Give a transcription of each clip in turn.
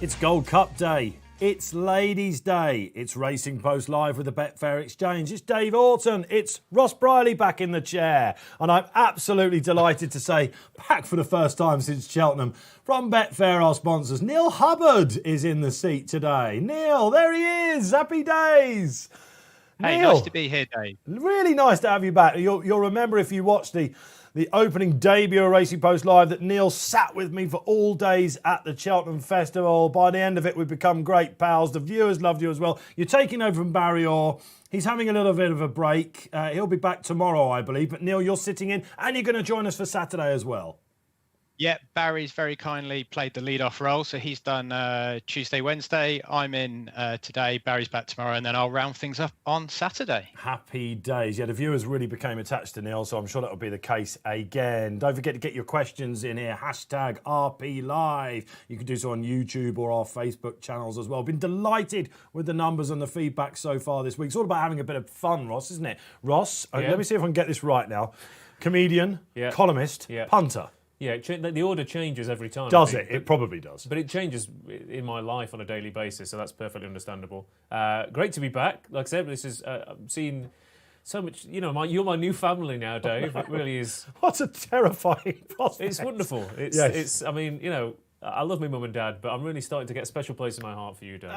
It's Gold Cup Day. It's Ladies' Day. It's Racing Post Live with the Betfair Exchange. It's Dave Orton. It's Ross Brierley back in the chair. And I'm absolutely delighted to say, back for the first time since Cheltenham, from Betfair, our sponsors, Neil Hubbard is in the seat today. Neil, there he is. Happy days. Hey, Neil, nice to be here, Dave. Really nice to have you back. You'll remember if you watched the opening debut of Racing Post Live that Neil sat with me for all days at the Cheltenham Festival. By the end of it, we've become great pals. The viewers loved you as well. You're taking over from Barry Orr. He's having a little bit of a break. He'll be back tomorrow, I believe. But Neil, you're sitting in and you're going to join us for Saturday as well. Yeah, Barry's very kindly played the lead-off role. So he's done Tuesday, Wednesday. I'm in today. Barry's back tomorrow. And then I'll round things up on Saturday. Happy days. Yeah, the viewers really became attached to Neil, so I'm sure that'll be the case again. Don't forget to get your questions in here. Hashtag RP Live. You can do so on YouTube or our Facebook channels as well. Been delighted with the numbers and the feedback so far this week. It's all about having a bit of fun, Ross, isn't it? Ross, let me see if I can get this right now. Comedian, columnist, punter. Yeah, the order changes every time. Does it? It probably does. But it changes in my life on a daily basis, so that's perfectly understandable. Great to be back. Like I said, this is I'm seeing so much. You know, you're my new family now, Dave. It really is. What a terrifying prospect. It's wonderful. It's. I mean, you know, I love my mum and dad, but I'm really starting to get a special place in my heart for you, Dave.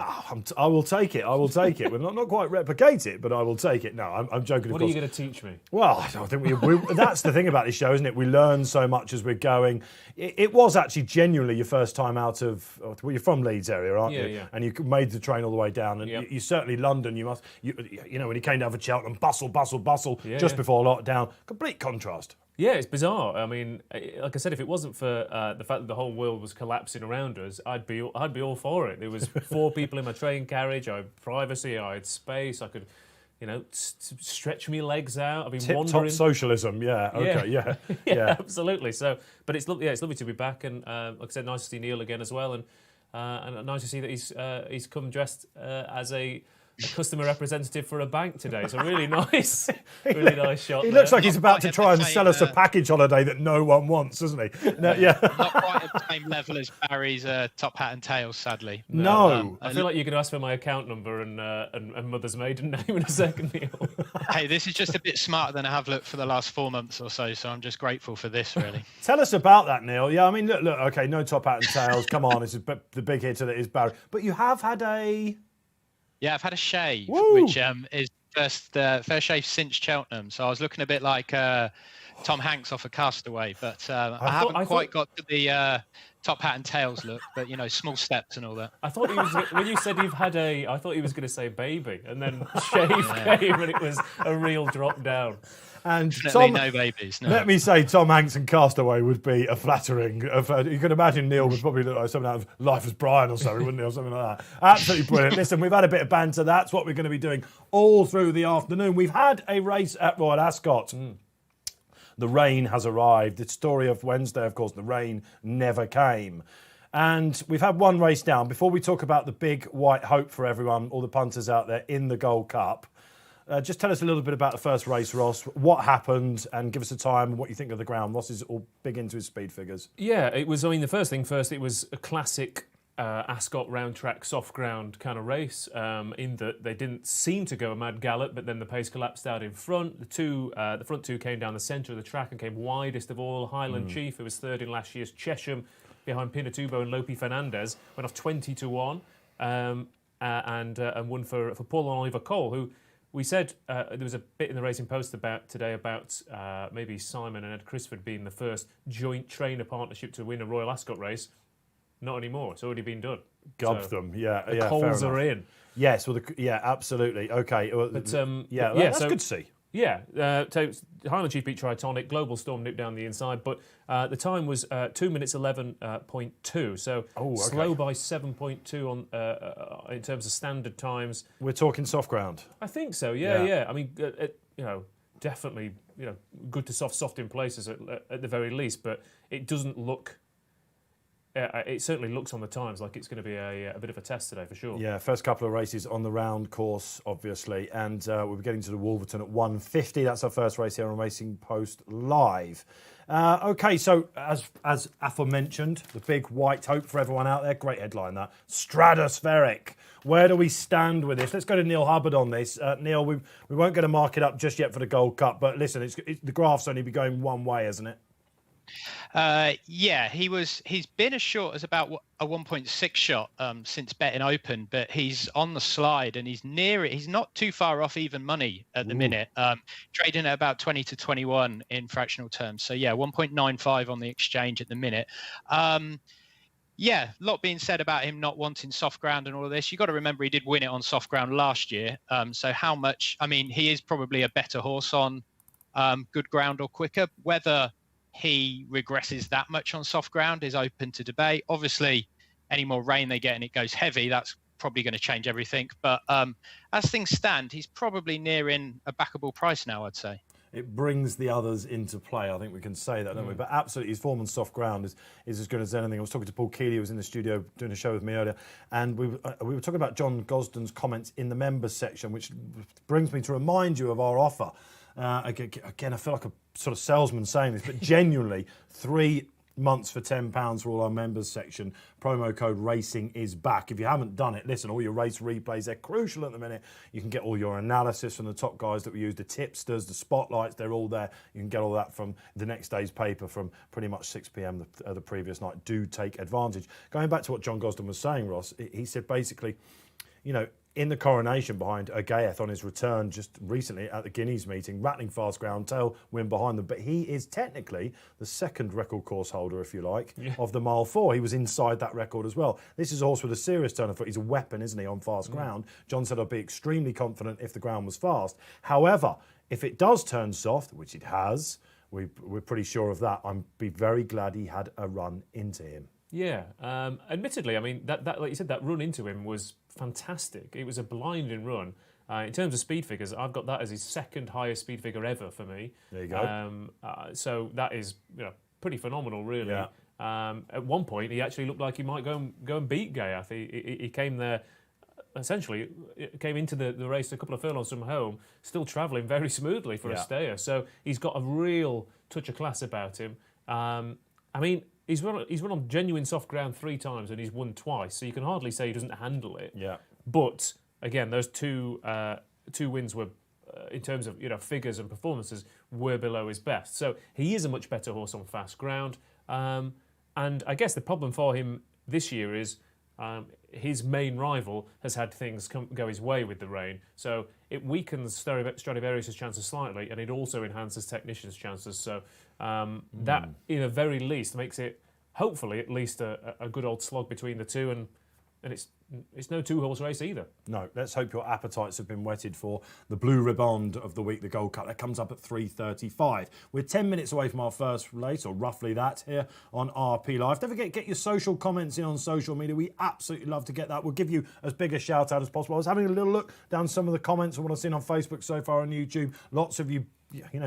I will take it. I will take it. We'll not quite replicate it, but I will take it. No, I'm joking. What are you going to teach me? Well, I think that's the thing about this show, isn't it? We learn so much as we're going. It was actually genuinely your first time out of. Well, you're from Leeds area, aren't you? Yeah. And you made the train all the way down, and you certainly London. You know when you came down for Cheltenham, bustle, just before lockdown. Complete contrast. Yeah, it's bizarre. I mean, like I said, if it wasn't for the fact that the whole world was collapsing around us, I'd be all for it. There was 4 people in my train carriage. I had privacy. I had space. I could, stretch my legs out. I've been wandering. Tip-top socialism. Yeah. Okay. Yeah. Absolutely. So, but it's lovely. Yeah, it's lovely to be back, and like I said, nice to see Neil again as well, and nice to see that he's come dressed as a customer representative for a bank today. So really nice, nice shot. He looks like he's about to try and sell us a package holiday that no one wants, doesn't he? No, not quite at the same level as Barry's top hat and tails, sadly. No. I feel like you're going to ask for my account number and mother's maiden name in a second, Neil. Hey, this is just a bit smarter than I have looked for the last 4 months or so I'm just grateful for this, really. Tell us about that, Neil. Yeah, I mean, look, okay, no top hat and tails. Come on, it's the big hitter that is Barry. But you have had a... Yeah, I've had a shave, Woo! which is first shave since Cheltenham. So I was looking a bit like Tom Hanks off of Castaway, but I haven't quite got to the top hat and tails look, but, small steps and all that. I thought he was, when you said you've had I thought he was going to say baby, and then shave came, and it was a real drop down. And Definitely no babies. No. Let me say, Tom Hanks and Castaway would be a flattering. You can imagine Neil would probably look like something out of Life as Brian or something, wouldn't he, or something like that. Absolutely brilliant. Listen, we've had a bit of banter. That's what we're going to be doing all through the afternoon. We've had a race at Royal Ascot. The rain has arrived. The story of Wednesday, of course, the rain never came. And we've had one race down. Before we talk about the big white hope for everyone, all the punters out there in the Gold Cup, just tell us a little bit about the first race, Ross. What happened, and give us a time and what you think of the ground. Ross is all big into his speed figures. Yeah, it was. I mean, the first thing first, it was a classic Ascot round track, soft ground kind of race. In that they didn't seem to go a mad gallop, but then the pace collapsed out in front. The front two came down the centre of the track and came widest of all. Highland Chief, who was third in last year's Cheshire, behind Pinatubo and Lope Fernandez, went off 20-1, and won for Paul and Oliver Cole, who. We said there was a bit in the Racing Post today about maybe Simon and Ed Crisford being the first joint trainer partnership to win a Royal Ascot race. Not anymore. It's already been done. Gobs them. Yeah. The Coles are in. Yes. Well, absolutely. Okay. Well, but that's good to see. Yeah, Highland Chief beat Tritonic, Global Storm nipped down the inside, but the time was 2 minutes 11.2, so slow by 7.2 on in terms of standard times. We're talking soft ground. I think so. Yeah. I mean, definitely, good to soft in places at the very least, but it doesn't look it certainly looks on the times like it's going to be a bit of a test today for sure. Yeah, first couple of races on the round course, obviously, and we'll be getting to the Wolverton at 1:50. That's our first race here on Racing Post Live. Okay, so as aforementioned, the big white hope for everyone out there, great headline that, stratospheric. Where do we stand with this? Let's go to Neil Hubbard on this. Neil, we won't get a market up just yet for the Gold Cup, but listen, the graph's only be going one way, isn't it? Yeah, he's been as short as about a 1.6 shot since betting open, but he's on the slide and he's near it. He's not too far off even money at the minute, trading at about 20 to 21 in fractional terms. So yeah, 1.95 on the exchange at the minute. Yeah, a lot being said about him not wanting soft ground and all of this. You've got to remember he did win it on soft ground last year. So how much, I mean, he is probably a better horse on good ground or quicker. Whether he regresses that much on soft ground is open to debate. Obviously, any more rain they get and it goes heavy, that's probably going to change everything. But as things stand, he's probably nearing a backable price now, I'd say. It brings the others into play. I think we can say that, don't we? But absolutely, his form on soft ground is as good as anything. I was talking to Paul Keeley, who was in the studio doing a show with me earlier, and we were talking about John Gosden's comments in the members section, which brings me to remind you of our offer. Again, I feel like a sort of salesman saying this, but genuinely, 3 months for £10 for all our members section. Promo code RACING is back. If you haven't done it, listen, all your race replays, they're crucial at the minute. You can get all your analysis from the top guys that we use, the tipsters, the spotlights, they're all there. You can get all that from the next day's paper from pretty much 6 p.m. the previous night. Do take advantage. Going back to what John Gosden was saying, Ross, he said basically, you know, in the coronation behind Agaeth on his return just recently at the Guineas meeting, rattling fast ground, tail win behind them. But he is technically the second record course holder, if you like, of the Mile 4. He was inside that record as well. This is a horse with a serious turn of foot. He's a weapon, isn't he, on fast ground? John said I'd be extremely confident if the ground was fast. However, if it does turn soft, which it has, we're pretty sure of that, I'd be very glad he had a run into him. Yeah, admittedly, I mean, that like you said, that run into him was fantastic. It was a blinding run. In terms of speed figures, I've got that as his second highest speed figure ever for me. There you go. So that is pretty phenomenal, really. Yeah. At one point, he actually looked like he might go and beat Gayath. He came there, essentially, came into the race a couple of furlongs from home, still travelling very smoothly for a stayer. So he's got a real touch of class about him. I mean, He's run on genuine soft ground 3 times and he's won twice, so you can hardly say he doesn't handle it. Yeah. But again, those two wins were, in terms of figures and performances, were below his best. So he is a much better horse on fast ground. And I guess the problem for him this year is his main rival has had things go his way with the rain. So it weakens Stradivarius' chances slightly, and it also enhances Technician's chances. So that, in the very least, makes it, hopefully, at least a good old slog between the two, and it's no 2-horse race either. No, let's hope your appetites have been whetted for the blue riband of the week, the Gold Cup. That comes up at 3:35. We're 10 minutes away from our first race, or roughly that, here on RP Live. Don't forget, get your social comments in on social media. We absolutely love to get that. We'll give you as big a shout out as possible. I was having a little look down some of the comments of what I've seen on Facebook so far on YouTube. Lots of you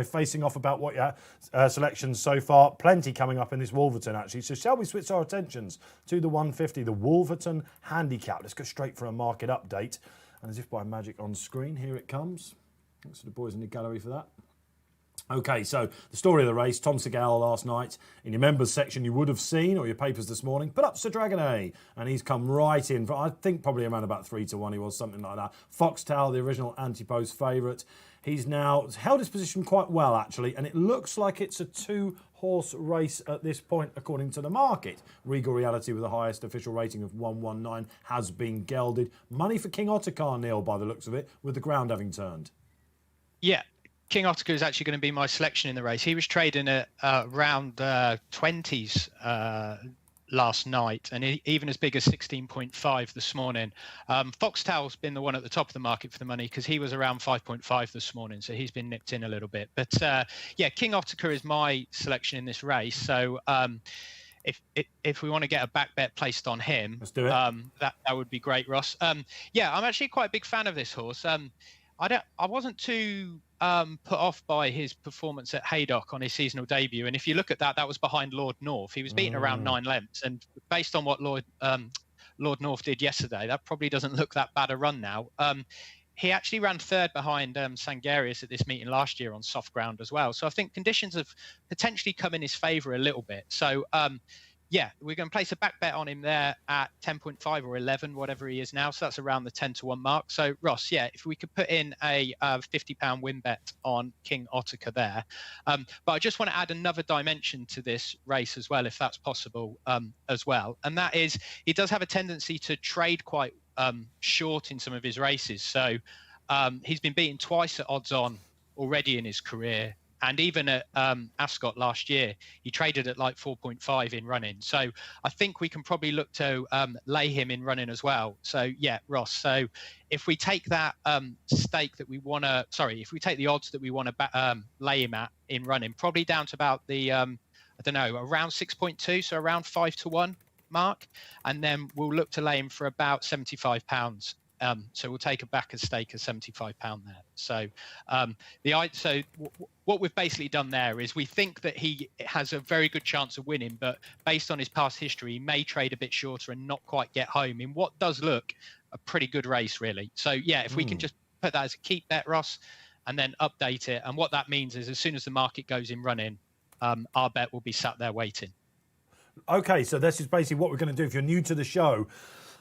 facing off about what your selections so far. Plenty coming up in this Wolverton, actually. So shall we switch our attentions to the 150, the Wolverton handicap? Let's go straight for a market update. And as if by magic on screen, here it comes. Thanks to the boys in the gallery for that. Okay, so the story of the race, Tom Segal last night. In your members section, you would have seen, or your papers this morning, put up Sir Dragonet. And he's come right in for, I think, probably around about 3-1 he was, something like that. Foxtel, the original anti-post favourite. He's now held his position quite well, actually, and it looks like it's a 2-horse race at this point, according to the market. Regal Reality, with the highest official rating of 119, has been gelded. Money for King Ottakar, Neil, by the looks of it, with the ground having turned. Yeah. King Ottakar is actually going to be my selection in the race. He was trading at around 20s last night, and even as big as 16.5 this morning. Foxtel's been the one at the top of the market for the money because he was around 5.5 this morning, so he's been nipped in a little bit. But yeah, King Ottakar is my selection in this race. So if we want to get a back bet placed on him, let's do it. That would be great, Ross. Yeah, I'm actually quite a big fan of this horse. I wasn't too put off by his performance at Haydock on his seasonal debut. And if you look at that, that was behind Lord North. He was beaten around 9 lengths. And based on what Lord North did yesterday, that probably doesn't look that bad a run now. He actually ran third behind Sangarius at this meeting last year on soft ground as well. So I think conditions have potentially come in his favour a little bit. So, yeah, we're going to place a back bet on him there at 10.5 or 11, whatever he is now. So that's around the 10-1 mark. So, Ross, yeah, if we could put in a £50 win bet on King Ottica there. But I just want to add another dimension to this race as well, if that's possible as well. And that is, he does have a tendency to trade quite short in some of his races. So he's been beaten twice at odds on already in his career. And even at Ascot last year, he traded at like 4.5 in running. So I think we can probably look to lay him in running as well. So, yeah, Ross. So if we take that stake that we want to, if we take the odds that we want to lay him at in running, probably down to about the, around 6.2, so around 5-1 mark. And then we'll look to lay him for about £75. So we'll take a backer stake of £75 there. So what we've basically done there is we think that he has a very good chance of winning, but based on his past history, he may trade a bit shorter and not quite get home in what does look a pretty good race, really. So, yeah, if we can just put that as a keep bet, Ross, and then update it. And what that means is as soon as the market goes in running, our bet will be sat there waiting. Okay, so this is basically what we're going to do. If you're new to the show,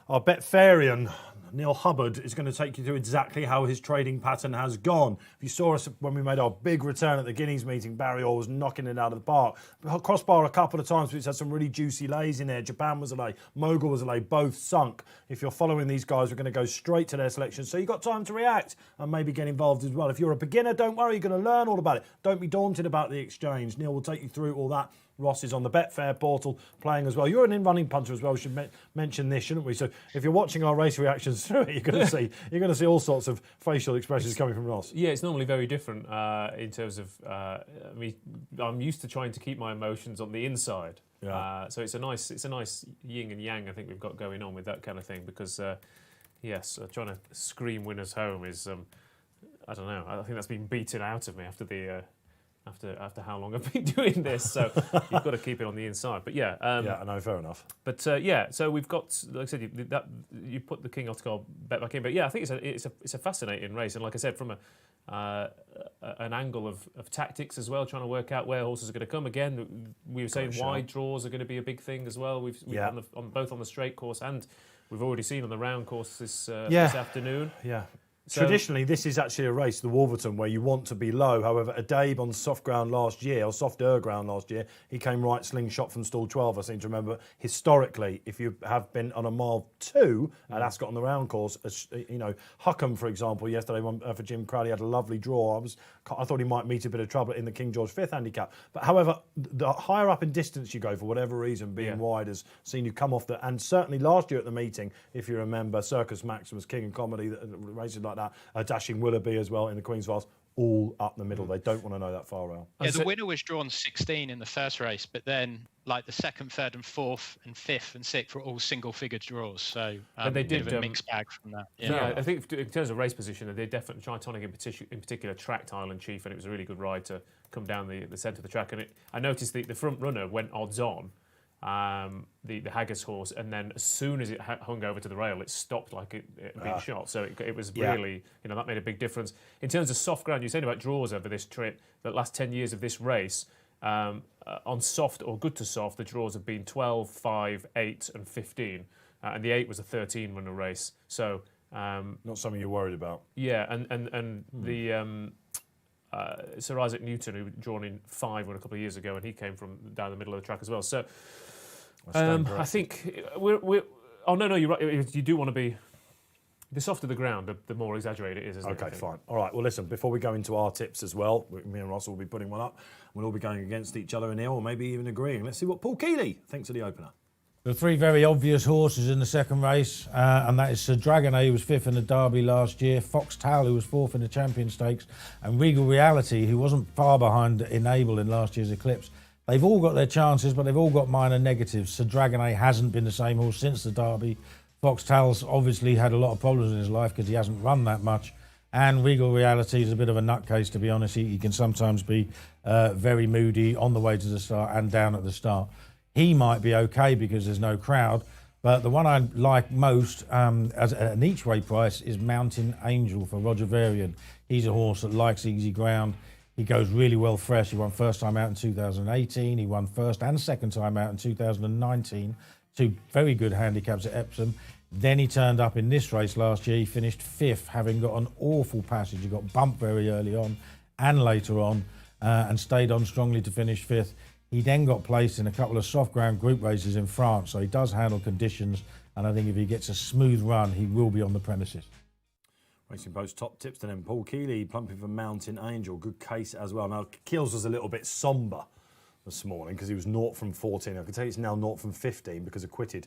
our Betfarian, Neil Hubbard, is going to take you through exactly how his trading pattern has gone. If you saw us when we made our big return at the Guineas meeting, Barry Orr was knocking it out of the park. Crossbar a couple of times, but it's had some really juicy lays in there. Japan was a lay, Mogul was a lay, both sunk. If you're following these guys, we're going to go straight to their selection. So you've got time to react and maybe get involved as well. If you're a beginner, don't worry, you're going to learn all about it. Don't be daunted about the exchange. Neil will take you through all that. Ross is on the Betfair portal playing as well. You're an in-running punter as well. We should mention this, shouldn't we? So if you're watching our race reactions through it, you're going to see all sorts of facial expressions coming from Ross. Yeah, it's normally very different in terms of. I'm used to trying to keep my emotions on the inside. Yeah. So it's a nice yin and yang I think we've got going on with that kind of thing because, trying to scream winners home is, I don't know. I think that's been beaten out of me after the. After how long I've been doing this, so you've got to keep it on the inside. But yeah, I know, fair enough. But so we've got, like I said, you put the King Ottica bet back in. But yeah, I think it's a fascinating race, and like I said, from an angle of tactics as well, trying to work out where horses are going to come. Again, we were saying wide draws are going to be a big thing as well. We've on both on the straight course and we've already seen on the round course this afternoon. Yeah. Traditionally, this is actually a race, the Wolverton, where you want to be low. However, Adabe on soft ground last year, or softer ground last year, he came right slingshot from stall 12, I seem to remember. Historically, if you have been on a mile 2 at Ascot on the round course, Huckham, for example, yesterday for Jim Crowley had a lovely draw. I thought he might meet a bit of trouble in the King George V handicap. But however, the higher up in distance you go, for whatever reason, being wide has seen you come off and certainly last year at the meeting, if you remember, Circus Maximus, King and Comedy, races like that, Dashing Willoughby as well in the Queen's Vase, all up the middle. They don't want to know that far out. Yeah, the winner was drawn 16 in the first race, but then like the second, third and fourth and fifth and sixth were all single-figure draws. So they did a mixed bag from that. Yeah, I think in terms of race position, they definitely tried Tonic in particular tracked Highland Chief, and it was a really good ride to come down the centre of the track. And I noticed the front runner went odds on, the Haggis horse, and then as soon as it hung over to the rail, it stopped like it had been shot. So it was really, that made a big difference. In terms of soft ground, you're saying about draws over this trip, the last 10 years of this race, on soft or good to soft, the draws have been 12, 5, 8 and 15. And the 8 was a 13-runner race. So not something you're worried about. Yeah, and the... Sir Isaac Newton, who drawn in 5 a couple of years ago, and he came from down the middle of the track as well. So I think we're. Oh no, you're right. You do want to be. The softer the ground, the more exaggerated it is. Isn't it? Okay, fine. All right. Well, listen. Before we go into our tips as well, me and Ross will be putting one up. We'll all be going against each other in here, or maybe even agreeing. Let's see what Paul Keeley thinks of the opener. The 3 very obvious horses in the second race, and that is Sir Dragonet, who was 5th in the Derby last year, Fox Tal, who was 4th in the Champion Stakes, and Regal Reality, who wasn't far behind Enable in last year's Eclipse. They've all got their chances, but they've all got minor negatives. Sir Dragonet hasn't been the same horse since the Derby. Fox Tal's obviously had a lot of problems in his life because he hasn't run that much. And Regal Reality is a bit of a nutcase, to be honest. He can sometimes be very moody on the way to the start and down at the start. He might be okay because there's no crowd, but the one I like most as an each-way price is Mountain Angel for Roger Varian. He's a horse that likes easy ground. He goes really well fresh. He won first time out in 2018. He won first and second time out in 2019. 2 very good handicaps at Epsom. Then he turned up in this race last year. He finished 5th, having got an awful passage. He got bumped very early on and later on and stayed on strongly to finish 5th. He then got placed in a couple of soft ground group races in France, so he does handle conditions, and I think if he gets a smooth run, he will be on the premises. Racing Post top tips to them. Paul Keeley plumping for Mountain Angel. Good case as well. Now, Keels was a little bit sombre this morning because he was 0 from 14. I can tell you it's now 0 from 15 because acquitted.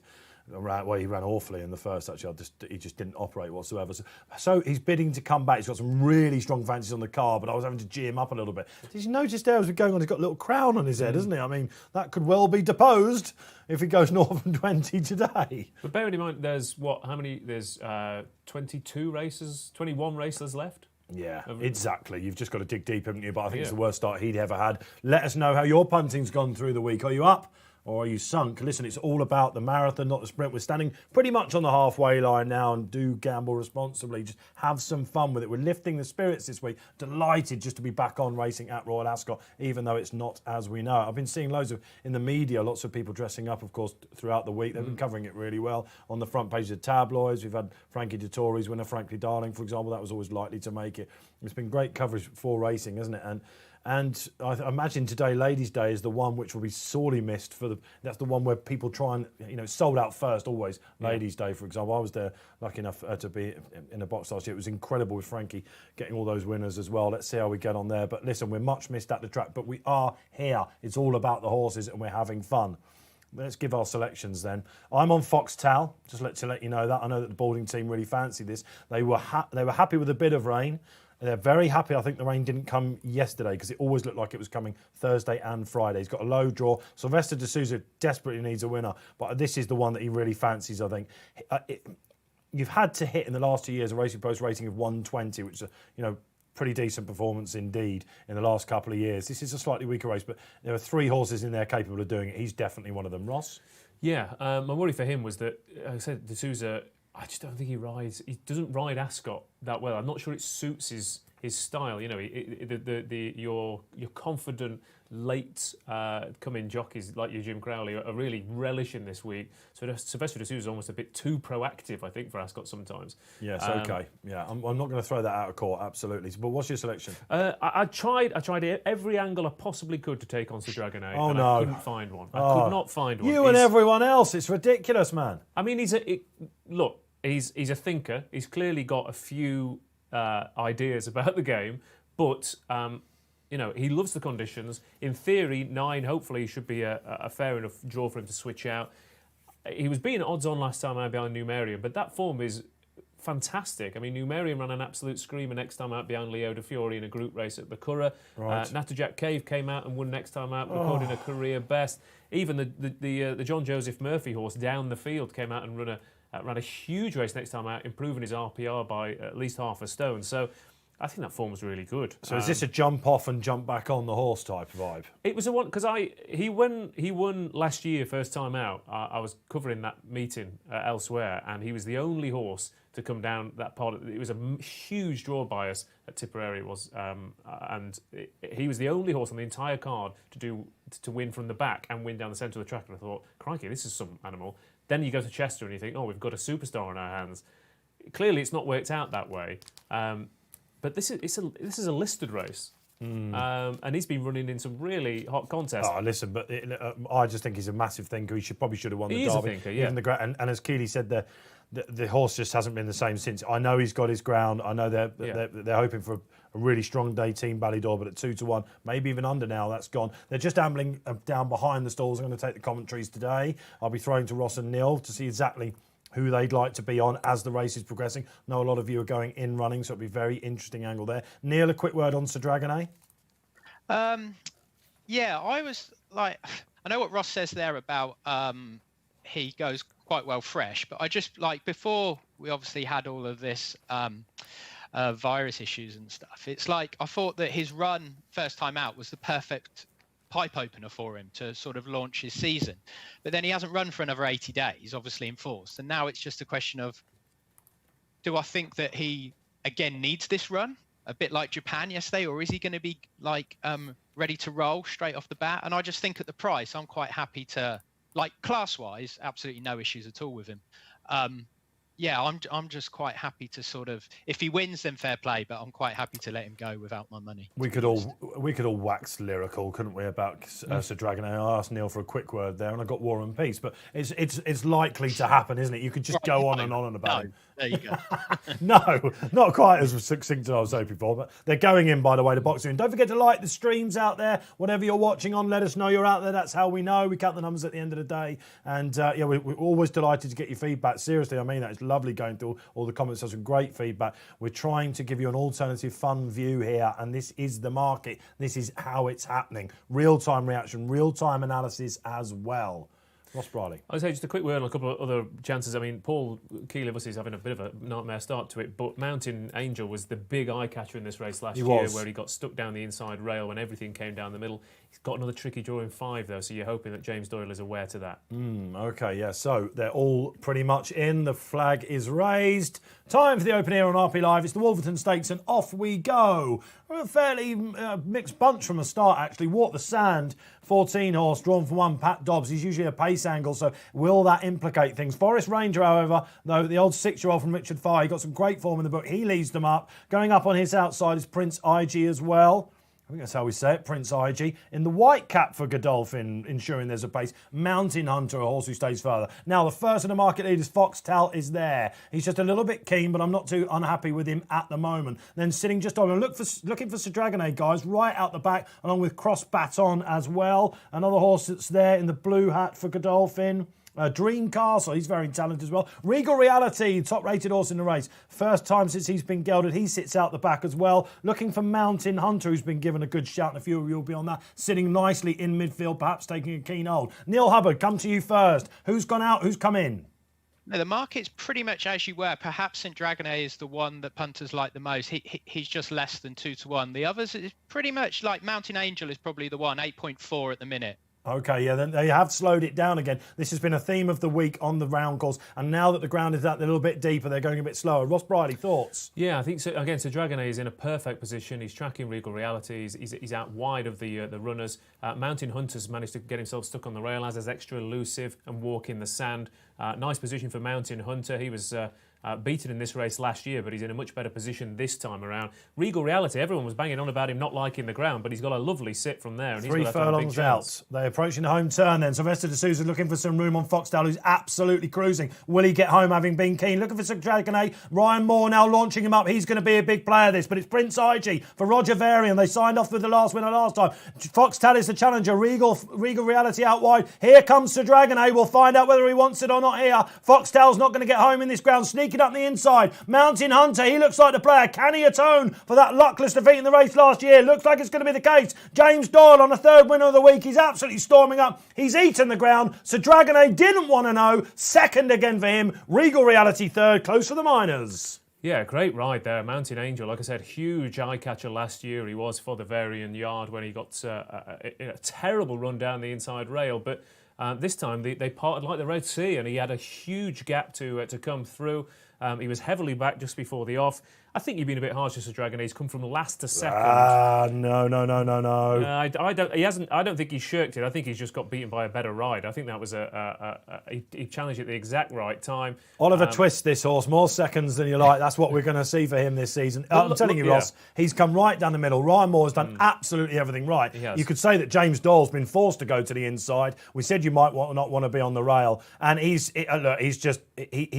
Well, he ran awfully in the first, actually. He just didn't operate whatsoever. So he's bidding to come back. He's got some really strong fancies on the car, but I was having to gee him up a little bit. Did you notice there as we're going on, he's got a little crown on his head, hasn't he? I mean, that could well be deposed if he goes 0 from 20 today. But bearing in mind, there's how many? There's 22 races, 21 races left. Yeah, exactly. You've just got to dig deep, haven't you? But I think it's the worst start he'd ever had. Let us know how your punting's gone through the week. Are you up? Or are you sunk? Listen, it's all about the marathon, not the sprint. We're standing pretty much on the halfway line now, and do gamble responsibly. Just have some fun with it. We're lifting the spirits this week. Delighted just to be back on racing at Royal Ascot, even though it's not as we know. I've been seeing loads of, in the media, lots of people dressing up, of course, throughout the week. They've been covering it really well. On the front page of tabloids, we've had Frankie Dettori's winner, Frankly Darling, for example. That was always likely to make it. It's been great coverage for racing, isn't it? And I imagine today, Ladies' Day, is the one which will be sorely missed. That's the one where people try and, sold out first always. Ladies' Day, for example. I was there, lucky enough to be in a box last year. It was incredible with Frankie getting all those winners as well. Let's see how we get on there. But listen, we're much missed at the track, but we are here. It's all about the horses and we're having fun. Let's give our selections then. I'm on Foxtel, just to let you know that. I know that the boarding team really fancied this. They were happy with a bit of rain. They're very happy. I think the rain didn't come yesterday because it always looked like it was coming Thursday and Friday. He's got a low draw. Sylvester de Sousa desperately needs a winner, but this is the one that he really fancies, I think. You've had to hit in the last 2 years a Racing Post rating of 120, which is pretty decent performance indeed in the last couple of years. This is a slightly weaker race, but there are 3 horses in there capable of doing it. He's definitely one of them. Ross? Yeah, my worry for him was that, I said, de Sousa, I just don't think he doesn't ride Ascot that well. I'm not sure it suits his style. Your confident late come-in jockeys like your Jim Crowley are really relishing this week. So Sylvester de Sousa is almost a bit too proactive, I think, for Ascot sometimes. Yes, okay. Yeah, I'm not going to throw that out of court, absolutely. But what's your selection? I tried every angle I possibly could to take on Sir Dragonet. Oh, no. I couldn't find one. I could not find one. You and everyone else. It's ridiculous, man. I mean, he's a thinker. He's clearly got a few ideas about the game, but he loves the conditions. In theory, 9 hopefully should be a fair enough draw for him to switch out. He was being odds on last time out behind Numerian, but that form is fantastic. I mean, Numerian ran an absolute screamer next time out behind Leo de Fiore in a group race at the Curragh. Right. Natterjack Cave came out and won next time out, recording a career best. Even the John Joseph Murphy horse down the field came out and ran a huge race next time out, improving his RPR by at least half a stone. So I think that form was really good. So is this a jump off and jump back on the horse type vibe? It was a one because he won last year first time out. I was covering that meeting elsewhere, and he was the only horse to come down that part. It was a huge draw bias at Tipperary and he was the only horse on the entire card to win from the back and win down the centre of the track. And I thought, crikey, this is some animal. Then you go to Chester and you think, we've got a superstar on our hands. Clearly, it's not worked out that way. But this is a listed race, and he's been running in some really hot contests. Oh, listen, but I just think he's a massive thinker. He probably should have won the Derby. He is a thinker, yeah. And as Keeley said, the horse just hasn't been the same since. I know he's got his ground. I know they're hoping for a really strong day, Team Ballydor, but at 2-1, maybe even under now, that's gone. They're just ambling down behind the stalls. I'm going to take the commentaries today. I'll be throwing to Ross and Neil to see exactly who they'd like to be on as the race is progressing. I know a lot of you are going in running, so it'll be a very interesting angle there. Neil, a quick word on Sir Dragonet? I was like, I know what Ross says there about he goes quite well fresh, but I just before we obviously had all of this virus issues and stuff. It's like I thought that his run first time out was the perfect pipe opener for him to sort of launch his season. But then he hasn't run for another 80 days, obviously enforced. And now it's just a question of, do I think that he, again, needs this run? A bit like Japan yesterday, or is he going to be like ready to roll straight off the bat? And I just think at the price, I'm quite happy to, like class-wise, absolutely no issues at all with him. I'm just quite happy to sort of, if he wins, then fair play. But I'm quite happy to let him go without my money. We could all wax lyrical, couldn't we, about Sir Dragon? I asked Neil for a quick word there, and I got War and Peace. But it's likely to happen, isn't it? You could just go on and on and about it. There you go. No, not quite as succinct as I was hoping for, but they're going in, by the way, to boxing. And don't forget to like the streams out there. Whatever you're watching on, let us know you're out there. That's how we know. We count the numbers at the end of the day. And we're always delighted to get your feedback. Seriously, I mean that. It's lovely going through all the comments. There's some great feedback. We're trying to give you an alternative, fun view here, and this is the market. This is how it's happening. Real-time reaction, real-time analysis as well. Ross Brierley. I would say just a quick word on a couple of other chances. I mean, Paul Keele obviously is having a bit of a nightmare start to it, but Mountain Angel was the big eye catcher in this race last year, where he got stuck down the inside rail when everything came down the middle. He's got another tricky draw in 5 though, so you're hoping that James Doyle is aware to that. Okay, yeah. So they're all pretty much in. The flag is raised. Time for the open here on RP Live. It's the Wolverton Stakes, and off we go. We're a fairly mixed bunch from the start, actually. Walk the Sand, 14 horse, drawn for 1, Pat Dobbs. He's usually a pace angle, so will that implicate things? Forest Ranger, however, though, the old 6-year-old from Richard Farr, he got some great form in the book. He leads them up. Going up on his outside is Prince IG as well. I think that's how we say it, Prince IG. In the white cap for Godolphin, ensuring there's a pace. Mountain Hunter, a horse who stays further. Now, the first of the market leaders, Foxtel, is there. He's just a little bit keen, but I'm not too unhappy with him at the moment. Then sitting just on, looking for Sir Dragonade, guys, right out the back, along with Cross Baton as well. Another horse that's there in the blue hat for Godolphin. Dream Castle, he's very talented as well. Regal Reality, top-rated horse in the race. First time since he's been gelded, he sits out the back as well. Looking for Mountain Hunter, who's been given a good shout, and a few of you will be on that. Sitting nicely in midfield, perhaps taking a keen hold. Neil Hubbard, come to you first. Who's gone out? Who's come in? No, the market's pretty much as you were. Perhaps St Dragonet is the one that punters like the most. He's just less than 2-1. The others is pretty much like Mountain Angel is probably the one, 8.4 at the minute. Okay, yeah, then they have slowed it down again. This has been a theme of the week on the round course, and now that the ground is that little bit deeper, they're going a bit slower. Ross Brierley, thoughts? Yeah, I think so. Again, Sir Dragonet is in a perfect position. He's tracking Regal Reality. He's out wide of the runners. Mountain Hunter's managed to get himself stuck on the rail, as is Extra Elusive and Walk in the Sand. Nice position for Mountain Hunter. He was beaten in this race last year, but he's in a much better position this time around. Regal Reality, everyone was banging on about him not liking the ground, but he's got a lovely sit from there. And 3 furlongs out. They're approaching the home turn then. Sylvester de Souza looking for some room on Foxtel, who's absolutely cruising. Will he get home having been keen? Looking for Sir Dragonet. Ryan Moore now launching him up. He's going to be a big player this, but it's Prince IG for Roger Varian. They signed off with the last winner last time. Foxtel is the challenger. Regal Reality out wide. Here comes Sir Dragonet. We'll find out whether he wants it or not here. Foxtel's not going to get home in this ground. Sneaking up the inside. Mountain Hunter, he looks like the player. Can he atone for that luckless defeat in the race last year? Looks like it's going to be the case. James Doyle on the 3rd winner of the week. He's absolutely storming up. He's eaten the ground. Sir Dragonet didn't want to know. 2nd again for him. Regal Reality 3rd, close for the Miners. Yeah, great ride there. Mountain Angel, like I said, huge eye catcher last year. He was for the Varian Yard when he got a terrible run down the inside rail. But this time they parted like the Red Sea, and he had a huge gap to come through. He was heavily back just before the off. I think you've been a bit harsh to Sir Dragonet. He's come from last to second. No. I don't. He hasn't. I don't think he shirked it. I think he's just got beaten by a better ride. I think that was he challenged at the exact right time. Oliver Twist, this horse, more seconds than you like. That's what we're going to see for him this season. I'm telling you, Ross, he's come right down the middle. Ryan Moore has done absolutely everything right. You could say that James Doyle's been forced to go to the inside. We said you might not want to be on the rail, and he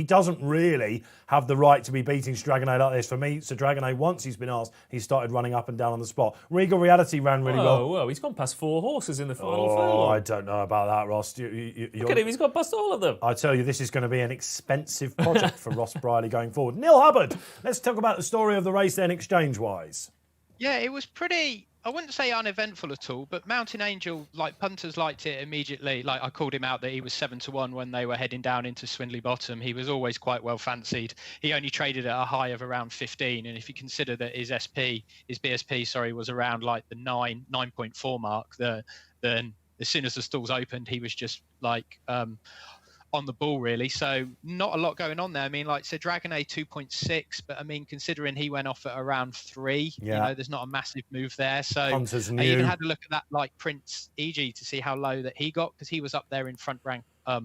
doesn't really have the right to be beating Sir Dragonet like this. For me, Sir Dragonet, once he's been asked, he started running up and down on the spot. Regal Reality ran really well. Whoa, he's gone past 4 horses in the final furlong. Oh, I don't know about that, Ross. Look at him, he's gone past all of them. I tell you, this is going to be an expensive project for Ross Brierley going forward. Neil Hubbard, let's talk about the story of the race then, exchange-wise. Yeah, it was pretty I wouldn't say uneventful at all, but Mountain Angel, like punters liked it immediately. Like I called him out that he was 7-1 when they were heading down into Swindley Bottom. He was always quite well fancied. He only traded at a high of around 15, and if you consider that his BSP, was around like the 9.4 mark, then as soon as the stalls opened, he was just like on the ball, really. So not a lot going on there. I mean, like, so Dragonet 2.6, but I mean, considering he went off at around 3, there's not a massive move there. So I even had to look at that, like Prince EG, to see how low that he got, because he was up there in front rank a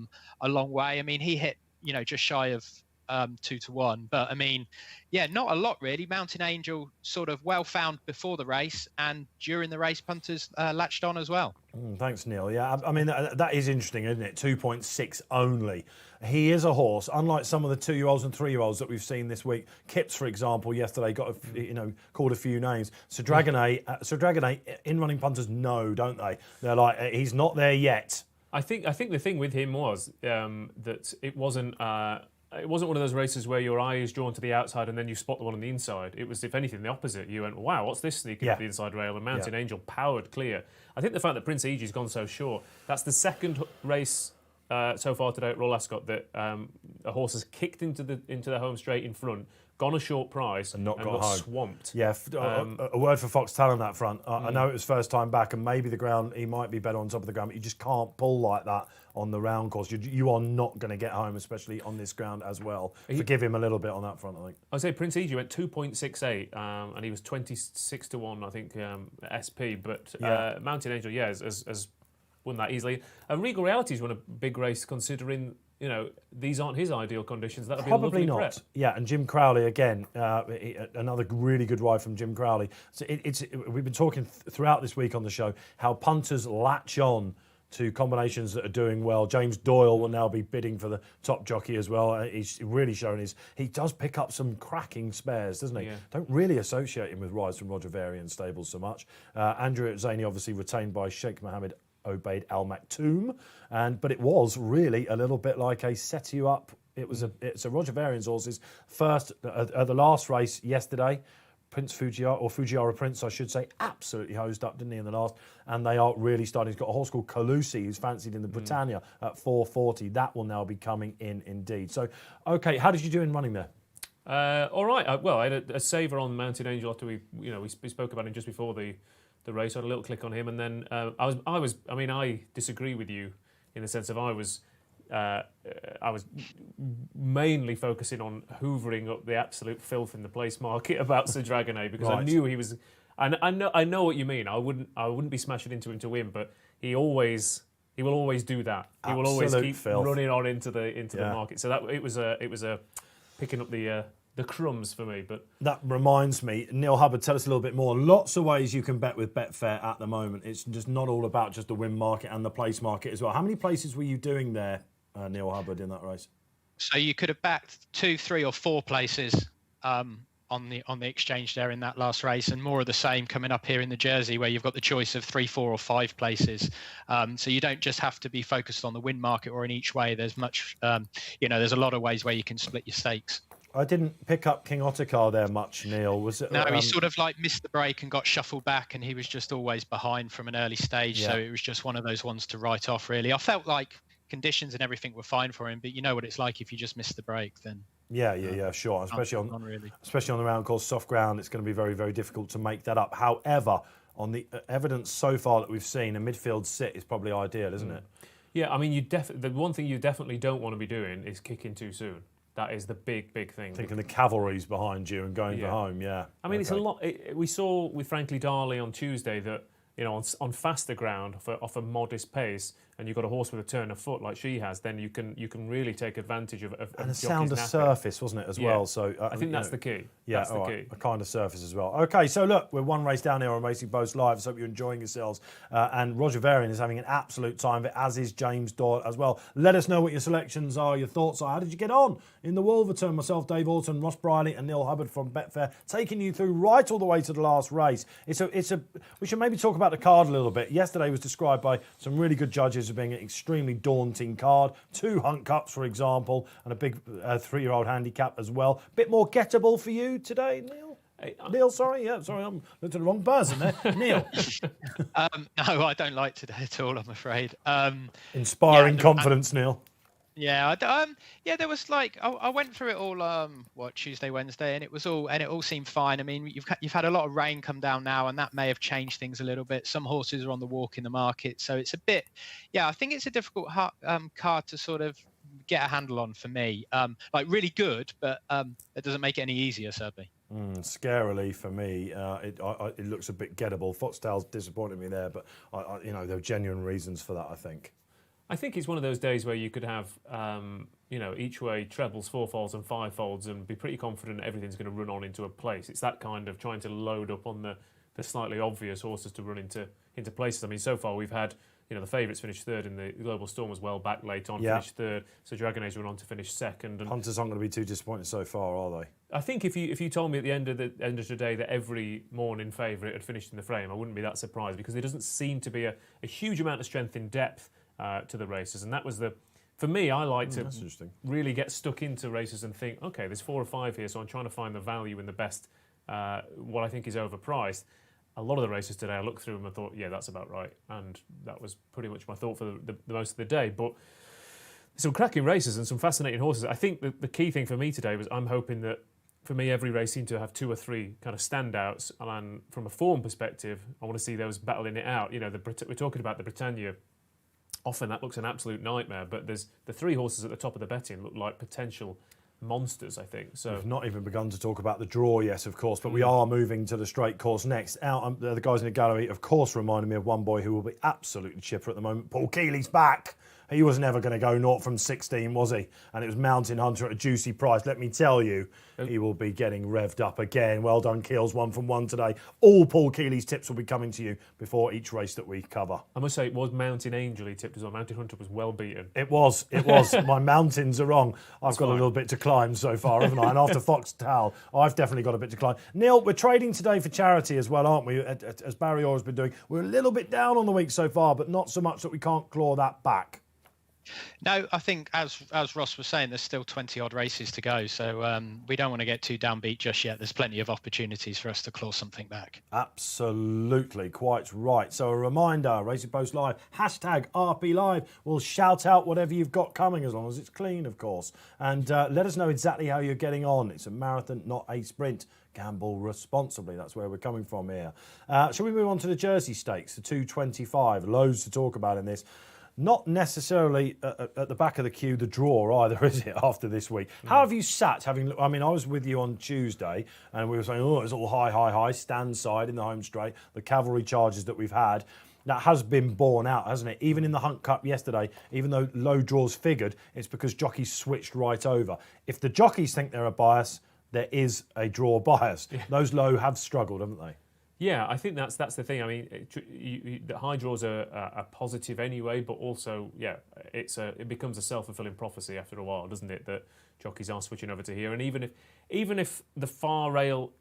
long way. I mean, he hit, just shy of 2-1, but I mean, not a lot really. Mountain Angel sort of well found before the race, and during the race, punters latched on as well. Thanks, Neil. Yeah, I mean, that is interesting, isn't it? 2.6 only. He is a horse, unlike some of the 2-year-olds and 3-year-olds that we've seen this week. Kipps, for example, yesterday got called a few names. So Dragonet, in-running punters know, don't they? They're like, he's not there yet. I think the thing with him was that it wasn't one of those races where your eye is drawn to the outside and then you spot the one on the inside. It was, if anything, the opposite. You went, wow, what's this sneaking up the inside rail? And Mountain Angel powered clear. I think the fact that Prince Eji's gone so short, that's the second race so far today at Royal Ascot that a horse has kicked into the home straight in front, gone a short price and got home. Swamped. Yeah, a word for Fox Tal on that front. I know it was first time back, and maybe the ground, he might be better on top of the ground, but you just can't pull like that on the round course. You are not going to get home, especially on this ground as well. Forgive him a little bit on that front, I think. I say Prince Eji went 2.68, and he was 26-1, I think, SP. But Mountain Angel, has won that easily. Regal Reality's won a big race, considering these aren't his ideal conditions. That would be probably a not. Prep. Yeah, and Jim Crowley again, another really good ride from Jim Crowley. So we've been talking throughout this week on the show how punters latch on to combinations that are doing well. James Doyle will now be bidding for the top jockey as well. He's really shown he does pick up some cracking spares, doesn't he? Yeah. Don't really associate him with rides from Roger Varian stables so much. Andrew Zaini obviously retained by Sheikh Mohammed Obeid Al Maktoum, but it was really a little bit like a set you up. It's a Roger Varian's horses first at the last race yesterday. Prince Fujiwara Prince, I should say, absolutely hosed up, didn't he, in the last? And they are really starting. He's got a horse called Calusi, who's fancied in the Britannia at 4:40. That will now be coming in indeed. So, okay, how did you do in running there? All right. I had a saver on Mountain Angel after we spoke about him just before the race. I had a little click on him, and then I disagree with you in the sense of I was mainly focusing on hoovering up the absolute filth in the place market about Sir Dragonet, because I knew he was. I know what you mean. I wouldn't be smashing into him to win, but he will always do that. He will always keep filth running on into the market. So that it was a picking up the crumbs for me. But that reminds me, Neil Hubbard, tell us a little bit more. Lots of ways you can bet with Betfair at the moment. It's just not all about just the win market and the place market as well. How many places were you doing there, Neil Hubbard, in that race? So you could have backed 2, 3 or 4 places on the exchange there in that last race, and more of the same coming up here in the Jersey, where you've got the choice of 3, 4 or 5 places. So you don't just have to be focused on the win market or in each way. There's much, there's a lot of ways where you can split your stakes. I didn't pick up King Ottakar there much, Neil. Was it? No, he sort of like missed the break and got shuffled back, and he was just always behind from an early stage. Yeah. So it was just one of those ones to write off, really. I felt like conditions and everything were fine for him, but you know what it's like if you just miss the break, then. Yeah, sure. Especially on the round course, soft ground, it's going to be very, very difficult to make that up. However, on the evidence so far that we've seen, a midfield sit is probably ideal, isn't it? Yeah, I mean, the one thing you definitely don't want to be doing is kicking too soon. That is the big thing. Thinking the cavalry's behind you and going for home, yeah. I mean, it's a lot. We saw with Frankly Darley on Tuesday that, on faster ground, off a modest pace, and you've got a horse with a turn of foot like she has, then you can really take advantage of and a sounder surface, wasn't it, as well? So I think that's the key. Yeah, that's the key. A kind of surface as well. Okay, so look, we're one race down here on Racing Post Live. So hope you're enjoying yourselves. And Roger Varian is having an absolute time of it, as is James Doyle as well. Let us know what your selections are, your thoughts are. How did you get on in the Wolverton? Myself, Dave Orton, Ross Brierley, and Neil Hubbard from Betfair, taking you through right all the way to the last race. We should maybe talk about the card a little bit. Yesterday was described by some really good judges as being an extremely daunting card. 2 Hunt Cups, for example, and a big 3-year-old handicap as well. Bit more gettable for you today, Neil? Neil, sorry, I'm looking at the wrong person there. Neil. No, I don't like today at all, I'm afraid. Inspiring confidence, Neil. Yeah, there was like I went through it all Tuesday, Wednesday, and it all seemed fine. I mean, you've had a lot of rain come down now, and that may have changed things a little bit. Some horses are on the walk in the market, so it's a bit, I think it's a difficult card to sort of get a handle on for me. Like really good, but it doesn't make it any easier, certainly. Scarily for me, it looks a bit gettable. Foxtail's disappointed me there, but there are genuine reasons for that, I think. I think it's one of those days where you could have, each way trebles, fourfolds and fivefolds and be pretty confident everything's going to run on into a place. It's that kind of trying to load up on the slightly obvious horses to run into places. I mean, so far we've had, the favourites finish third in the Global Storm as well, back late on, finished third. So Dragonet's run on to finish second. And Hunters aren't going to be too disappointed so far, are they? I think if you told me at the end of the day that every morning favourite had finished in the frame, I wouldn't be that surprised because there doesn't seem to be a huge amount of strength in depth to the races, and that was for me, I like to really get stuck into races and think, okay, there's 4 or 5 here, so I'm trying to find the value in the best, what I think is overpriced. A lot of the races today, I looked through them and thought, yeah, that's about right, and that was pretty much my thought for the most of the day. But some cracking races and some fascinating horses. I think the key thing for me today was I'm hoping that, for me, every race seemed to have 2 or 3 kind of standouts, and from a form perspective, I want to see those battling it out. We're talking about the Britannia. Often that looks an absolute nightmare, but there's the 3 horses at the top of the betting look like potential monsters, I think. So we've not even begun to talk about the draw yet, of course, but we are moving to the straight course next. Out, the guys in the gallery, of course, reminded me of one boy who will be absolutely chipper at the moment. Paul Keeley's back. He was never going to go 0 from 16, was he? And it was Mountain Hunter at a juicy price. Let me tell you, he will be getting revved up again. Well done, Keels, 1 from 1 today. All Paul Keeley's tips will be coming to you before each race that we cover. I must say, it was Mountain Angel he tipped as well. Mountain Hunter was well beaten. It was. My mountains are wrong. I've got a little bit to climb so far, haven't I? And after Foxtel, I've definitely got a bit to climb. Neil, we're trading today for charity as well, aren't we? As Barry Orr has been doing. We're a little bit down on the week so far, but not so much that we can't claw that back. No, I think as Ross was saying, there's still 20 odd races to go, so we don't want to get too downbeat just yet. There's plenty of opportunities for us to claw something back. Absolutely, quite right. So a reminder, Racing Post Live, #RP Live. We'll shout out whatever you've got coming, as long as it's clean, of course. And let us know exactly how you're getting on. It's a marathon, not a sprint. Gamble responsibly. That's where we're coming from here. Shall we move on to the Jersey Stakes, the 225? Loads to talk about in this. Not necessarily at the back of the queue, the draw either, is it, after this week? How have you sat? I was with you on Tuesday and we were saying, it's all high, stand side in the home straight, the cavalry charges that we've had. That has been borne out, hasn't it? Even in the Hunt Cup yesterday, even though low draws figured, it's because jockeys switched right over. If the jockeys think they're a bias, there is a draw bias. Yeah. Those low have struggled, haven't they? Yeah, I think that's the thing. I mean, the high draws are a positive anyway, but also, it becomes a self-fulfilling prophecy after a while, doesn't it? That jockeys are switching over to here, and even if the far rail,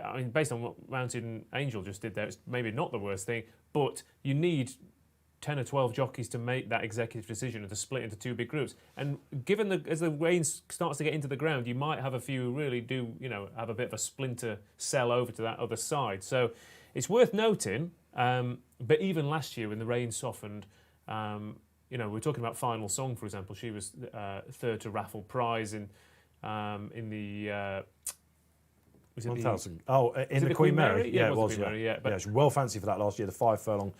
I mean, based on what Mountain Angel just did there, it's maybe not the worst thing, but you need 10 or 12 jockeys to make that executive decision and to split into 2 big groups. And given as the rain starts to get into the ground, you might have a few who really do, have a bit of a splinter cell over to that other side. So it's worth noting, but even last year when the rain softened, we're talking about Final Song, for example. She was third to Raffle Prize in the... was it 1,000? In the Queen Mary? Yeah, it was. Queen Mary, but she was well fancy for that last year, the 5 furlong.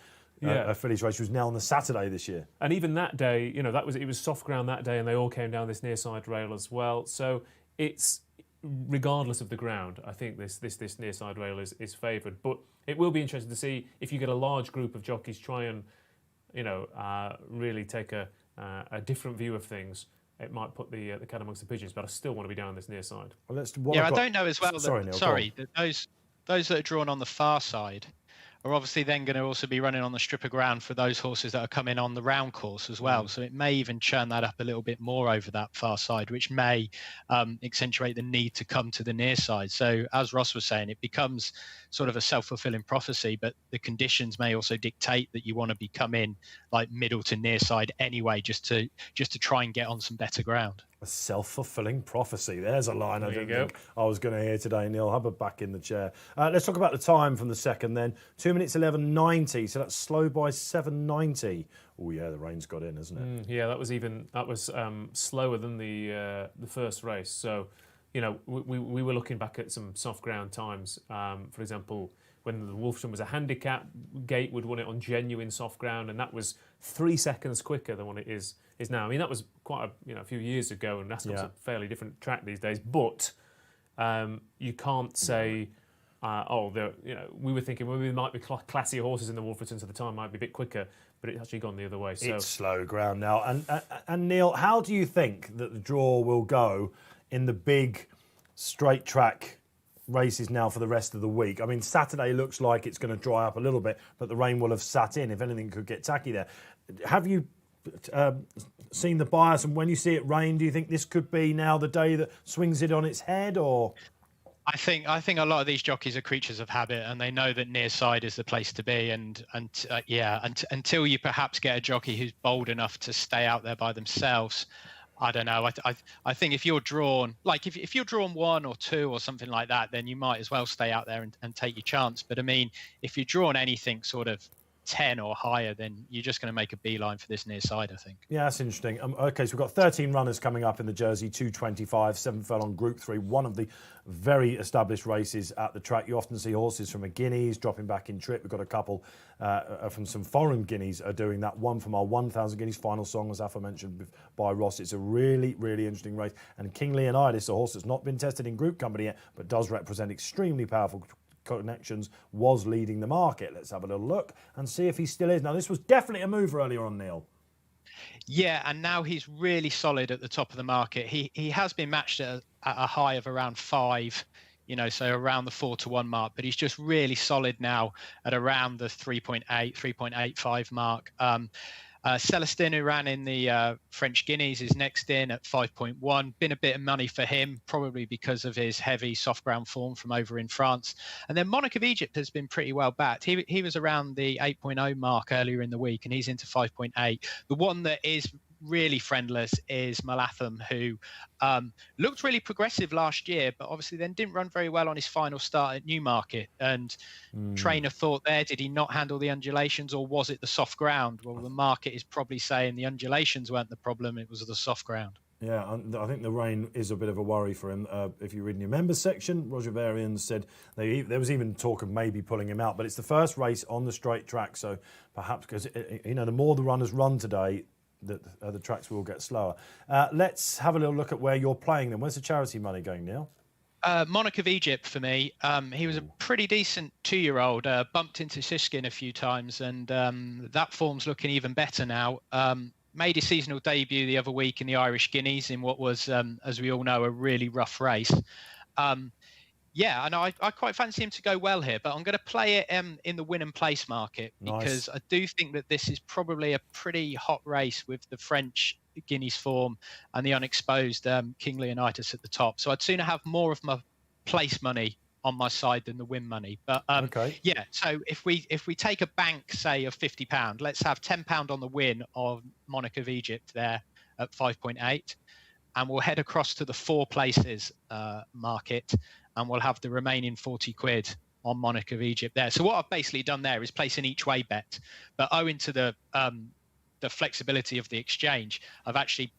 Fillies race was now on the Saturday this year. And even that day, it was soft ground that day and they all came down this near side rail as well. So it's, regardless of the ground, I think this near side rail is favoured. But it will be interesting to see if you get a large group of jockeys try and, really take a different view of things. It might put the cat amongst the pigeons, but I still want to be down this near side. Well, I don't know as well. That those that are drawn on the far side are obviously then going to also be running on the strip of ground for those horses that are coming on the round course as well. So it may even churn that up a little bit more over that far side, which may accentuate the need to come to the near side. So as Ross was saying, it becomes sort of a self-fulfilling prophecy, but the conditions may also dictate that you want to be come in like middle to near side anyway, just to try and get on some better ground. A self-fulfilling prophecy. There's a line I didn't think I was going to hear today. Neil Hubbard back in the chair. Let's talk about the time from the second then. 2 minutes 11.90, so that's slow by 7.90. Oh yeah, the rain's got in, hasn't it? Yeah, that was slower than the first race. So, you know, we were looking back at some soft ground times. For example, when the Wolverton was a handicap, Gatewood won it on genuine soft ground, and that was 3 seconds quicker than what it is now. I mean, that was quite a few years ago, and Ascot's a fairly different track these days. But you can't say, we were thinking we might be classier horses in the Wolverton, so the time might be a bit quicker, but it's actually gone the other way. So it's slow ground now. And Neil, how do you think that the draw will go in the big straight track races now for the rest of the week? I mean, Saturday looks like it's going to dry up a little bit, but the rain will have sat in. If anything, could get tacky there. Have you seen the bias, and when you see it rain, do you think this could be now the day that swings it on its head, or? I think a lot of these jockeys are creatures of habit, and they know that near side is the place to be. And until you perhaps get a jockey who's bold enough to stay out there by themselves, I don't know. I think if you're drawn, like if you're drawn 1 or 2 or something like that, then you might as well stay out there and take your chance. But I mean, if you're drawn anything sort of 10 or higher, then you're just going to make a beeline for this near side, I think. Yeah, that's interesting. Okay, so we've got 13 runners coming up in the Jersey, 225, 7 furlong Group 3, one of the very established races at the track. You often see horses from a Guineas dropping back in trip. We've got a couple from some foreign Guineas are doing that. One from our 1,000 Guineas final song, as aforementioned by Ross. It's a really, really interesting race. And King Leonidas, a horse that's not been tested in group company yet, but does represent extremely powerful connections, was leading the market. Let's have a little look and see if he still is. Now, this was definitely a move earlier on, Neil. Yeah, and now he's really solid at the top of the market. He has been matched at a high of around 5, so around the 4-1 mark, but he's just really solid now at around the 3.8, 3.85 mark. Celestin, who ran in the French Guineas, is next in at 5.1. Been a bit of money for him, probably because of his heavy soft ground form from over in France. And then Monarch of Egypt has been pretty well backed. He was around the 8.0 mark earlier in the week, and he's into 5.8. The one that is really friendless is Malatham, who looked really progressive last year, but obviously then didn't run very well on his final start at Newmarket. And trainer thought there, did he not handle the undulations, or was it the soft ground? Well, the market is probably saying the undulations weren't the problem, it was the soft ground. Yeah, I think the rain is a bit of a worry for him. If you read in your members section, Roger Varian said there was even talk of maybe pulling him out, but it's the first race on the straight track, so perhaps because the more the runners run today, the tracks will get slower. Let's have a little look at where you're playing them. Where's the charity money going, Neil? Monarch of Egypt for me. He was a pretty decent 2-year-old, bumped into Siskin a few times, and that form's looking even better now. Made his seasonal debut the other week in the Irish Guineas in what was, as we all know, a really rough race. Yeah, I know. I quite fancy him to go well here, but I'm going to play it in the win and place market because I do think that this is probably a pretty hot race with the French Guineas form and the unexposed King Leonidas at the top. So I'd sooner have more of my place money on my side than the win money. But yeah, so if we take a bank, say, of £50, let's have £10 on the win of Monarch of Egypt there at 5.8, and we'll head across to the 4 places market, and we'll have the remaining 40 quid on Monarch of Egypt there. So what I've basically done there is place an each way bet, but owing to the flexibility of the exchange, I've actually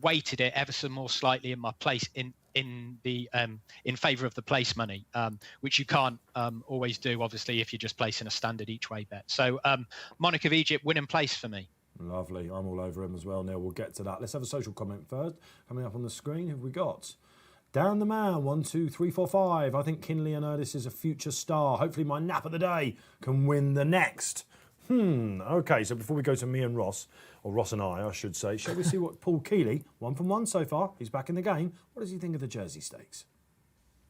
weighted it ever so more slightly in my place in favour of the place money, which you can't always do, obviously, if you're just placing a standard each way bet. So Monarch of Egypt, win and place for me. Lovely. I'm all over him as well, Neil. We'll get to that. Let's have a social comment first. Coming up on the screen, who have we got? Down the man, 1, 2, 3, 4, 5. I think King Leonidas is a future star. Hopefully my nap of the day can win the next. Okay, so before we go to me and Ross, or Ross and I should say, shall we see what Paul Keeley, 1 from 1 so far, he's back in the game. What does he think of the Jersey Stakes?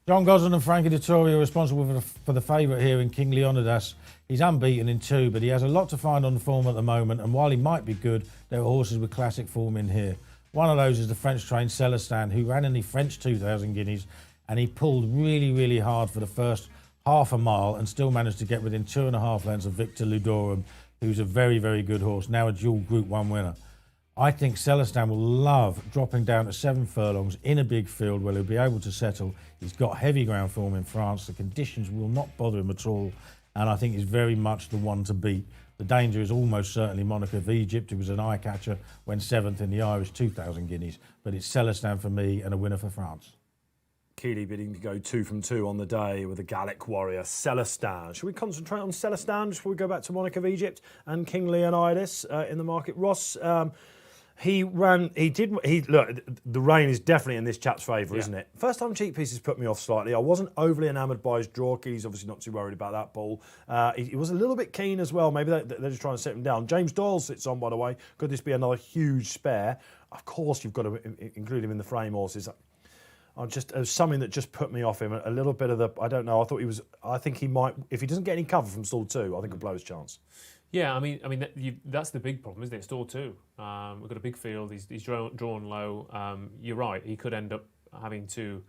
John Gosden and Frankie Dettori are responsible for the favourite here in King Leonidas. He's unbeaten in 2, but he has a lot to find on the form at the moment, and while he might be good, there are horses with classic form in here. One of those is the French-trained Celestin, who ran in the French 2,000 Guineas, and he pulled really, really hard for the first half a mile and still managed to get within 2.5 lengths of Victor Ludorum, who's a very, very good horse, now a dual Group 1 winner. I think Celestin will love dropping down to 7 furlongs in a big field where he'll be able to settle. He's got heavy ground form in France. The conditions will not bother him at all. And I think he's very much the one to beat. The danger is almost certainly Monarch of Egypt, who was an eye catcher, went 7th in the Irish 2,000 guineas. But it's Celestin for me and a winner for France. Keeley bidding to go 2 from 2 on the day with a Gallic warrior, Celestin. Should we concentrate on Celestin before we go back to Monarch of Egypt and King Leonidas in the market? Ross, look, the rain is definitely in this chap's favour, isn't it? First time cheap pieces put me off slightly. I wasn't overly enamoured by his draw. Keely's obviously not too worried about that ball. He was a little bit keen as well. Maybe they're just trying to set him down. James Doyle sits on, by the way. Could this be another huge spare? Of course, you've got to include him in the frame horses. Something that just put me off him a little bit of the. I don't know. I think he might. If he doesn't get any cover from stall 2, I think he'll blow his chance. Yeah, I mean that's the big problem, isn't it? Stall 2. We've got a big field. He's drawn low. You're right. He could end up having to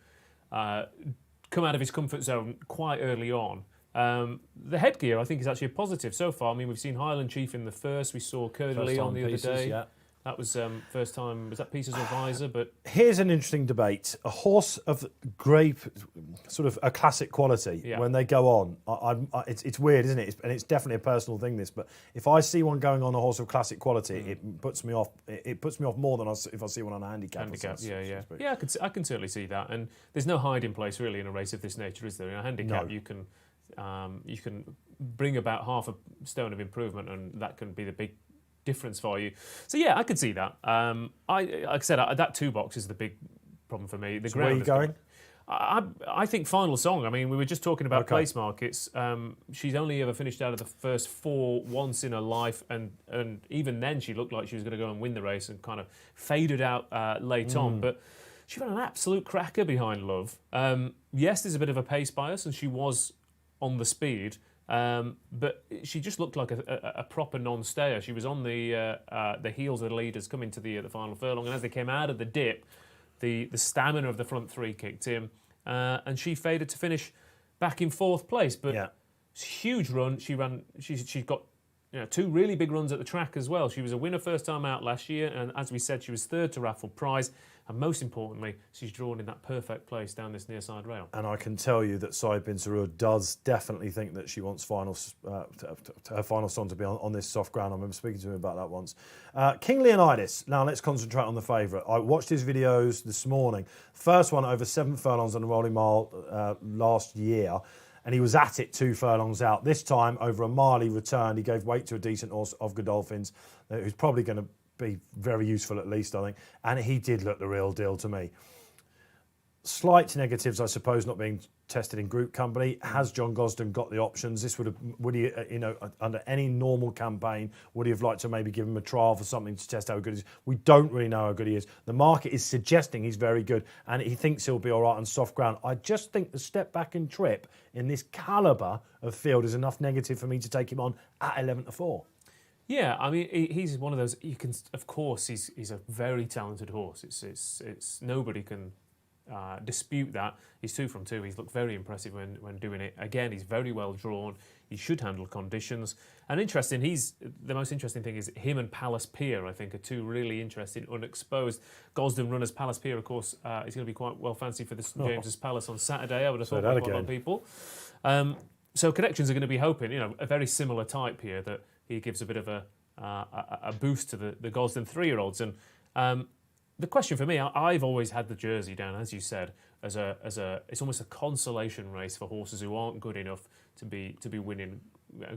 come out of his comfort zone quite early on. The headgear, I think, is actually a positive so far. I mean, we've seen Highland Chief in the first. We saw Curly on the other day. Yeah. That was first time. Was that Pieces or Visor? But here's an interesting debate: a horse of great, sort of a classic quality. When they go on, it's weird, isn't it? And it's definitely a personal thing. This, but if I see one going on a horse of classic quality, it puts me off. It puts me off more than if I see one on a handicap. Yeah. I can certainly see that. And there's no hiding place really in a race of this nature, is there? In a handicap, you can bring about half a stone of improvement, and that can be the big difference for you. So yeah, I could see that. Like I said, that 2 box is the big problem for me. So where are you going? I think Final Song. I mean, we were just talking about place markets. She's only ever finished out of the first 4 once in her life, and even then she looked like she was going to go and win the race and kind of faded out late on. But she ran an absolute cracker behind Love. Yes, there's a bit of a pace bias, and she was on the speed. But she just looked like a proper non-stayer. She was on the heels of the leaders coming to the final furlong, and as they came out of the dip, the stamina of the front 3 kicked in, and she faded to finish back in 4th place. But it's a huge run. She got 2 really big runs at the track as well. She was a winner first time out last year, and as we said, she was 3rd to Raffle Prize. And most importantly, she's drawn in that perfect place down this near side rail. And I can tell you that Saïd bin Sarur does definitely think that she wants her final song to be on this soft ground. I remember speaking to him about that once. King Leonidas. Now let's concentrate on the favourite. I watched his videos this morning. First one over 7 furlongs on the rolling mile last year. And he was at it 2 furlongs out. This time, over a mile, he returned. He gave weight to a decent horse of Godolphin's, who's probably going to be very useful at least, I think. And he did look the real deal to me. Slight negatives, I suppose, not being tested in group company. Has John Gosden got the options? This would he, under any normal campaign, would he have liked to maybe give him a trial for something to test how good he is? We don't really know how good he is. The market is suggesting he's very good, and he thinks he'll be all right on soft ground. I just think the step back in trip in this calibre of field is enough negative for me to take him on at 11-4. Yeah, I mean, he's one of those. You can, of course, he's a very talented horse. It's nobody can dispute that. He's 2 from 2. He's looked very impressive when doing it. Again, he's very well drawn. He should handle conditions. And interesting, the most interesting thing is him and Palace Pier, I think, are 2 really interesting, unexposed Gosden runners. Palace Pier, of course, is going to be quite well fancied for the St James's Palace on Saturday. I would have thought quite a lot of people. So connections are going to be hoping, a very similar type here, that he gives a bit of a boost to the Gosden 3-year-olds. And the question for me, I've always had the Jersey down, as you said, as it's almost a consolation race for horses who aren't good enough to be winning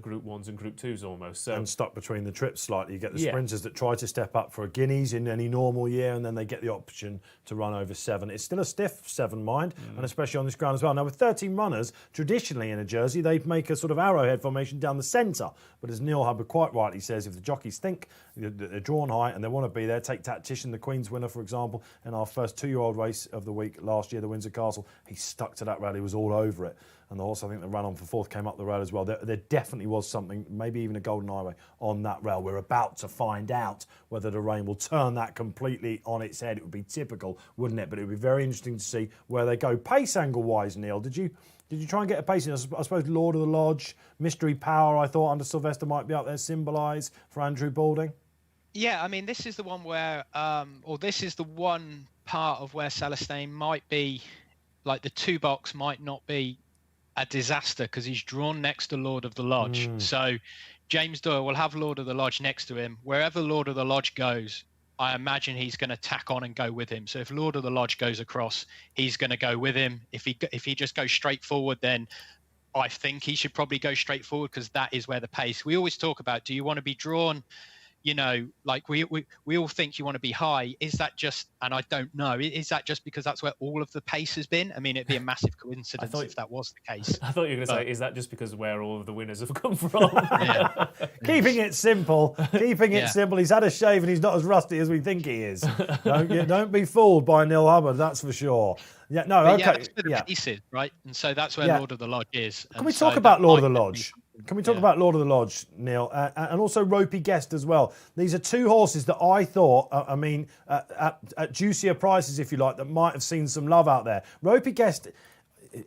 Group 1s and Group 2s almost. So, and stuck between the trips slightly. You get the sprinters that try to step up for a Guineas in any normal year, and then they get the option to run over 7. It's still a stiff 7, mind, and especially on this ground as well. Now, with 13 runners, traditionally in a Jersey, they make a sort of arrowhead formation down the centre. But as Neil Hubbard quite rightly says, if the jockeys think that they're drawn high and they want to be there, take Tactician, the Queen's winner, for example, in our first 2-year-old race of the week last year, the Windsor Castle, he stuck to that rail. He was all over it. And the horse, I think, that ran on for 4th came up the rail as well. There definitely was something, maybe even a Golden Highway, on that rail. We're about to find out whether the rain will turn that completely on its head. It would be typical, wouldn't it? But it would be very interesting to see where they go. Pace angle-wise, Neil, did you try and get a pace in? I suppose Lord of the Lodge, Mystery Power, I thought, under Sylvester might be out there, Symbolise for Andrew Balding. Yeah, I mean, this is the one where, or this is the one part of where Celestine might be, like the 2 box might not be a disaster because he's drawn next to Lord of the Lodge. So James Doyle will have Lord of the Lodge next to him. Wherever Lord of the Lodge goes, I imagine he's going to tack on and go with him. So if Lord of the Lodge goes across, he's going to go with him. If he just goes straight forward, then I think he should probably go straight forward because that is where the pace. We always talk about, do you want to be drawn? Like we all think you want to be high. Is that just, and I don't know, is that just because that's where all of the pace has been? I mean, it'd be a massive coincidence if that was the case. I thought you were going to say, is that just because of where all of the winners have come from? Keeping it simple. Simple. He's had a shave and he's not as rusty as we think he is. Don't be fooled by Neil Hubbard, that's for sure. Yeah, no, But okay. that's where the pieces, right? And so that's where Lord of the Lodge is. Can we talk about Lord of the Lodge? Can we talk about Lord of the Lodge, Neil? And also Ropey Guest as well. These are two horses that I thought, at juicier prices, if you like, that might have seen some love out there. Ropey Guest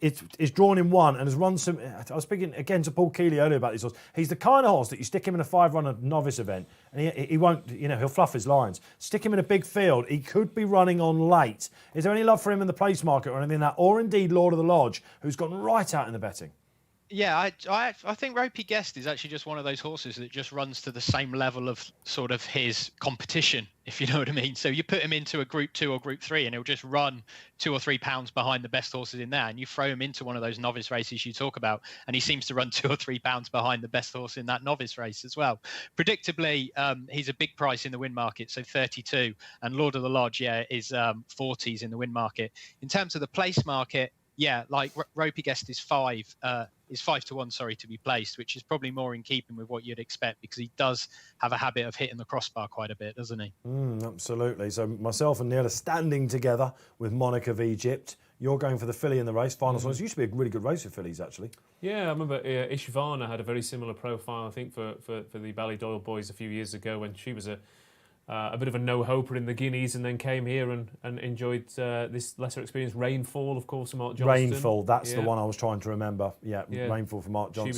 is drawn in one and has run some. I was speaking again to Paul Keeley earlier about this horse. He's the kind of horse that you stick him in a 5-runner novice event and he won't, he'll fluff his lines. Stick him in a big field, he could be running on late. Is there any love for him in the place market or anything like that? Or indeed Lord of the Lodge, who's gone right out in the betting? Yeah, I think Ropey Guest is actually just one of those horses that just runs to the same level of sort of his competition, if you know what I mean. So you put him into a Group 2 or Group 3 and he'll just run 2 or 3 pounds behind the best horses in there. And you throw him into one of those novice races you talk about and he seems to run 2 or 3 pounds behind the best horse in that novice race as well. Predictably, he's a big price in the win market, so 32. And Lord of the Lodge, is 40s in the win market. In terms of the place market, like Ropey Guest is 5 to 1, to be placed, which is probably more in keeping with what you'd expect because he does have a habit of hitting the crossbar quite a bit, doesn't he? Absolutely. So myself and Neil are standing together with Monarch of Egypt. You're going for the filly in the race, final song. It used to be a really good race for fillies, actually. Yeah, I remember Ishvana had a very similar profile, I think, for the Ballydoyle boys a few years ago when she was a bit of a no-hoper in the Guineas and then came here and enjoyed this lesser experience. Rainfall, of course, for Mark Johnston. Rainfall, that's the one I was trying to remember. Yeah, Rainfall for Mark Johnston.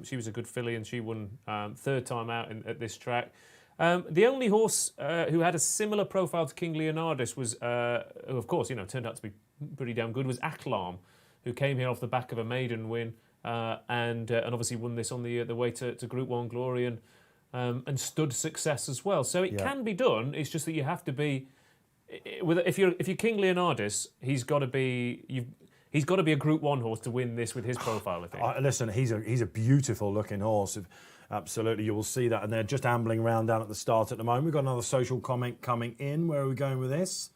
She was a good filly and she won third time out at this track. The only horse who had a similar profile to King Leonardus was, who of course, turned out to be pretty damn good, was Aklam, who came here off the back of a maiden win and obviously won this on the way to Group 1 glory and stood success as well. So it can be done. It's just that you have to be. If you're King Leonardus, he's got to be a Group 1 horse to win this with his profile, I think. Listen, he's a beautiful looking horse. Absolutely, you will see that. And they're just ambling around down at the start at the moment. We've got another social comment coming in. Where are we going with this?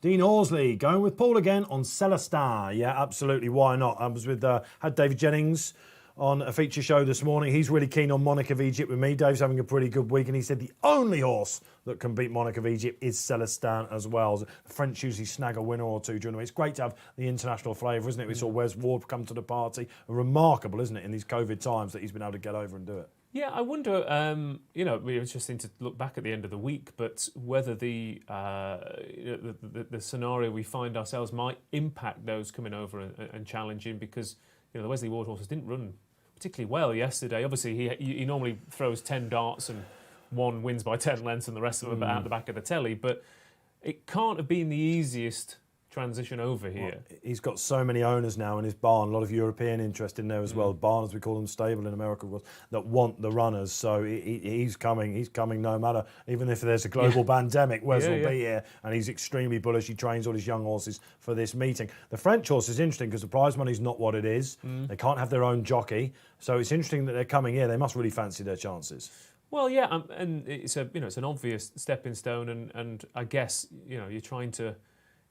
Dean Horsley going with Paul again on Celestin. Yeah, absolutely. Why not? I was with had David Jennings on a feature show this morning. He's really keen on Monarch of Egypt with me. Dave's having a pretty good week, and he said the only horse that can beat Monarch of Egypt is Celestin as well. The French usually snag a winner or two during the week. It's great to have the international flavour, isn't it? We saw Wes Ward come to the party. Remarkable, isn't it, in these COVID times that he's been able to get over and do it. Yeah, I wonder, it'd be interesting to look back at the end of the week, but whether the scenario we find ourselves might impact those coming over and challenging, because the Wesley Ward horses didn't run particularly well yesterday. Obviously, he normally throws 10 darts and one wins by 10 lengths and the rest of them out the back of the telly, but it can't have been the easiest transition over here. Well, he's got so many owners now in his barn, a lot of European interest in there as well. Barn, as we call them, stable in America, that want the runners. So he's coming no matter, even if there's a global pandemic, Wes will be here, and he's extremely bullish. He trains all his young horses for this meeting. The French horse is interesting because the prize money's not what it is. They can't have their own jockey. So it's interesting that they're coming here. They must really fancy their chances. Well, yeah, and it's an obvious stepping stone, and I guess you're trying to.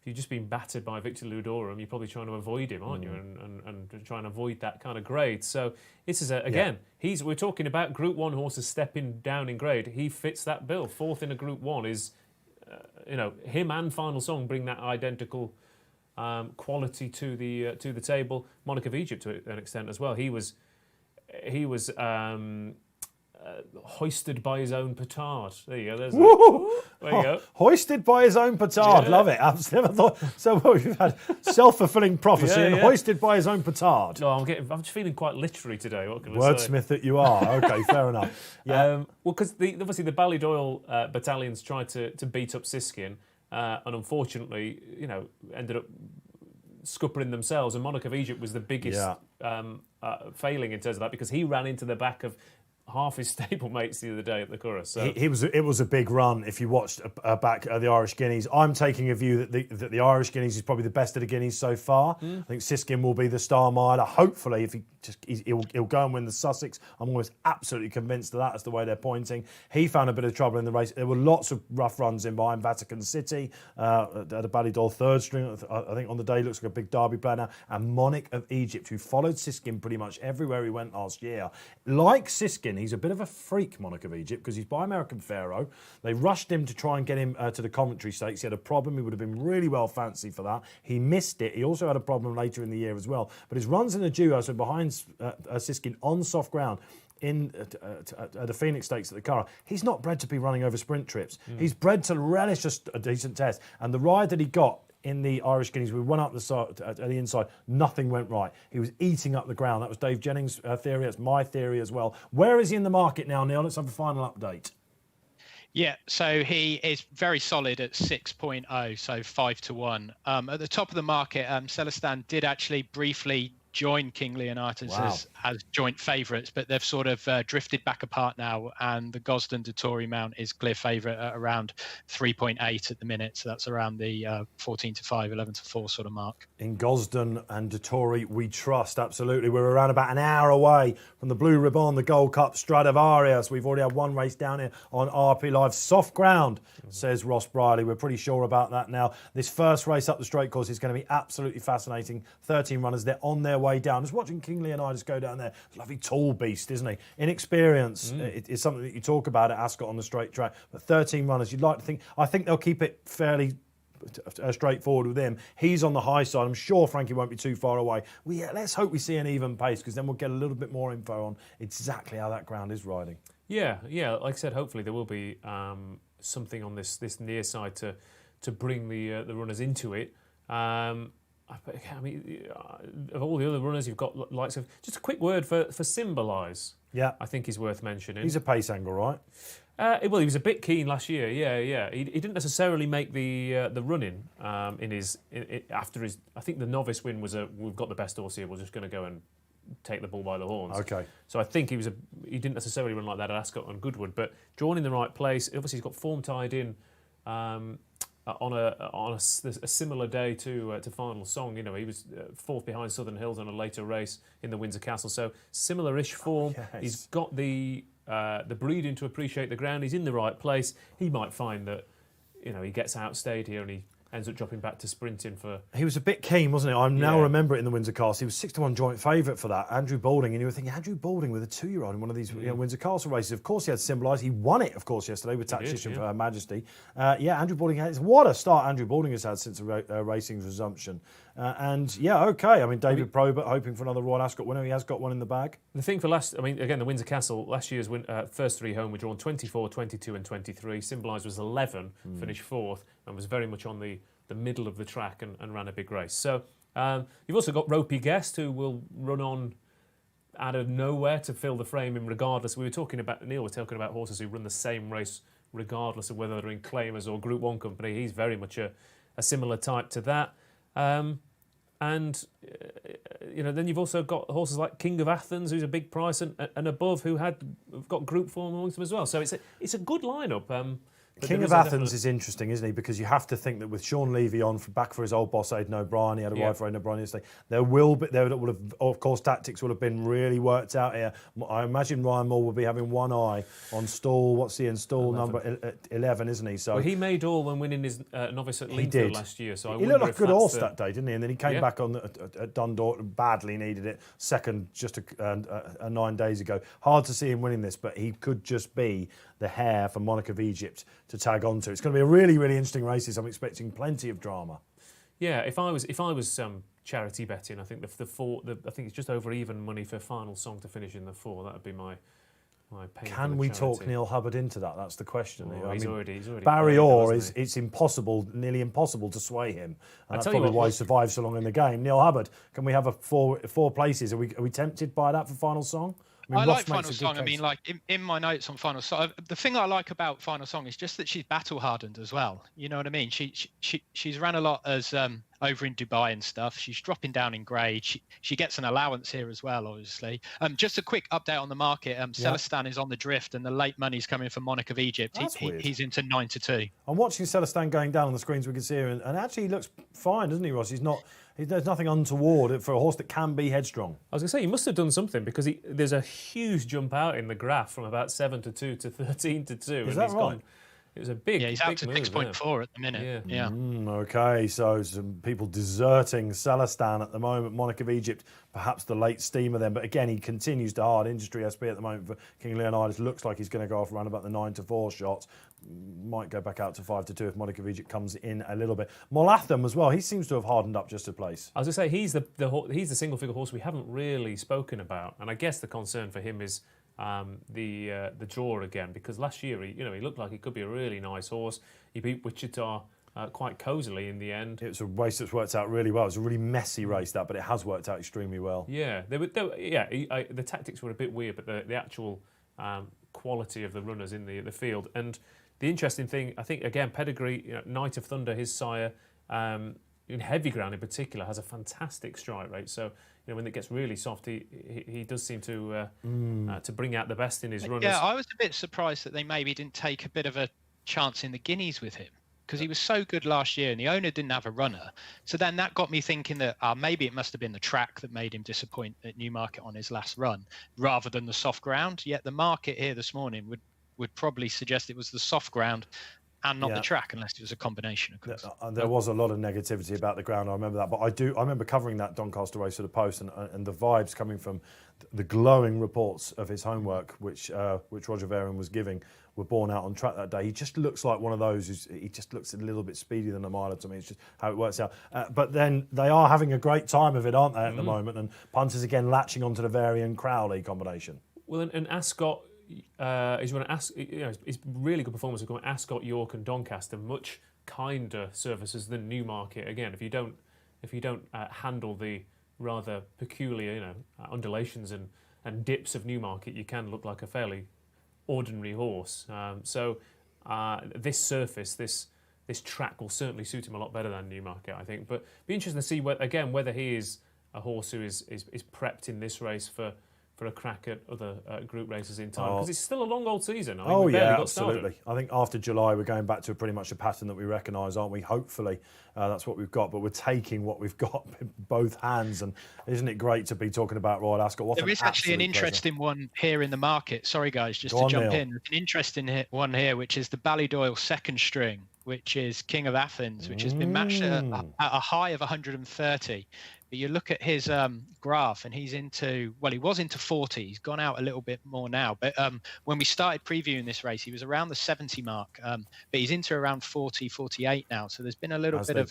If you've just been battered by Victor Ludorum, you're probably trying to avoid him, aren't you? And trying to avoid that kind of grade. So this is we're talking about Group 1 horses stepping down in grade. He fits that bill. Fourth in a Group 1 is, him and Final Song bring that identical quality to the table. Monarch of Egypt to an extent as well. He was hoisted by his own petard. There you go. There you go. Hoisted by his own petard. Yeah. Love it. I've never thought. So we've had self-fulfilling prophecy and hoisted by his own petard. No, I'm just feeling quite literary today. What can I say? Wordsmith that you are. Okay, fair enough. Yeah. Well, because obviously the Ballydoyle battalions tried to beat up Siskin, and unfortunately, ended up scuppering themselves. And Monarch of Egypt was the biggest failing in terms of that, because he ran into the back of half his stablemates the other day at the Curragh. So it was a big run. If you watched back the Irish Guineas, I'm taking a view that the Irish Guineas is probably the best of the Guineas so far. I think Siskin will be the star miler. Hopefully, if he'll go and win the Sussex. I'm almost absolutely convinced of that. That's the way they're pointing. He found a bit of trouble in the race. There were lots of rough runs in behind Vatican City at the Ballydoyle third string. I think on the day looks like a big derby player now. And Monarch of Egypt, who followed Siskin pretty much everywhere he went last year. Like Siskin, he's a bit of a freak, Monarch of Egypt, because he's by American Pharaoh. They rushed him to try and get him to the Coventry Stakes. He had a problem. He would have been really well fancied for that. He missed it. He also had a problem later in the year as well. But his runs in the duo, so behind Siskin on soft ground, in the Phoenix Stakes at the Curragh, he's not bred to be running over sprint trips. He's bred to relish a decent test. And the ride that he got in the Irish Guineas, we went up the side, at the inside, nothing went right. He was eating up the ground. That was Dave Jennings' theory. That's my theory as well. Where is he in the market now, Neil? Let's have a final update. Yeah, so he is very solid at 6.0, so 5-1. At the top of the market, Celestin did actually briefly join King Leonidas as joint favourites, but they've sort of drifted back apart now, and the Gosden Dettori mount is clear favourite at around 3.8 at the minute, so that's around the 14-5, 11-4 sort of mark. In Gosden and Dettori, we trust, absolutely. We're around about an hour away from the Blue Ribbon, the Gold Cup, Stradivarius. We've already had one race down here on RP Live. Soft ground, says Ross Brierley. We're pretty sure about that now. This first race up the straight course is going to be absolutely fascinating. 13 runners, they're on their way down. Just watching King Leonidas go down there. Lovely tall beast, isn't he? Inexperience is something that you talk about at Ascot on the straight track. But 13 runners, you'd like to think. I think they'll keep it fairly straightforward with him. He's on the high side. I'm sure Frankie won't be too far away. Let's hope we see an even pace, because then we'll get a little bit more info on exactly how that ground is riding. Yeah. Like I said, hopefully there will be something on this near side to bring the runners into it. I mean, of all the other runners, you've got likes of... Just a quick word for Symbolise. Yeah. I think is worth mentioning. He's a pace angle, right? Well, he was a bit keen last year. Yeah. He didn't necessarily make the run-in after his... I think the novice win was we've got the best horse here, we're just going to go and take the bull by the horns. Okay. So I think he didn't necessarily run like that at Ascot and Goodwood, but drawn in the right place. Obviously, he's got form tied in on a similar day to Final Song. You know, he was fourth behind Southern Hills on a later race in the Windsor Castle. So similar-ish form. Yes. He's got the breeding to appreciate the ground. He's in the right place. He might find that, he gets outstayed here and he ends up dropping back to sprinting for... He was a bit keen, wasn't he? I now remember it in the Windsor Castle. He was 6-1 joint favourite for that, Andrew Balding. And you were thinking, Andrew Balding with a 2-year-old in one of these Windsor Castle races. Of course, he had Symbolised. He won it, of course, yesterday with Tactician for Her Majesty. Andrew Balding has... What a start Andrew Balding has had since racing's resumption. I mean, David Probert hoping for another Royal Ascot winner. He has got one in the bag. The thing for the Windsor Castle, last year's first three home were drawn 24, 22 and 23. Symbolised was 11, finished fourth, and was very much on the middle of the track and ran a big race. So you've also got Ropey Guest, who will run on out of nowhere to fill the frame in regardless. Neil was talking about horses who run the same race regardless of whether they're in claimers or Group 1 company. He's very much a similar type to that. Then you've also got horses like King of Athens, who's a big price, and above, who've got group form amongst them as well. So it's a good lineup. King of Athens is interesting, isn't he? Because you have to think that with Sean Levy on back for his old boss Aidan O'Brien, he had a ride for Aidan O'Brien yesterday. There would have, of course, tactics will have been really worked out here. I imagine Ryan Moore will be having one eye on stall. What's he in stall 11. Number 11, isn't he? So he made all when winning his novice at Linfield last year. So he looked like a good horse that day, didn't he? And then he came back on at Dundalk, badly needed it. Second, just 9 days ago. Hard to see him winning this, but he could just be the hare for Monarch of Egypt to tag on to. It's going to be a really, really interesting races. I'm expecting plenty of drama. Yeah, if I was charity betting, I think I think it's just over even money for Final Song to finish in the 4. That would be my Can we talk Neil Hubbard into that? That's the question. He's already Barry Orr it's impossible, nearly impossible to sway him. And that's probably why he survived so long in the game. Neil Hubbard, can we have four places? Are we tempted by that for Final Song? I like Final Song. I mean, like in my notes on Final Song, the thing I like about Final Song is just that she's battle hardened as well. You know what I mean? She's ran a lot as over in Dubai and stuff. She's dropping down in grade. She gets an allowance here as well, obviously. Just a quick update on the market. Celestin is on the drift, and the late money's coming from Monarch of Egypt. He's into 9-2. I'm watching Celestin going down on the screens. We can see him, and actually he looks fine, doesn't he, Ross? There's nothing untoward for a horse that can be headstrong. I was going to say, he must have done something because there's a huge jump out in the graph from about 7-2 to 13-2. Is that right? It was a big, he's out to 6.4 at the minute. Yeah. Okay, so some people deserting Celestin at the moment. Monarch of Egypt, perhaps the late steamer then. But again, he continues to hard industry SP at the moment for King Leonidas. Looks like he's going to go off around about the 9-4 shots. Might go back out to 5-2 if Monarch of Egypt comes in a little bit. Molatham as well. He seems to have hardened up just a place. I was going to say, he's the single figure horse we haven't really spoken about, and I guess the concern for him is the draw again, because last year he looked like he could be a really nice horse. He beat Wichita quite cosily in the end. It was a race that's worked out really well. It was a really messy race, but it has worked out extremely well. Yeah, the tactics were a bit weird, but the actual quality of the runners in the field. And the interesting thing, I think, again, pedigree, Knight of Thunder, his sire, in heavy ground in particular, has a fantastic strike rate. So, when it gets really soft, he does seem to bring out the best in his runners. Yeah, I was a bit surprised that they maybe didn't take a bit of a chance in the Guineas with him, because he was so good last year and the owner didn't have a runner. So then that got me thinking that maybe it must have been the track that made him disappoint at Newmarket on his last run, rather than the soft ground. Yet the market here this morning would probably suggest it was the soft ground and not the track, unless it was a combination, of course. There was a lot of negativity about the ground, I remember that. But I remember covering that Doncaster race for the Post, and the vibes coming from the glowing reports of his homework, which Roger Varian was giving, were borne out on track that day. He just looks like one of those he just looks a little bit speedier than a miler to me. It's just how it works out. But then they are having a great time of it, aren't they, at the moment? And punters again latching onto the Varian-Crowley combination. Well, and Ascot... his really good performance of going Ascot, York, and Doncaster, much kinder surfaces than Newmarket. Again, if you don't handle the rather peculiar, undulations and dips of Newmarket, you can look like a fairly ordinary horse. So this surface, this track will certainly suit him a lot better than Newmarket, I think. But be interesting to see whether he is a horse who is prepped in this race for a crack at other group races in time, because it's still a long old season. Absolutely. I think after July we're going back to pretty much a pattern that we recognise, aren't we? Hopefully that's what we've got, but we're taking what we've got with both hands. And isn't it great to be talking about Royal Ascot? There is actually an interesting one here in the market. Sorry guys, just to jump in. An interesting one here, which is the Ballydoyle second string, which is King of Athens, which has been matched at a high of 130. But you look at his graph, and he was into 40. He's gone out a little bit more now. But when we started previewing this race, he was around the 70 mark. But he's into around 40, 48 now. So there's been a little bit of...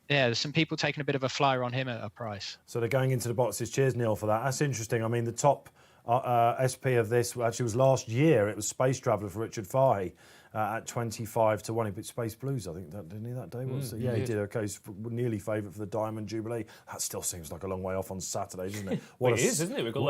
there's some people taking a bit of a flyer on him at a price. So they're going into the boxes. Cheers, Neil, for that. That's interesting. I mean, the top SP of this actually was last year. It was Space Traveller for Richard Fahey. At 25 to 1, he beat Space Blues, I think, didn't he, that day? Yeah, he did. Okay, he's nearly favourite for the Diamond Jubilee. That still seems like a long way off on Saturday, doesn't it? It is, isn't it? We've got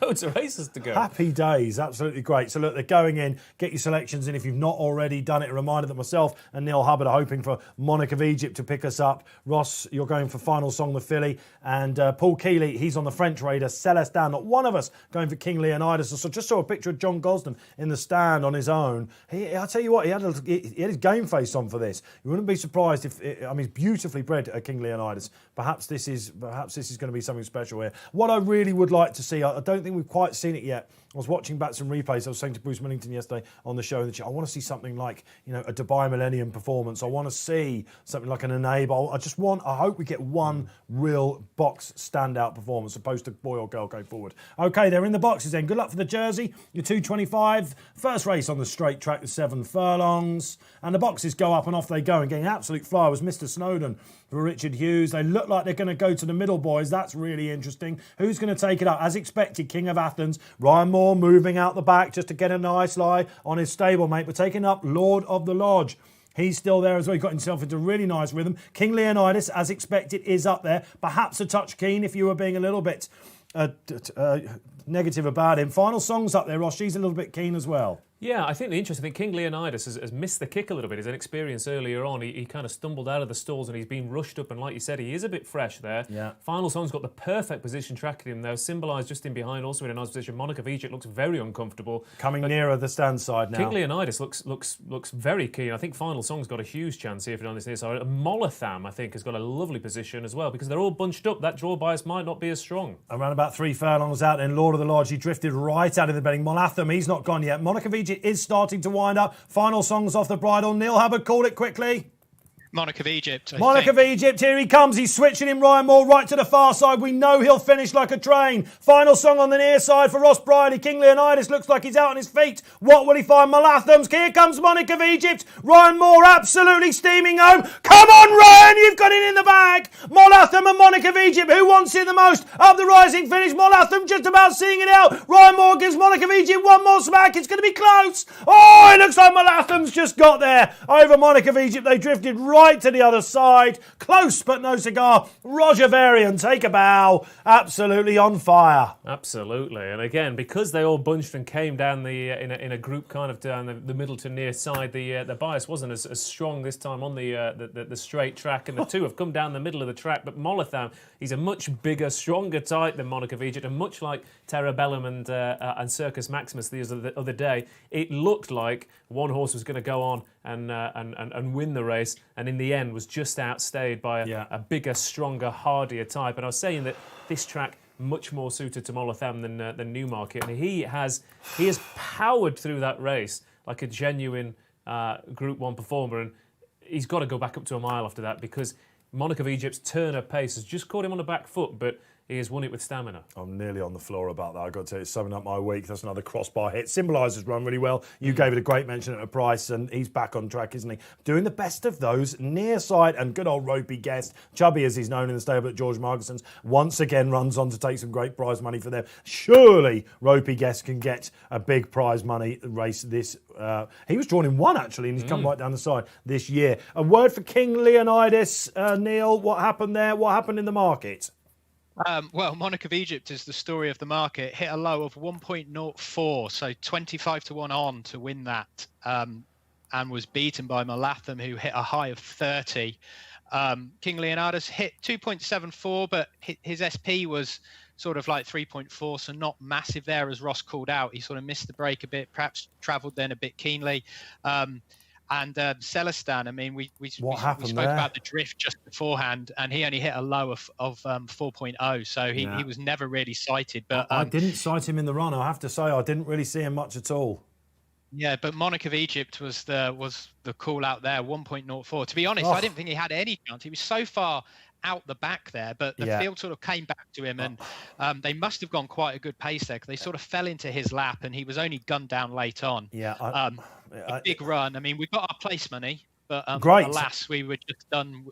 loads of races to go. Happy days, absolutely great. So look, they're going in. Get your selections in if you've not already done it. A reminder that myself and Neil Hubbard are hoping for Monarch of Egypt to pick us up. Ross, you're going for Final Song, the filly. And Paul Keeley, he's on the French Raider. Celestin, not one of us going for King Leonidas. So just saw a picture of John Gosden in the stand on his own. I tell you what, he had his game face on for this. You wouldn't be surprised if he's beautifully bred King Leonidas. Perhaps this is going to be something special here. What I really would like to see, I don't think we've quite seen it yet. I was watching back some replays. I was saying to Bruce Millington yesterday on the show that I want to see something like a Dubai Millennium performance. I want to see something like an Enable. I hope we get one real box standout performance, opposed to boy or girl going forward. Okay, they're in the boxes then. Good luck for the Jersey. Your 225 first race on the straight track, the 7 7 furlongs. And the boxes go up and off they go. And getting an absolute flyer was Mr. Snowden for Richard Hughes. They look like they're going to go to the middle, boys. That's really interesting. Who's going to take it up? As expected, King of Athens. Ryan Moore moving out the back just to get a nice lie on his stablemate. But taking up Lord of the Lodge. He's still there as well. He got himself into a really nice rhythm. King Leonidas, as expected, is up there. Perhaps a touch keen if you were being a little bit negative about him. Final Song's up there, Ross. She's a little bit keen as well. Yeah, I think the interesting thing, King Leonidas has missed the kick a little bit. His inexperience earlier on, he kind of stumbled out of the stalls and he's been rushed up. And like you said, he is a bit fresh there. Yeah. Final Song's got the perfect position tracking him there, symbolised just in behind, also in a nice position. Monarch of Egypt looks very uncomfortable. Coming nearer the stand side now. King Leonidas looks very keen. I think Final Song's got a huge chance here if you're on this near side. Molotham, I think, has got a lovely position as well because they're all bunched up. That draw bias might not be as strong. Around about 3 furlongs out, then Lord of the Lodge, he drifted right out of the betting. Molatham, he's not gone yet. Monarch of Egypt is starting to wind up. Final Songs off the bridle. Neil Hubbard, call it quickly. Monarch of Egypt. Monarch of Egypt, here he comes. He's switching him Ryan Moore right to the far side. We know he'll finish like a train. Final Song on the near side for Ross Brierley. King Leonidas looks like he's out on his feet. What will he find? Molathams. Here comes Monarch of Egypt. Ryan Moore absolutely steaming home. Come on, Ryan, you've got it in the bag. Molatham and Monarch of Egypt. Who wants it the most? Up the rising finish. Molatham just about seeing it out. Ryan Moore gives Monarch of Egypt one more smack. It's going to be close. Oh, it looks like Molatham's just got there. Over Monarch of Egypt. They drifted right to the other side. Close but no cigar. Roger Varian, take a bow. Absolutely on fire. Absolutely. And again, because they all bunched and came down in a group kind of down the middle to near side, the bias wasn't as strong this time on the straight track, and the two have come down the middle of the track. But Molotham, he's a much bigger, stronger type than Monarch of Egypt, and much like Terrabellum and Circus Maximus the other day, it looked like one horse was going to go on and win the race, and in the end was just outstayed by a bigger, stronger, hardier type. And I was saying that this track much more suited to Molotham than Newmarket, and he has powered through that race like a genuine Group 1 performer, and he's got to go back up to a mile after that because Monarch of Egypt's turn of pace has just caught him on the back foot, but he has won it with stamina. I'm nearly on the floor about that. I've got to tell you, it's summing up my week. That's another crossbar hit. Symbolises run really well. You gave it a great mention at a price, and he's back on track, isn't he? Doing the best of those near side, and good old ropey guest, Chubby as he's known in the stable at George Margeson's, once again runs on to take some great prize money for them. Surely ropey guest can get a big prize money race this. He was drawn in 1 actually, and he's come right down the side this year. A word for King Leonidas, Neil. What happened there? What happened in the market? Well, Monarch of Egypt is the story of the market. Hit a low of 1.04, so 25 to 1 on to win that, and was beaten by Molatham, who hit a high of 30. King Leonidas hit 2.74, but his SP was sort of like 3.4, so not massive there, as Ross called out. He sort of missed the break a bit, perhaps travelled then a bit keenly. And Celestin, I mean, we spoke about the drift just beforehand, and he only hit a low of 4.0, so he was never really sighted. But I didn't sight him in the run, I have to say. I didn't really see him much at all. Yeah, but Monarch of Egypt was the call out there, 1.04. To be honest, I didn't think he had any chance. He was so far out the back there, but the field sort of came back to him, and they must have gone quite a good pace there, because they sort of fell into his lap, and he was only gunned down late on. A big run. I mean, we got our place money, but alas, we were just done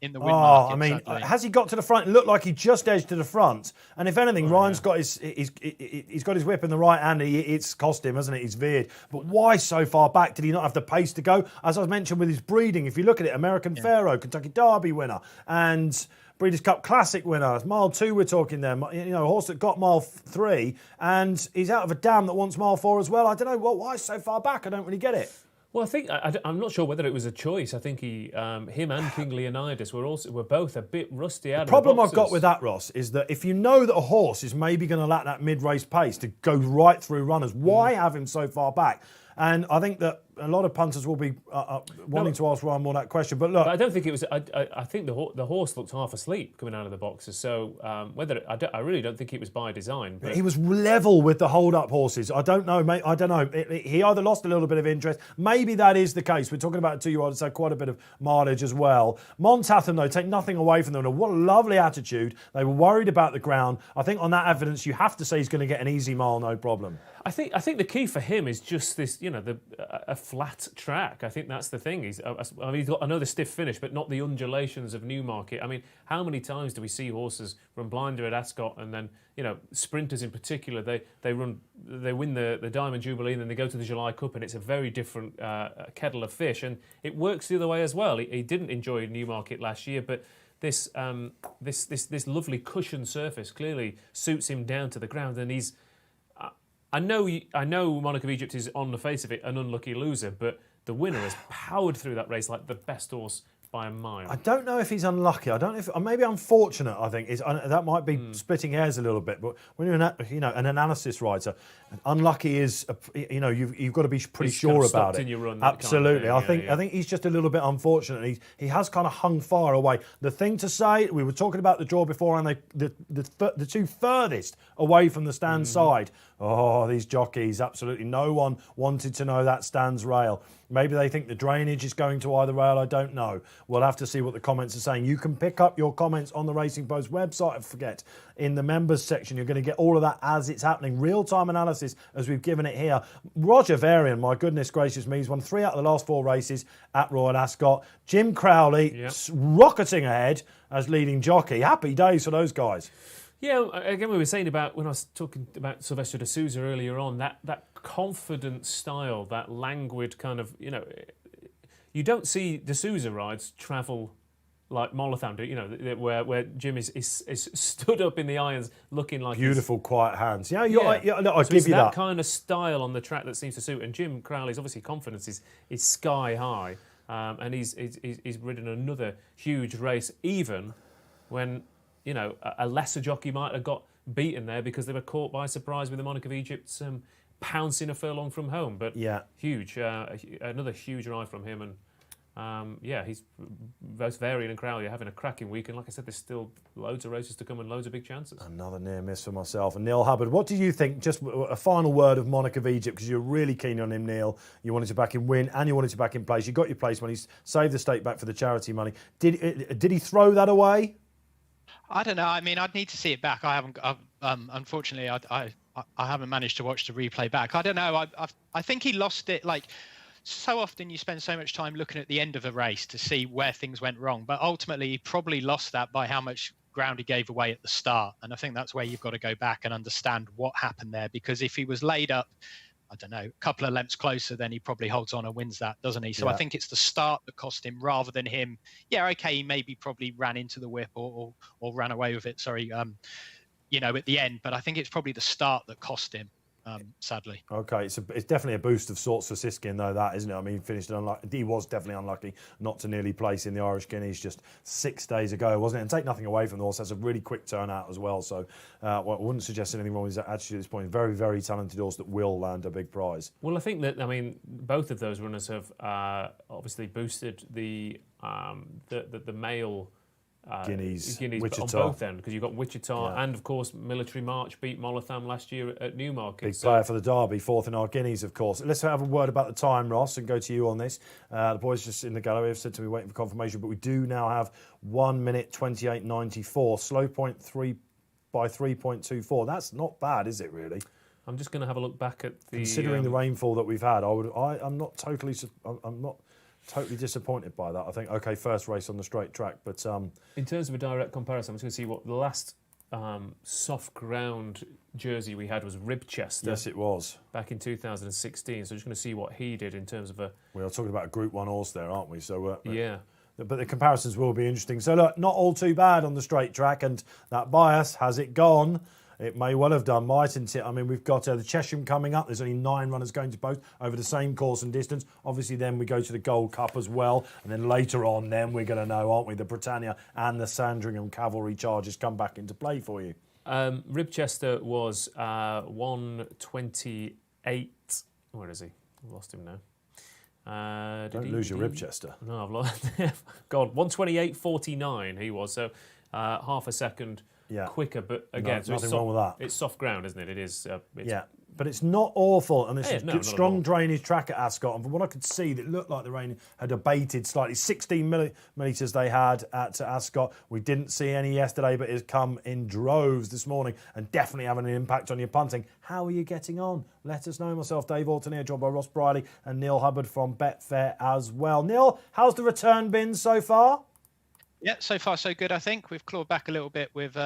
in the win market. I mean, has he got to the front? It looked like he just edged to the front. And if anything, Ryan's got he's got his whip in the right hand. It's cost him, hasn't it? He's veered. But why so far back? Did he not have the pace to go? As I mentioned with his breeding, if you look at it, American Pharaoh, Kentucky Derby winner, and Breeders' Cup Classic winner. Mile 2 we're talking there. You know, a horse that got mile 3, and he's out of a dam that wants mile 4 as well. I don't know, why so far back? I don't really get it. Well, I think I'm not sure whether it was a choice. I think him and King Leonidas were both a bit rusty out of the problem boxes. I've got with that, Ross, is that if you know that a horse is maybe going to lack that mid-race pace to go right through runners, why have him so far back? And I think that a lot of punters will be wanting to ask Ryan Moore that question. But look, but I don't think it was. I think the horse looked half asleep coming out of the boxes. So I really don't think it was by design. But he was level with the hold-up horses. I don't know, mate. I don't know. He either lost a little bit of interest. Maybe that is the case. We're talking about a 2-year-old that's had quite a bit of mileage as well. Montatham, though, take nothing away from them. What a lovely attitude. They were worried about the ground. I think on that evidence, you have to say he's going to get an easy mile, no problem. I think the key for him is just this. a flat track. I think that's the thing. He's got another stiff finish, but not the undulations of Newmarket. I mean, how many times do we see horses run blinder at Ascot, and then sprinters in particular, they win the Diamond Jubilee, and then they go to the July Cup, and it's a very different kettle of fish. And it works the other way as well. He didn't enjoy Newmarket last year, but this lovely cushioned surface clearly suits him down to the ground, and he's. I know Monarch of Egypt is, on the face of it, an unlucky loser, but the winner has powered through that race like the best horse by a mile. I don't know if he's unlucky. I don't know if maybe unfortunate. I think that might be splitting hairs a little bit. But when you're an analysis writer, unlucky is you've got to be pretty sure about it. In your run, absolutely. Kind of I think he's just a little bit unfortunate. He has kind of hung far away. The thing to say, we were talking about the draw before, and the two furthest away from the stand side. Oh, these jockeys! Absolutely, no one wanted to know that stand's rail. Maybe they think the drainage is going to either rail. I don't know. We'll have to see what the comments are saying. You can pick up your comments on the Racing Post website. I forget, in the members section, you're going to get all of that as it's happening. Real-time analysis as we've given it here. Roger Varian, my goodness gracious me, he's won 3 out of the last 4 races at Royal Ascot. Jim Crowley rocketing ahead as leading jockey. Happy days for those guys. Yeah, again, we were saying about, when I was talking about Silvestre de Sousa earlier on, that confident style, that languid kind of, you don't see de Sousa rides travel like Molotham do, where Jim is stood up in the irons looking like beautiful, quiet hands. I give you that kind of style on the track that seems to suit. And Jim Crowley's obviously confidence is sky high, and he's ridden another huge race, even when a lesser jockey might have got beaten there because they were caught by surprise with the Monarch of Egypt pouncing a furlong from home. But huge, another huge ride from him. And he's both Varian and Crowley are having a cracking week. And like I said, there's still loads of races to come and loads of big chances. Another near miss for myself. And Neil Hubbard, what do you think? Just a final word of Monarch of Egypt, because you're really keen on him, Neil. You wanted to back him win and you wanted to back him place. You got your place when he saved the stake back for the charity money. Did he throw that away? I don't know. I mean, I'd need to see it back. I haven't. Unfortunately, I haven't managed to watch the replay back. I don't know. I think he lost it. Like, so often you spend so much time looking at the end of a race to see where things went wrong, but ultimately he probably lost that by how much ground he gave away at the start. And I think that's where you've got to go back and understand what happened there. Because if he was laid up, I don't know, a couple of lengths closer, then he probably holds on and wins that, doesn't he? So I think it's the start that cost him rather than him. Yeah, okay, he maybe probably ran into the whip or ran away with it, at the end. But I think it's probably the start that cost him, sadly. Okay, it's definitely a boost of sorts for Siskin, though, that, isn't it? I mean, he was definitely unlucky not to nearly place in the Irish Guineas just 6 days ago, wasn't it? And take nothing away from the horse, that's a really quick turnout as well. So I wouldn't suggest anything wrong with his attitude at this point. Very, very talented horse that will land a big prize. Well, I think that, both of those runners have obviously boosted the male Guineas Wichita. On both ends, because you've got Wichita and, of course, Military March beat Molotham last year at Newmarket. Big player for the Derby, 4th in our Guineas, of course. Let's have a word about the time, Ross, and go to you on this. The boys just in the gallery have said to me waiting for confirmation, but we do now have 1 minute 28.94. Slow point 3 by 3.24. That's not bad, is it, really? I'm just going to have a look back at the... Considering the rainfall that we've had, I'm not totally disappointed by that. I think, okay, first race on the straight track, but... in terms of a direct comparison, I'm just going to see what the last soft ground jersey we had was Ribchester. Yes, it was. Back in 2016, so I'm just going to see what he did in terms of a... We are talking about a Group 1 horse there, aren't we? So yeah. But the comparisons will be interesting. So look, not all too bad on the straight track, and that bias, has it gone? It may well have done, mightn't it? I mean, we've got the Cheshire coming up. There's only 9 runners going to both over the same course and distance. Obviously, then we go to the Gold Cup as well. And then later on, then we're going to know, aren't we? The Britannia and the Sandringham Cavalry Charges come back into play for you. Ribchester was 128. Where is he? I've lost him now. Don't lose your Ribchester. No, I've lost. God, 128.49 he was. So half a second quicker. But again, nothing wrong with that. It's soft ground, isn't it? It is. But it's not awful, and there's no, a strong drainage track at Ascot. And from what I could see, it looked like the rain had abated slightly. 16 millimetres they had at Ascot. We didn't see any yesterday, but it's come in droves this morning and definitely having an impact on your punting. How are you getting on? Let us know. Myself, Dave Orton here, joined by Ross Brierley and Neil Hubbard from Betfair as well. Neil, how's the return been so far? Yeah, so far so good, I think. We've clawed back a little bit with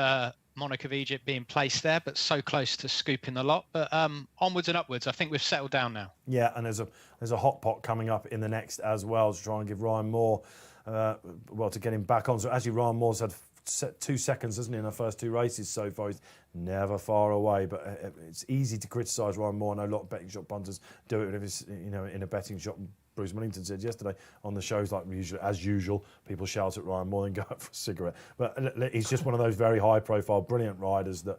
Monarch of Egypt being placed there, but so close to scooping the lot. But onwards and upwards, I think we've settled down now. Yeah, and there's a hot pot coming up in the next as well to try and give Ryan Moore, to get him back on. So actually, Ryan Moore's had 2 seconds, hasn't he, in the first 2 races so far. He's never far away, but it's easy to criticise Ryan Moore. I know a lot of betting shop punters do it if it's in a betting shop. Bruce Millington said yesterday on the shows, like as usual, people shout at Ryan Moore and go out for a cigarette. But he's just one of those very high-profile, brilliant riders that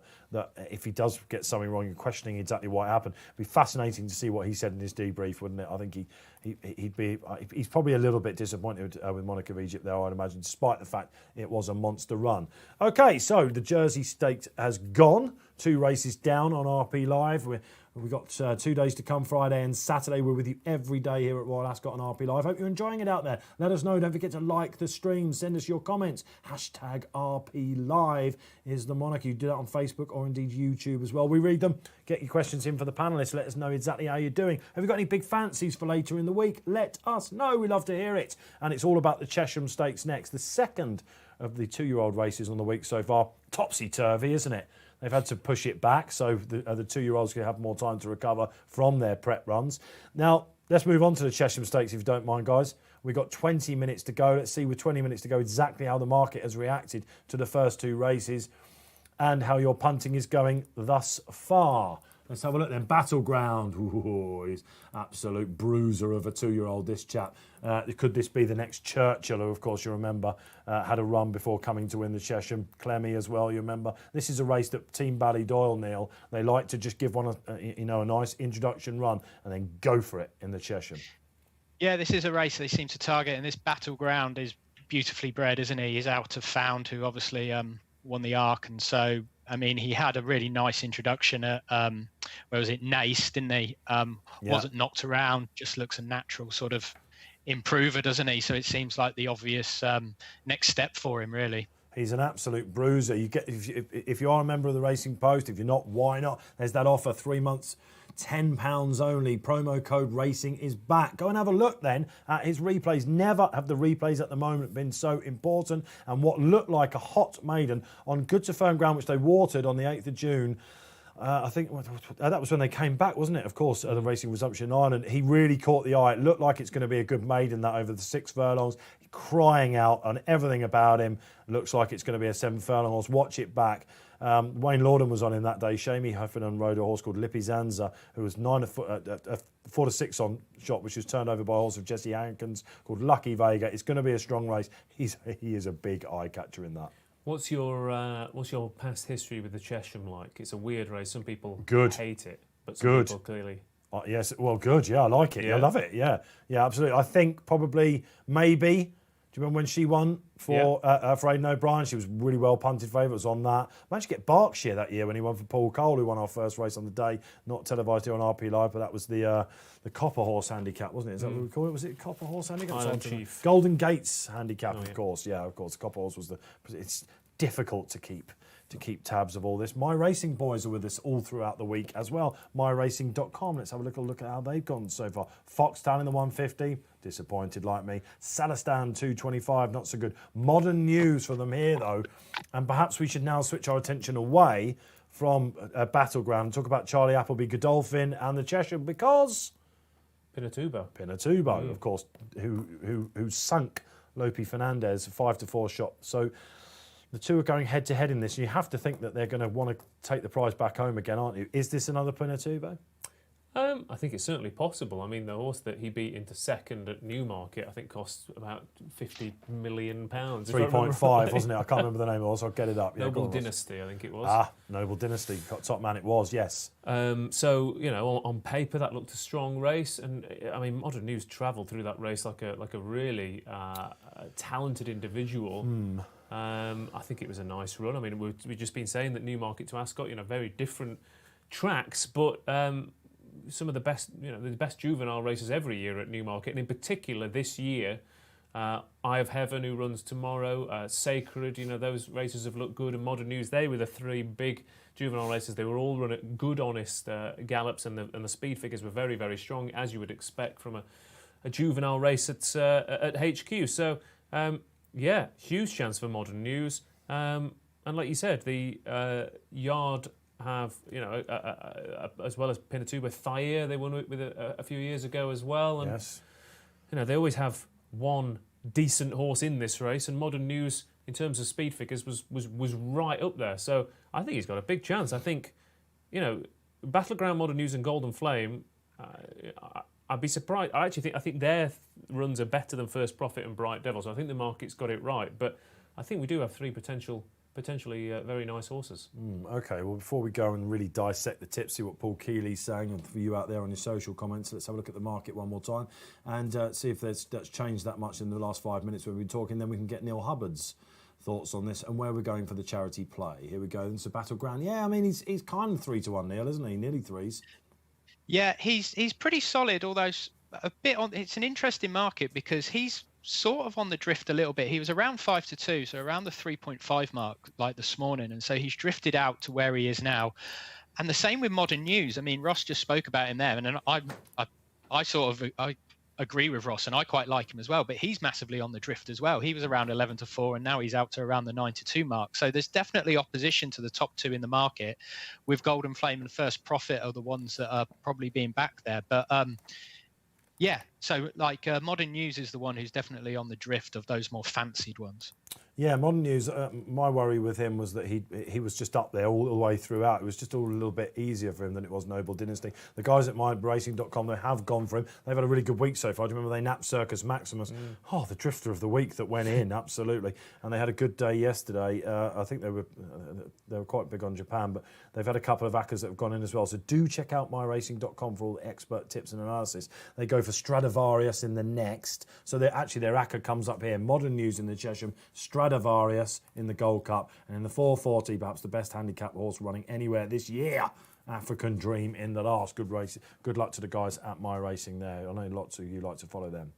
if he does get something wrong, you're questioning exactly what happened. It'd be fascinating to see what he said in his debrief, wouldn't it? I think he's probably a little bit disappointed with Monarch of Egypt there, I'd imagine, despite the fact it was a monster run. Okay, so the Jersey Stakes has gone. 2 races down on RP Live. We've got 2 days to come, Friday and Saturday. We're with you every day here at Royal Ascot on RP Live. Hope you're enjoying it out there. Let us know. Don't forget to like the stream. Send us your comments. Hashtag RP Live is the moniker. You do that on Facebook or indeed YouTube as well. We read them. Get your questions in for the panellists. Let us know exactly how you're doing. Have you got any big fancies for later in the week? Let us know. We love to hear it. And it's all about the Cheshire Stakes next. The second of the 2-year-old races on the week so far. Topsy-turvy, isn't it? They've had to push it back, so the 2-year-olds can have more time to recover from their prep runs. Now, let's move on to the Cheshire Stakes, if you don't mind, guys. We've got 20 minutes to go. Let's see with 20 minutes to go exactly how the market has reacted to the first 2 races and how your punting is going thus far. Let's have a look then. Battleground. Ooh, he's absolute bruiser of a 2-year-old, this chap. Could this be the next Churchill, who, of course, you remember, had a run before coming to win the Cheshire? Clemmy as well, you remember. This is a race that Team Ballydoyle, Neil, they like to just give one a nice introduction run and then go for it in the Cheshire. Yeah, this is a race they seem to target, and this Battleground is beautifully bred, isn't he? He's out of Found, who obviously won the Arc, and so I mean, he had a really nice introduction at, where was it, Nace, didn't he? Wasn't knocked around, just looks a natural sort of improver, doesn't he? So it seems like the obvious next step for him, really. He's an absolute bruiser. You get if you are a member of the Racing Post, if you're not, why not? There's that offer, 3 months, £10 only. Promo code RACING is back. Go and have a look then at his replays. Never have the replays at the moment been so important. And what looked like a hot maiden on good to firm ground, which they watered on the 8th of June. I think that was when they came back, wasn't it? Of course, the Racing Resumption in Ireland. He really caught the eye. It looked like it's going to be a good maiden, that over the 6 furlongs. Crying out on everything about him. Looks like it's going to be a 7 furlongs. Watch it back. Wayne Lorden was on him that day. Shamie Heffernan rode a horse called Lippy Zanza, who was 4 to 6 on shot, which was turned over by a horse of Jesse Hankins called Lucky Vega. It's going to be a strong race. He is a big eye catcher in that. What's your past history with the Cheshire like? It's a weird race. Some people hate it, but some people clearly. Yes, well, good. Yeah, I like it. Yeah. I love it. Yeah, absolutely. I think probably maybe. Do you remember when she won for Aidan O'Brien? She was really well punted favourite. Was on that. Managed to get Berkshire that year when he won for Paul Cole, who won our first race on the day. Not televised here on RP Live, but that was the Copper Horse handicap, wasn't it? Is that what we call it? Was it Copper Horse handicap? Island Chief. Golden Gates handicap, of course. Yeah, of course. Copper Horse was the. It's difficult to keep tabs of all this. My Racing boys are with us all throughout the week as well. MyRacing.com. Let's have a little look at how they've gone so far. Foxtown in the 150, disappointed like me. Salastan 225, not so good. Modern news for them here though, and perhaps we should now switch our attention away from Battleground and talk about Charlie Appleby, Godolphin and the Cheshire, because Pinatubo, of course, who sunk Lope Fernandez 5-4 shot. So the two are going head to head in this, and you have to think that they're going to want to take the prize back home again, aren't you? Is this another Pinatubo? I think it's certainly possible. I mean, the horse that he beat into second at Newmarket, I think, cost about £50 million. 3.5, wasn't it? I can't remember the name of the horse. I'll get it up. Yeah, Noble Dynasty, I think it was. Noble Dynasty. Top man it was, yes. So, on paper, that looked a strong race. And, I mean, Modern News travelled through that race like a really talented individual. I think it was a nice run. I mean, we've just been saying that Newmarket to Ascot, very different tracks, but some of the best, the best juvenile races every year at Newmarket, and in particular this year, Eye of Heaven, who runs tomorrow, Sacred, those races have looked good, and Modern News, they were the three big juvenile races. They were all run at good, honest gallops, and the speed figures were very, very strong, as you would expect from a juvenile race at HQ. So, huge chance for Modern News. And like you said, the Yard have, as well as Pinatubo, Thayer, they won with a few years ago as well. And, yes. They always have one decent horse in this race, and Modern News, in terms of speed figures, was right up there. So I think he's got a big chance. I think, Battleground, Modern News and Golden Flame, I'd be surprised. I think their runs are better than First Profit and Bright Devil, so I think the market's got it right. But I think we do have three potentially very nice horses. Okay, well, before we go and really dissect the tips, see what Paul Keeley's saying, and for you out there on your social comments, let's have a look at the market one more time and see if that's changed that much in the last 5 minutes we've been talking. Then we can get Neil Hubbard's thoughts on this and where we're going for the charity play. Here we go. It's a Battleground. Yeah, I mean, he's kind of 3-1, Neil, isn't he? Nearly threes. Yeah, he's pretty solid, although a bit on. It's an interesting market because he's sort of on the drift a little bit. He was around 5-2, so around the 3.5 mark like this morning, and so he's drifted out to where he is now. And the same with Modern News. I mean, Ross just spoke about him there, and I agree with Ross, and I quite like him as well, but he's massively on the drift as well. He was around 11-4, and now he's out to around the 9-2 mark. So there's definitely opposition to the top two in the market, with Golden Flame and First Profit are the ones that are probably being backed there. But so Modern News is the one who's definitely on the drift of those more fancied ones. Yeah, Modern News, my worry with him was that he was just up there all the way throughout. It was just all a little bit easier for him than it was Noble Dynasty. The guys at MyRacing.com, they have gone for him. They've had a really good week so far. Do you remember they napped Circus Maximus? Oh, the drifter of the week that went in, absolutely. And they had a good day yesterday. I think they were quite big on Japan, but they've had a couple of ACCAs that have gone in as well. So do check out MyRacing.com for all the expert tips and analysis. They go for Stradivarius in the next. So their ACCA comes up here. Modern News in the Cheshire, Stradivarius in the Gold Cup, and in the 440, perhaps the best handicap horse running anywhere this year, African Dream in the last. Good race. Good luck to the guys at My Racing there. I know lots of you like to follow them.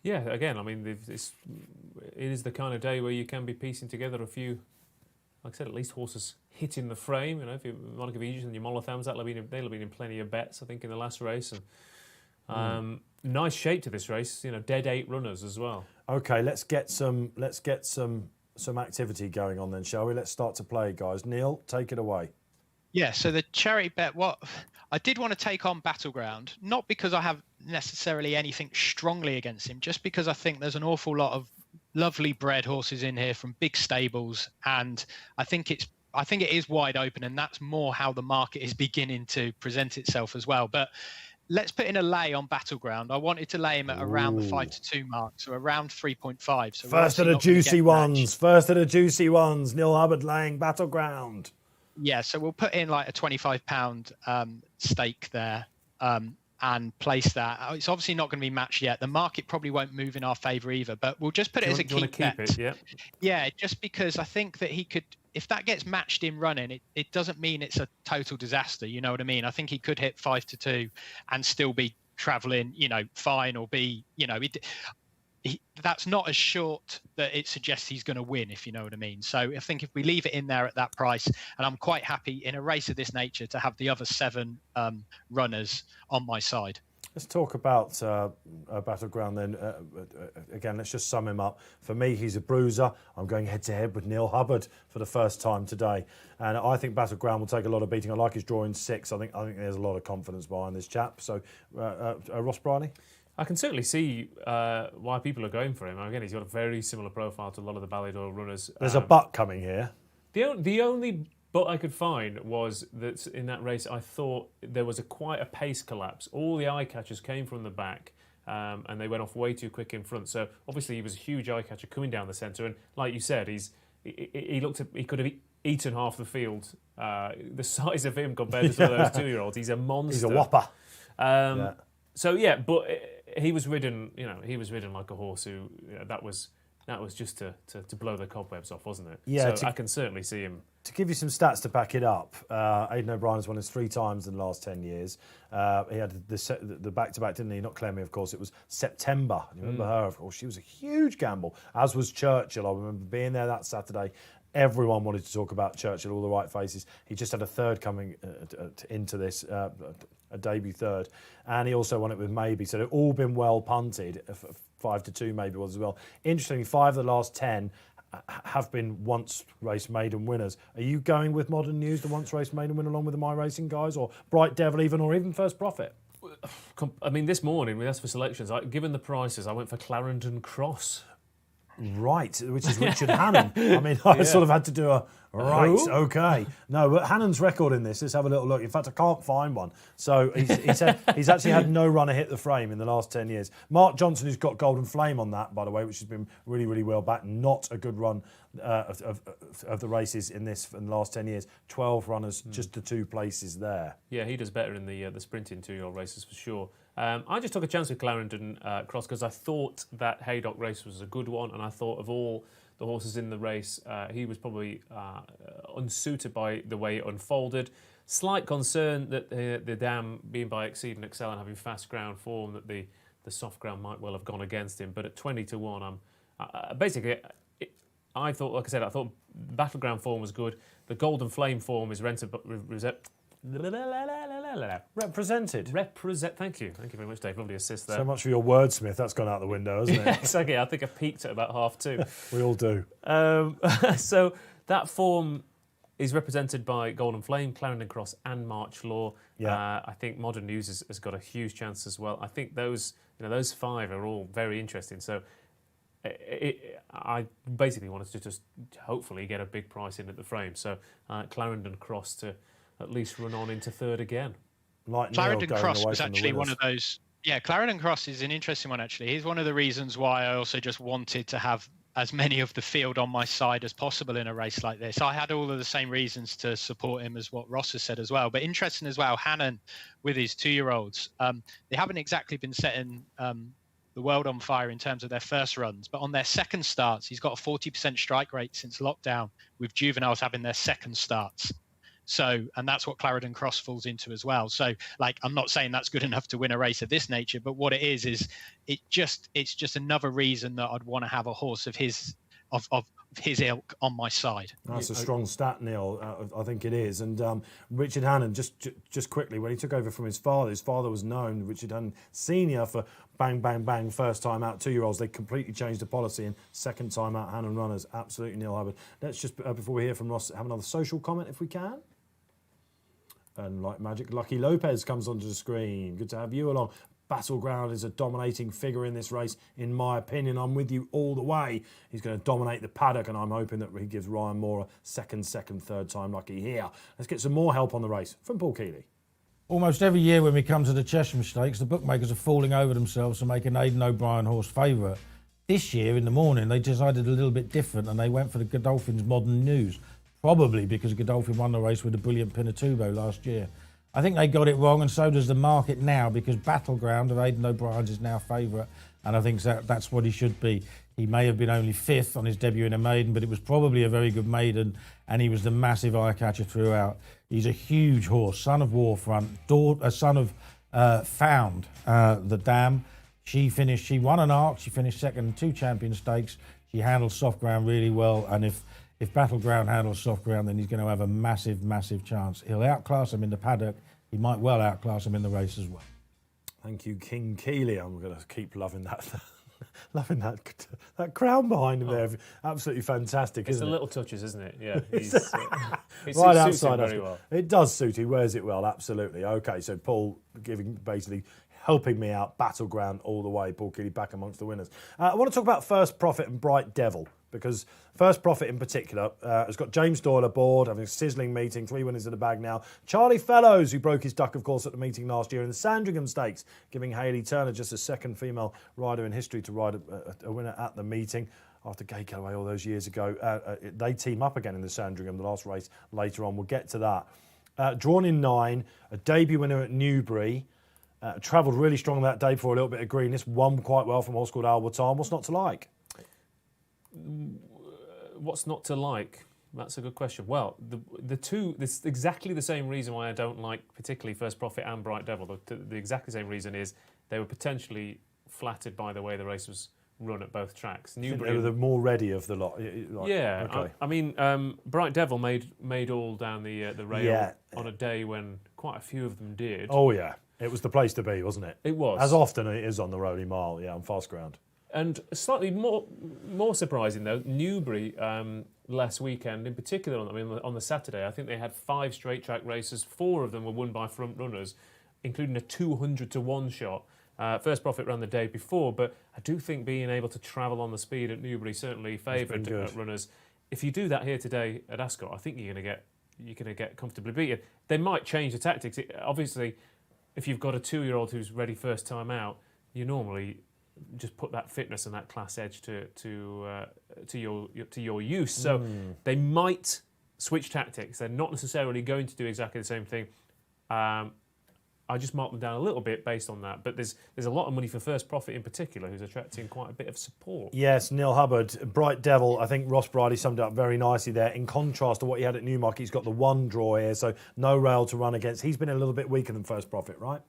Yeah, again, I mean, it is the kind of day where you can be piecing together a few, like I said, at least horses hitting the frame. If you're Monica Vigis and your Molothams, they'll have been in plenty of bets, I think, in the last race. And nice shape to this race. Dead 8 runners as well. Okay, let's get some activity going on then, shall we? Let's start to play, guys. Neil, take it away. Yeah, so the charity bet, I did want to take on Battleground, not because I have necessarily anything strongly against him, just because I think there's an awful lot of lovely bred horses in here from big stables, and I think it is wide open, and that's more how the market is beginning to present itself as well. But let's put in a lay on Battleground. I wanted to lay him at around the 5-2 mark, so around 3.5. So first of the juicy ones. First of the juicy ones. Neil Hubbard laying Battleground. Yeah, so we'll put in like a £25 stake there and place that. It's obviously not going to be matched yet. The market probably won't move in our favour either, but we'll just put it as a keep bet. It, yeah? Yeah, just because I think that he could, if that gets matched in running, it doesn't mean it's a total disaster. You know what I mean? I think he could hit 5-2 and still be travelling, fine, or be, that's not as short that it suggests he's going to win, if you know what I mean. So I think if we leave it in there at that price, and I'm quite happy in a race of this nature to have the other 7 runners on my side. Let's talk about Battleground then. Again, let's just sum him up. For me, he's a bruiser. I'm going head-to-head with Neil Hubbard for the first time today. And I think Battleground will take a lot of beating. I like his drawing 6. I think there's a lot of confidence behind this chap. So, Ross Brierley? I can certainly see why people are going for him. Again, he's got a very similar profile to a lot of the Ballydoyle runners. There's a butt coming here. The only but I could find was that in that race, I thought there was quite a pace collapse. All the eye catchers came from the back, and they went off way too quick in front. So obviously he was a huge eye catcher coming down the centre, and like you said, he could have eaten half the field. The size of him compared to some of those 2-year-olds, he's a monster. He's a whopper. So yeah, but he was ridden. He was ridden like a horse. That was just to blow the cobwebs off, wasn't it? Yeah. So I can certainly see him To give you some stats to back it up, Aidan O'Brien has won this 3 times in the last 10 years. He had the back-to-back, didn't he? Not Clemmy, of course. It was September. You remember her? Of course, she was a huge gamble, as was Churchill. I remember being there that Saturday. Everyone wanted to talk about Churchill, all the right faces. He just had a third coming into this, a debut third. And he also won it with Maybe. So they've all been well punted. 5-2 Maybe was as well. Interestingly, 5 of the last 10 have been once race maiden winners. Are you going with Modern News, the once race maiden winner, along with the My Racing guys, or Bright Devil or even First Profit? I mean, this morning we asked for selections. Given the prices, I went for Clarendon Cross. Right, which is Richard Hannon. I mean, I sort of had to do a okay. No, but Hannon's record in this, let's have a little look. In fact, I can't find one. So he's actually had no runner hit the frame in the last 10 years. Mark Johnson, who's got Golden Flame on that, by the way, which has been really, really well backed. Not a good run of the races in the last 10 years. 12 runners, just the 2 places there. Yeah, he does better in the sprinting 2-year-old races for sure. I just took a chance with Clarendon Cross because I thought that Haydock race was a good one, and I thought of all the horses in the race, he was probably unsuited by the way it unfolded. Slight concern that the dam, being by Exceed and Excel and having fast ground form, that the soft ground might well have gone against him. But at 20-1, I thought, like I said, I thought Battleground form was good. The Golden Flame form is represented. Thank you very much, Dave. Lovely assist there. So much for your wordsmith. That's gone out the window, hasn't it? Yeah, exactly. I think I peaked at about 2:30. We all do. So that form is represented by Golden Flame, Clarendon Cross, and March Law. Yeah. I think Modern News has got a huge chance as well. I think those 5 are all very interesting. So I basically wanted to just hopefully get a big price in at the frame. So Clarendon Cross to at least run on into third again. Like Clarendon Cross was actually one of those. Yeah, Clarendon Cross is an interesting one, actually. He's one of the reasons why I also just wanted to have as many of the field on my side as possible in a race like this. I had all of the same reasons to support him as what Ross has said as well. But interesting as well, Hannon with his 2-year-olds, they haven't exactly been setting the world on fire in terms of their first runs, but on their second starts, he's got a 40% strike rate since lockdown, with juveniles having their second starts. So, and that's what Clarendon Cross falls into as well. So, I'm not saying that's good enough to win a race of this nature, but what it is it's just another reason that I'd want to have a horse of his ilk on my side. That's a strong stat, Neil. I think it is. And Richard Hannon, just quickly, when he took over from his father was known, Richard Hannon Senior, for bang, bang, bang, first time out 2-year-olds. They completely changed the policy, and second time out Hannon runners. Absolutely, Neil Hubbard. Let's just, before we hear from Ross, have another social comment if we can. And like magic, Lucky Lopez comes onto the screen. Good to have you along. Battleground is a dominating figure in this race, in my opinion. I'm with you all the way. He's going to dominate the paddock, and I'm hoping that he gives Ryan Moore a second, third time lucky here. Let's get some more help on the race from Paul Keeley. Almost every year when we come to the Cheshire Stakes, the bookmakers are falling over themselves to make an Aidan O'Brien horse favourite. This year, in the morning, they decided a little bit different, and they went for the Godolphin's Modern News. Probably because Godolphin won the race with a brilliant Pinatubo last year. I think they got it wrong, and so does the market now, because Battleground of Aidan O'Brien's is now favourite, and I think that's what he should be. He may have been only 5th on his debut in a maiden, but it was probably a very good maiden, and he was the massive eye-catcher throughout. He's a huge horse, son of Warfront, son of Found, the dam. She won an Arc, she finished second in 2 champion stakes. She handled soft ground really well, and if Battleground handles soft ground, then he's going to have a massive, massive chance. He'll outclass him in the paddock. He might well outclass him in the race as well. Thank you, King Keeley. I'm going to keep loving that. Loving that crown behind him there. Absolutely fantastic, it's isn't it? The little touches, isn't it? Yeah. It right suits outside him very well. It does suit. He wears it well, absolutely. Okay, so Paul helping me out, Battleground all the way. Paul Keeley back amongst the winners. I want to talk about First Profit and Bright Devil, because First Profit in particular has got James Doyle aboard, having a sizzling meeting, 3 winners in the bag now. Charlie Fellows, who broke his duck, of course, at the meeting last year in the Sandringham Stakes, giving Hayley Turner just the second female rider in history to ride a winner at the meeting. After Gay Calloway all those years ago, they team up again in the Sandringham, the last race later on. We'll get to that. Drawn in 9, a debut winner at Newbury. Travelled really strong that day for a little bit of greenness. Won quite well from a horse called Alberton. What's not to like? What's not to like? That's a good question. Well, the two, this exactly the same reason why I don't like particularly First Profit and Bright Devil. The exactly same reason is they were potentially flattered by the way the race was run at both tracks. Newbury, they were the more ready of the lot. Yeah, okay. I mean, Bright Devil made all down the rail on a day when quite a few of them did. Oh yeah, it was the place to be, wasn't it? It was. As often it is on the Rolling Mile, on fast ground. And slightly more surprising though, Newbury last weekend in particular. On the Saturday, I think they had 5 straight track races. 4 of them were won by front runners, including a 200-to-1 shot. First Profit ran the day before, but I do think being able to travel on the speed at Newbury certainly favoured runners. If you do that here today at Ascot, I think you're going to get comfortably beaten. They might change the tactics. Obviously, if you've got a 2-year-old who's ready first time out, you normally just put that fitness and that class edge to your use. So they might switch tactics. They're not necessarily going to do exactly the same thing. I just marked them down a little bit based on that. But there's a lot of money for First Profit in particular, who's attracting quite a bit of support. Yes, Neil Hubbard, Bright Devil. I think Ross Brierley summed it up very nicely there. In contrast to what he had at Newmarket, he's got the 1 draw here, so no rail to run against. He's been a little bit weaker than First Profit, right?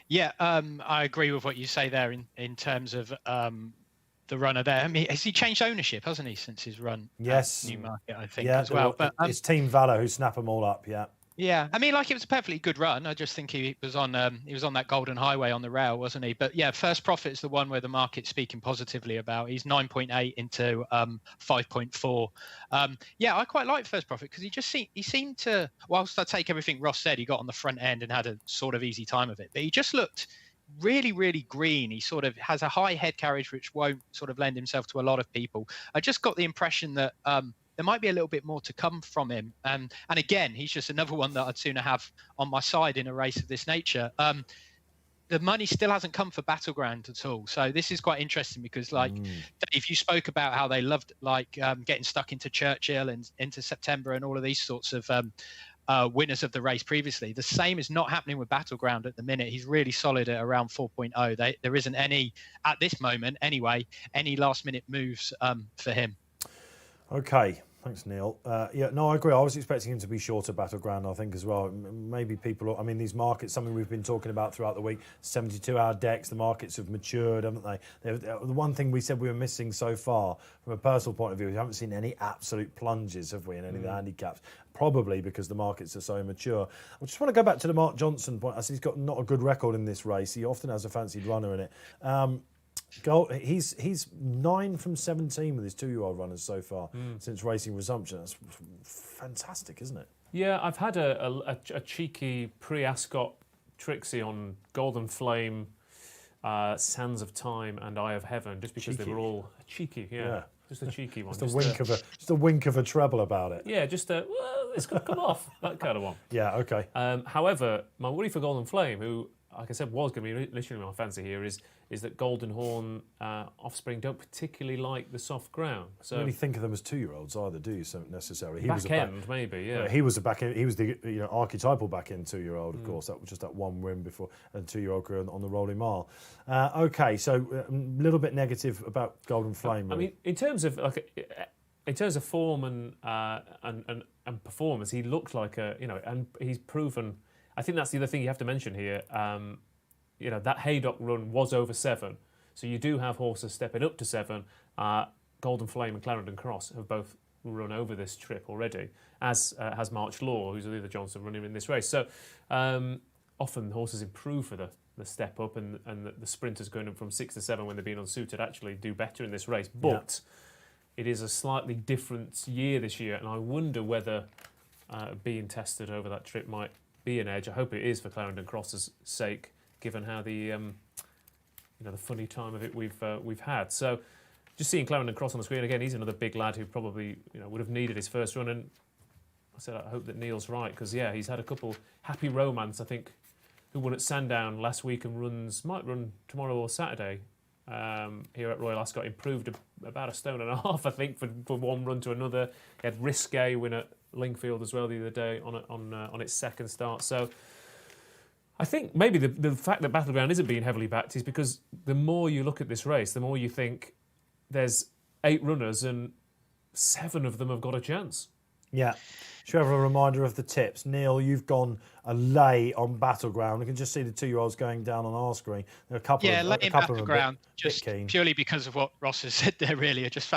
Yeah, I agree with what you say there in terms of the runner there. I mean, has he changed ownership, hasn't he, since his run at Newmarket, I think, as well. But it's Team Valor who snap them all up, Yeah, I mean, it was a perfectly good run. I just think he was on that golden highway on the rail, wasn't he? But yeah, First Profit is the one where the market's speaking positively about. He's 9.8 into 5.4. I quite like First Profit because he seemed to, whilst I take everything Ross said, he got on the front end and had a sort of easy time of it. But he just looked really, really green. He sort of has a high head carriage, which won't sort of lend himself to a lot of people. I just got the impression that there might be a little bit more to come from him. And again, he's just another one that I'd sooner have on my side in a race of this nature. The money still hasn't come for Battleground at all. So this is quite interesting because, Dave, you spoke about how they loved getting stuck into Churchill and into September and all of these sorts of winners of the race previously. The same is not happening with Battleground at the minute. He's really solid at around 4.0. There isn't any, at this moment anyway, any last-minute moves for him. Okay, thanks, Neil. I agree. I was expecting him to be shorter Battleground, I think, as well. Maybe these markets, something we've been talking about throughout the week, 72-hour decks, the markets have matured, haven't they? The one thing we said we were missing so far, from a personal point of view, we haven't seen any absolute plunges, have we, in any of the handicaps? Probably because the markets are so mature. I just want to go back to the Mark Johnson point. I said he's got not a good record in this race. He often has a fancied runner in it. He's 9 from 17 with his 2-year-old runners so far since racing resumption. That's fantastic, isn't it? Yeah, I've had a cheeky pre-Ascot Trixie on Golden Flame, Sands of Time, and Eye of Heaven, just because they were all cheeky. Yeah. Just a cheeky one. Just a wink of a treble about it. Yeah, it's going to come off, that kind of one. Yeah, okay. However, my worry for Golden Flame, who, like I said, was going to be literally my fancy here, is that Golden Horn offspring don't particularly like the soft ground. So you really think of them as 2-year-olds either, do you? So necessarily. He was maybe. He was He was the archetypal back end 2-year-old, of course. That was just that one win before a 2-year-old career on the Rolling Mile. Okay, so a little bit negative about Golden Flame. I mean, in terms of form and performance, he looked like and he's proven. I think that's the other thing you have to mention here. That Haydock run was over 7, so you do have horses stepping up to 7. Golden Flame and Clarendon Cross have both run over this trip already, as has March Law, who's the other Johnson running in this race. So often horses improve for the step up, and the sprinters going up from 6 to 7 when they're being unsuited actually do better in this race. But it is a slightly different year this year, and I wonder whether being tested over that trip might be an edge. I hope it is for Clarendon Cross's sake, given how the funny time of it we've had. So just seeing Clarendon Cross on the screen again, he's another big lad who probably would have needed his first run. And I said I hope that Neil's right, because he's had a couple. Happy Romance, I think, who won at Sandown last week and might run tomorrow or Saturday here at Royal Ascot, improved about 1.5 stone, I think, for one run to another. He had Risque win at Lingfield as well the other day on its second start. So I think maybe the fact that Battleground isn't being heavily backed is because the more you look at this race, the more you think there's 8 runners and 7 of them have got a chance. Yeah. Should we have a reminder of the tips? Neil, you've gone a lay on Battleground. We can just see the 2-year-olds going down on our screen. There are a couple of lay in Battleground, just keen. Purely because of what Ross has said there, really. I just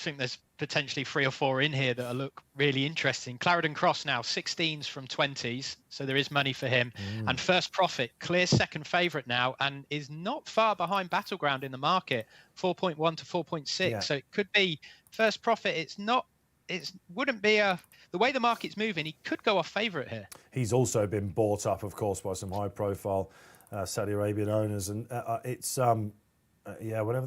think there's potentially 3 or 4 in here that look really interesting. Clarendon Cross now, 16s from 20s, so there is money for him. And First Profit, clear second favourite now, and is not far behind Battleground in the market, 4.1 to 4.6. Yeah. So it could be First Profit. Wouldn't be the way the market's moving, he could go off favourite here. He's also been bought up, of course, by some high-profile Saudi Arabian owners, and whenever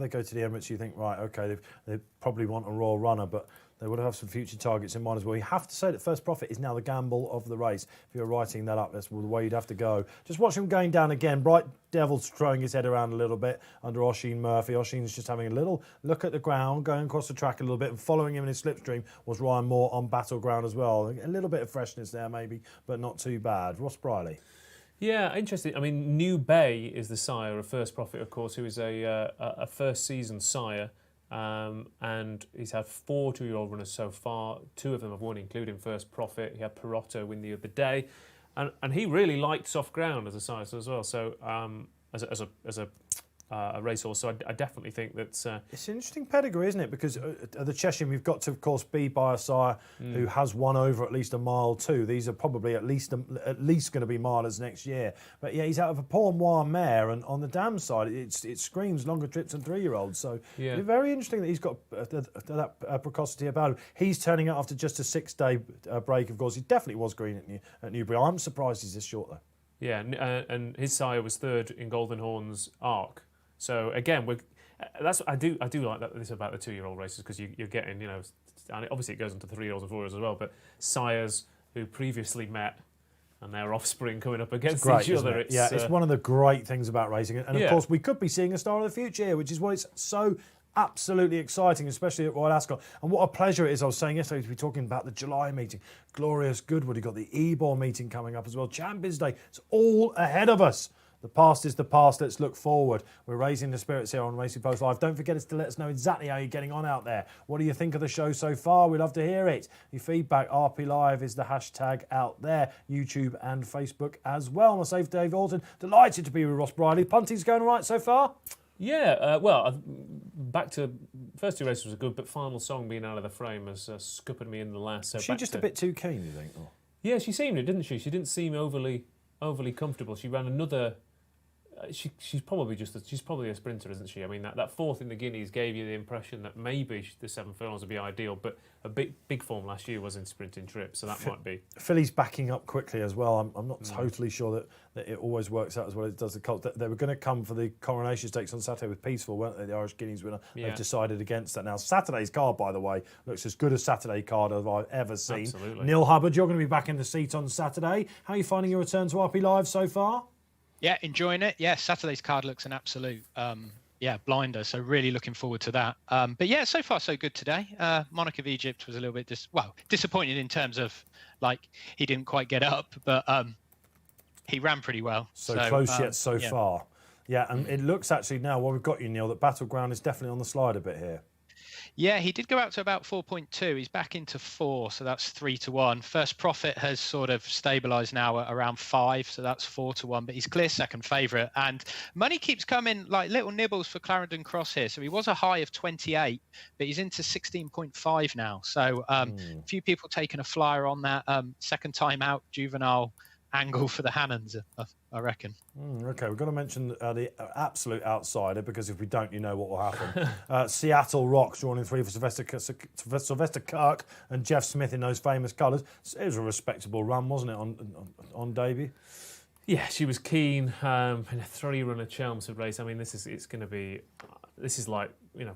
they go to the Emirates, you think, right, okay, they probably want a Royal Runner, but they would have some future targets in mind as well. You have to say that First Profit is now the gamble of the race. If you're writing that up, that's the way you'd have to go. Just watch him going down again. Bright Devil's throwing his head around a little bit under Oisin Murphy. Oisin's just having a little look at the ground, going across the track a little bit, and following him in his slipstream was Ryan Moore on Battleground as well. A little bit of freshness there maybe, but not too bad. Ross Brierley. Yeah, interesting. I mean, New Bay is the sire of First Profit, of course, who is a first season sire. And he's had 4 2-year-old runners so far. 2 of them have won, including First Profit. He had Perotto win the other day, and he really liked soft ground as a sire as well. So as a racehorse, so I definitely think that it's an interesting pedigree, isn't it? Because at the Cheshire, we've got to, of course, be by a sire who has won over at least a mile too. These are probably at least going to be milers next year. But yeah, he's out of a Paul Moir mare, and on the dam side, it screams longer trips than 3-year-olds. So it's very interesting that he's got that precocity about him. He's turning out after just a 6-day break. Of course, he definitely was green at Newbury. I'm surprised he's this short though. Yeah, and his sire was 3rd in Golden Horn's Arc. So again, I do like that. This about the 2-year-old races, because you're getting, and obviously it goes into 3-year-olds and 4-year-olds as well. But sires who previously met and their offspring coming up against each other. It's one of the great things about racing, and of course we could be seeing a star of the future here, which is why it's so absolutely exciting, especially at Royal Ascot. And what a pleasure it is. I was saying yesterday to be talking about the July meeting. Glorious Goodwood. You've got the Ebor meeting coming up as well. Champions Day. It's all ahead of us. The past is the past. Let's look forward. We're raising the spirits here on Racing Post Live. Don't forget to let us know exactly how you're getting on out there. What do you think of the show so far? We'd love to hear it. Your feedback, RP Live is the hashtag out there. YouTube and Facebook as well. Myself, Dave Orton. Delighted to be with Ross Brierley. Punting's going all right so far? Yeah, back to first 2 races was good, but Final Song being out of the frame has scuppered me in the last. So she just a bit too keen, you think? Or? Yeah, she seemed it, didn't she? She didn't seem overly comfortable. She ran another. She's probably a sprinter, isn't she? I mean, that 4th in the Guineas gave you the impression that maybe the 7 furlongs would be ideal, but a big form last year was in sprinting trips, so that might be. Filly's backing up quickly as well. I'm not totally sure that it always works out as well as it does the Colts. They were going to come for the Coronation Stakes on Saturday with Peaceful, weren't they? The Irish Guineas winner. Yeah. They've decided against that now. Saturday's card, by the way, looks as good a Saturday card as I've ever seen. Absolutely. Neil Hubbard, you're going to be back in the seat on Saturday. How are you finding your return to RP Live so far? Yeah, enjoying it. Yeah, Saturday's card looks an absolute, blinder. So really looking forward to that. But yeah, so far so good today. Monarch of Egypt was a little bit disappointed in terms of he didn't quite get up, but he ran pretty well. So close yet so far. Yeah, and it looks actually now while we've got you, Neil, that Battleground is definitely on the slide a bit here. Yeah, he did go out to about 4.2. He's back into 4, so that's 3 to 1. First Profit has sort of stabilised now at around 5, so that's 4 to 1. But he's clear second favourite, and money keeps coming like little nibbles for Clarendon Cross here. So he was a high of 28, but he's into 16.5 now. So a few people taking a flyer on that second time out juvenile angle for the Hannons, I reckon. Okay, we've got to mention the absolute outsider, because if we don't, you know what will happen. Seattle Rocks drawn in 3 for Sylvester Kirk and Jeff Smith in those famous colours. It was a respectable run, wasn't it, on debut? Yeah, she was keen in a 3-runner Chelmsford race. I mean, this is like,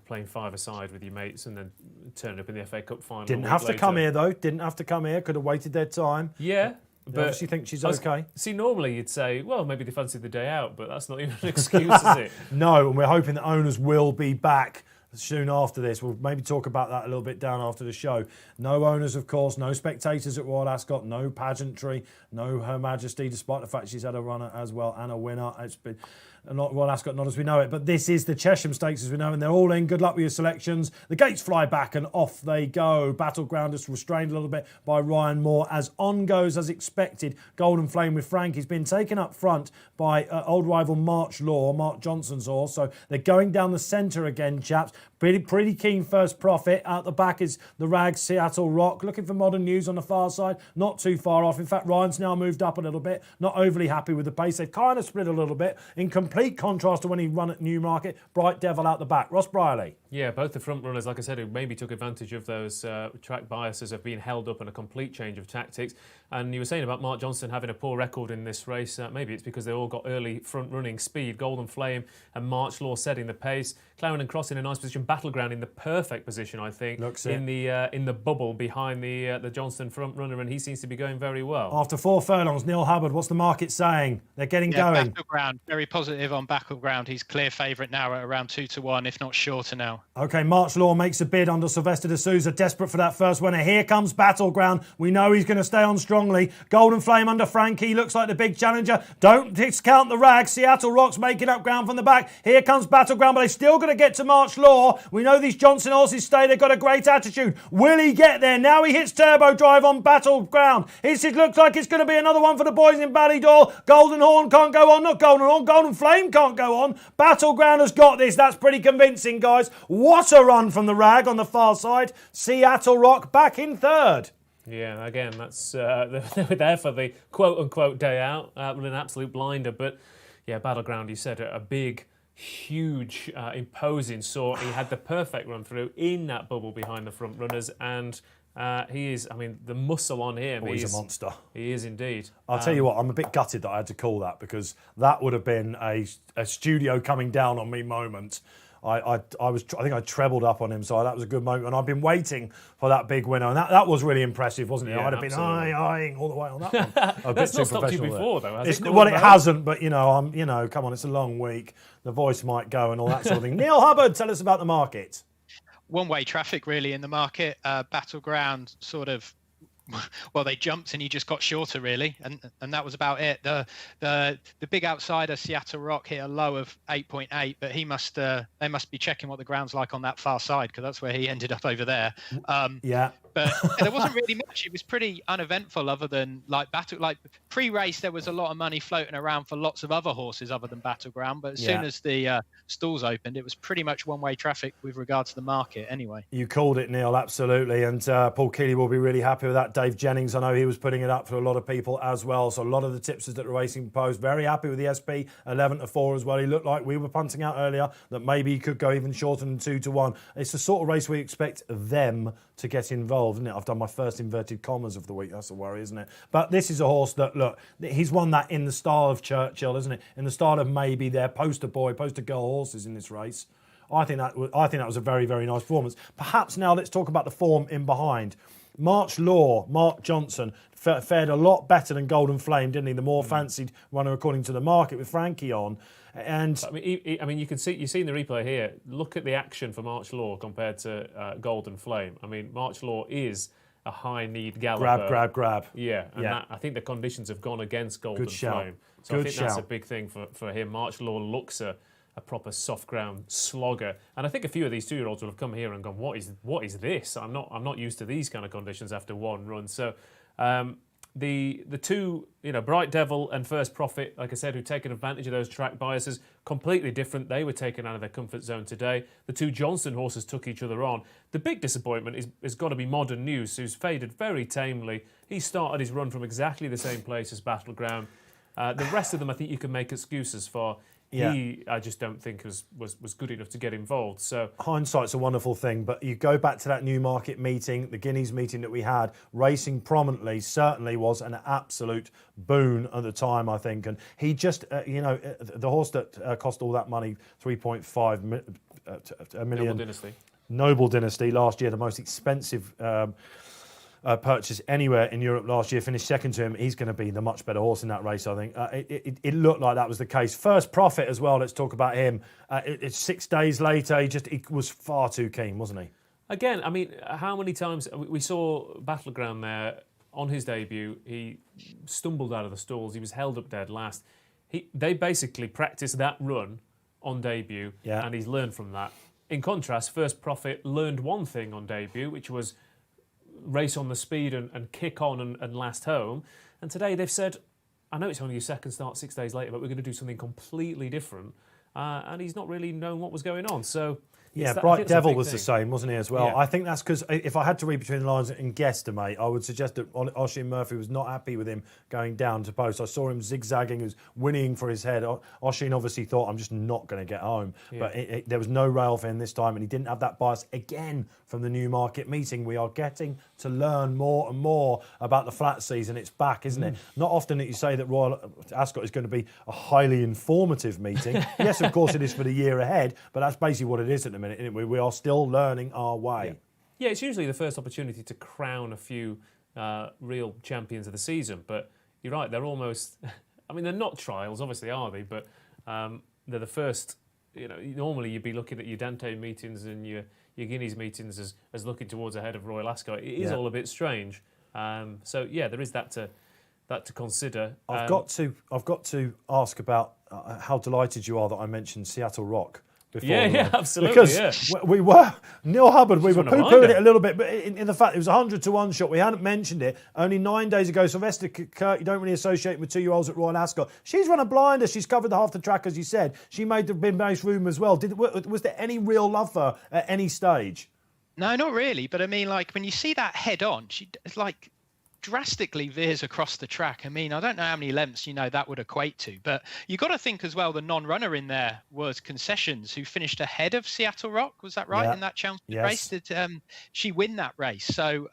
playing 5-a-side with your mates and then turning up in the FA Cup final. Didn't have to come here, though. Didn't have to come here. Could have waited their time. Yeah. But obviously think she's okay. See, normally you'd say, well, maybe they fancied the day out, but that's not even an excuse, is it? No, and we're hoping that owners will be back soon after this. We'll maybe talk about that a little bit down after the show. No owners, of course, no spectators at Royal Ascot, no pageantry, no Her Majesty, despite the fact she's had a runner as well and a winner. It's been Royal Ascot, not as we know it, but this is the Cheshire Stakes as we know, and they're all in. Good luck with your selections. The gates fly back and off they go. Battleground is restrained a little bit by Ryan Moore as on goes as expected. Golden Flame with Frank. He's been taken up front by old rival March Law, Mark Johnson's horse. So they're going down the centre again, chaps. Pretty keen First Profit. Out the back is the Rag Seattle Rock. Looking for Modern News on the far side. Not too far off. In fact, Ryan's now moved up a little bit. Not overly happy with the pace. They've kind of split a little bit. In complete contrast to when he run at Newmarket. Bright Devil out the back. Ross Brierley. Yeah, both the front runners, like I said, who maybe took advantage of those track biases, have been held up in a complete change of tactics. And you were saying about Mark Johnson having a poor record in this race. Maybe it's because they all got early front-running speed. Golden Flame and March Law setting the pace. Clarendon Cross in a nice position. Battleground in the perfect position, I think, in the bubble behind the Johnston front runner, and he seems to be going very well. After 4 furlongs, Neil Hubbard, what's the market saying? They're getting going. Battleground, very positive on Battleground. He's clear favourite now at around 2-1, if not shorter now. OK, March Law makes a bid under Sylvester de Souza, desperate for that first winner. Here comes Battleground. We know he's going to stay on strongly. Golden Flame under Frankie, looks like the big challenger. Don't discount the Rag. Seattle Rock's making up ground from the back. Here comes Battleground, but they're still going to get to March Law. We know these Johnson horses stay. They've got a great attitude. Will he get there? Now he hits Turbo Drive on Battleground. It looks like it's going to be another one for the boys in Ballydor. Golden Horn can't go on. Not Golden Horn. Golden Flame can't go on. Battleground has got this. That's pretty convincing, guys. What a run from the Rag on the far side. Seattle Rock back in third. Yeah, again, that's they were there for the quote-unquote day out with an absolute blinder. But, yeah, Battleground, you said, a big, huge, imposing sort. He had the perfect run-through in that bubble behind the front runners, and he is, I mean, the muscle on him. He's a monster. He is indeed. I'll tell you what, I'm a bit gutted that I had to call that, because that would have been a studio coming down on me moment. I think I trebled up on him, so that was a good moment. And I've been waiting for that big winner, and that was really impressive, wasn't it? Yeah, I'd have been eyeing all the way on that one. A That's bit not too stopped you professional before, there. though, has it? Well, it hasn't, but come on, it's a long week. The voice might go and all that sort of thing. Neil Hubbard, tell us about the market. One-way traffic, really, in the market. Battleground sort of. Well, they jumped and he just got shorter, really, and that was about it. The big outsider Seattle Rock hit a low of 8.8, but they must be checking what the ground's like on that far side, because that's where he ended up over there. Yeah. But there wasn't really much. It was pretty uneventful, other than like pre-race. There was a lot of money floating around for lots of other horses other than Battleground. But as soon as the stalls opened, it was pretty much one-way traffic with regard to the market. Anyway, you called it, Neil, absolutely. And Paul Keeley will be really happy with that. Dave Jennings, I know he was putting it up for a lot of people as well. So a lot of the tipsters that are racing proposed very happy with the SP 11-4 as well. He looked like, we were punting out earlier, that maybe he could go even shorter than 2-1. It's the sort of race we expect them to get involved, isn't it? I've done my first inverted commas of the week. That's a worry, isn't it? But this is a horse that, look, he's won that in the style of Churchill, isn't it? In the style of maybe their poster boy, poster girl horses in this race. I think that was a very, very nice performance. Perhaps now let's talk about the form in behind. March Law, Mark Johnson, fared a lot better than Golden Flame, didn't he? The more fancied runner according to the market with Frankie on. And I mean, you've seen the replay here. Look at the action for March Law compared to Golden Flame. I mean, March Law is a high-need galloper. Grab. Yeah, and that, I think the conditions have gone against Golden Flame. So I think that's a big thing for him. March Law looks a proper soft ground slogger, and I think a few of these 2-year-olds will have come here and gone, what is this? I'm not used to these kind of conditions after one run. So the two, Bright Devil and First Profit, like I said, who've taken advantage of those track biases, completely different. They were taken out of their comfort zone today. The two Johnston horses took each other on. The big disappointment has got to be Modern News, who's faded very tamely. He started his run from exactly the same place as Battleground. The rest of them, I think you can make excuses for. He, I just don't think was good enough to get involved. So hindsight's a wonderful thing, but you go back to that Newmarket meeting, the Guineas meeting that we had, racing prominently certainly was an absolute boon at the time, I think. And he just, the horse that cost all that money, 3.5 million. Noble Dynasty last year, the most expensive purchase anywhere in Europe last year, finished second to him. He's going to be the much better horse in that race, I think. It looked like that was the case. First Profit as well, let's talk about him. It's 6 days later, he was far too keen, wasn't he? Again, I mean, how many times we saw Battleground there on his debut? He stumbled out of the stalls. He was held up dead last. they basically practiced that run on debut, Yeah. and he's learned from that. In contrast, First Profit learned one thing on debut, which was race on the speed and kick on and last home. And today they've said, I know it's only your second start 6 days later, but we're going to do something completely different. And he's not really known what was going on. So yeah, Bright Devil was the same, wasn't he, as well? Yeah. I think that's because if I had to read between the lines and guesstimate, I would suggest that Oisin Murphy was not happy with him going down to post. I saw him zigzagging, he was whinnying for his head. Oisin obviously thought, I'm just not going to get home. Yeah. But there was no rail for him this time, and he didn't have that bias again from the Newmarket meeting. We are getting to learn more and more about the flat season. It's back, isn't it? Not often that you say that Royal Ascot is going to be a highly informative meeting. Yes, of course it is for the year ahead, but that's basically what it is at the minute. We are still learning our way. Yeah, it's usually the first opportunity to crown a few real champions of the season. But you're right, they're almost... I mean, they're not trials, obviously, are they? But they're the first... normally you'd be looking at your Dante meetings and your Guineas meetings as looking towards ahead of Royal Ascot. It is all a bit strange. So yeah, there is that to consider. I've got to ask about how delighted you are that I mentioned Seattle Rock. Before, yeah, absolutely. Because we were Neil Hubbard. We were poo-pooing it a little bit, but in the fact it was a 100-to-1 shot. We hadn't mentioned it only 9 days ago. Sylvester Kirk, you don't really associate with 2-year-olds at Royal Ascot. She's run a blinder. She's covered half the track, as you said. She made the bin-based room as well. Was there any real love for her at any stage? No, not really. But I mean, like when you see that head on, it's like drastically veers across the track. I mean, I don't know how many lengths that would equate to, but you got to think as well the non-runner in there was Concessions, who finished ahead of Seattle Rock. Was that right? Yeah. In that Chelmsford race? Did she win that race? So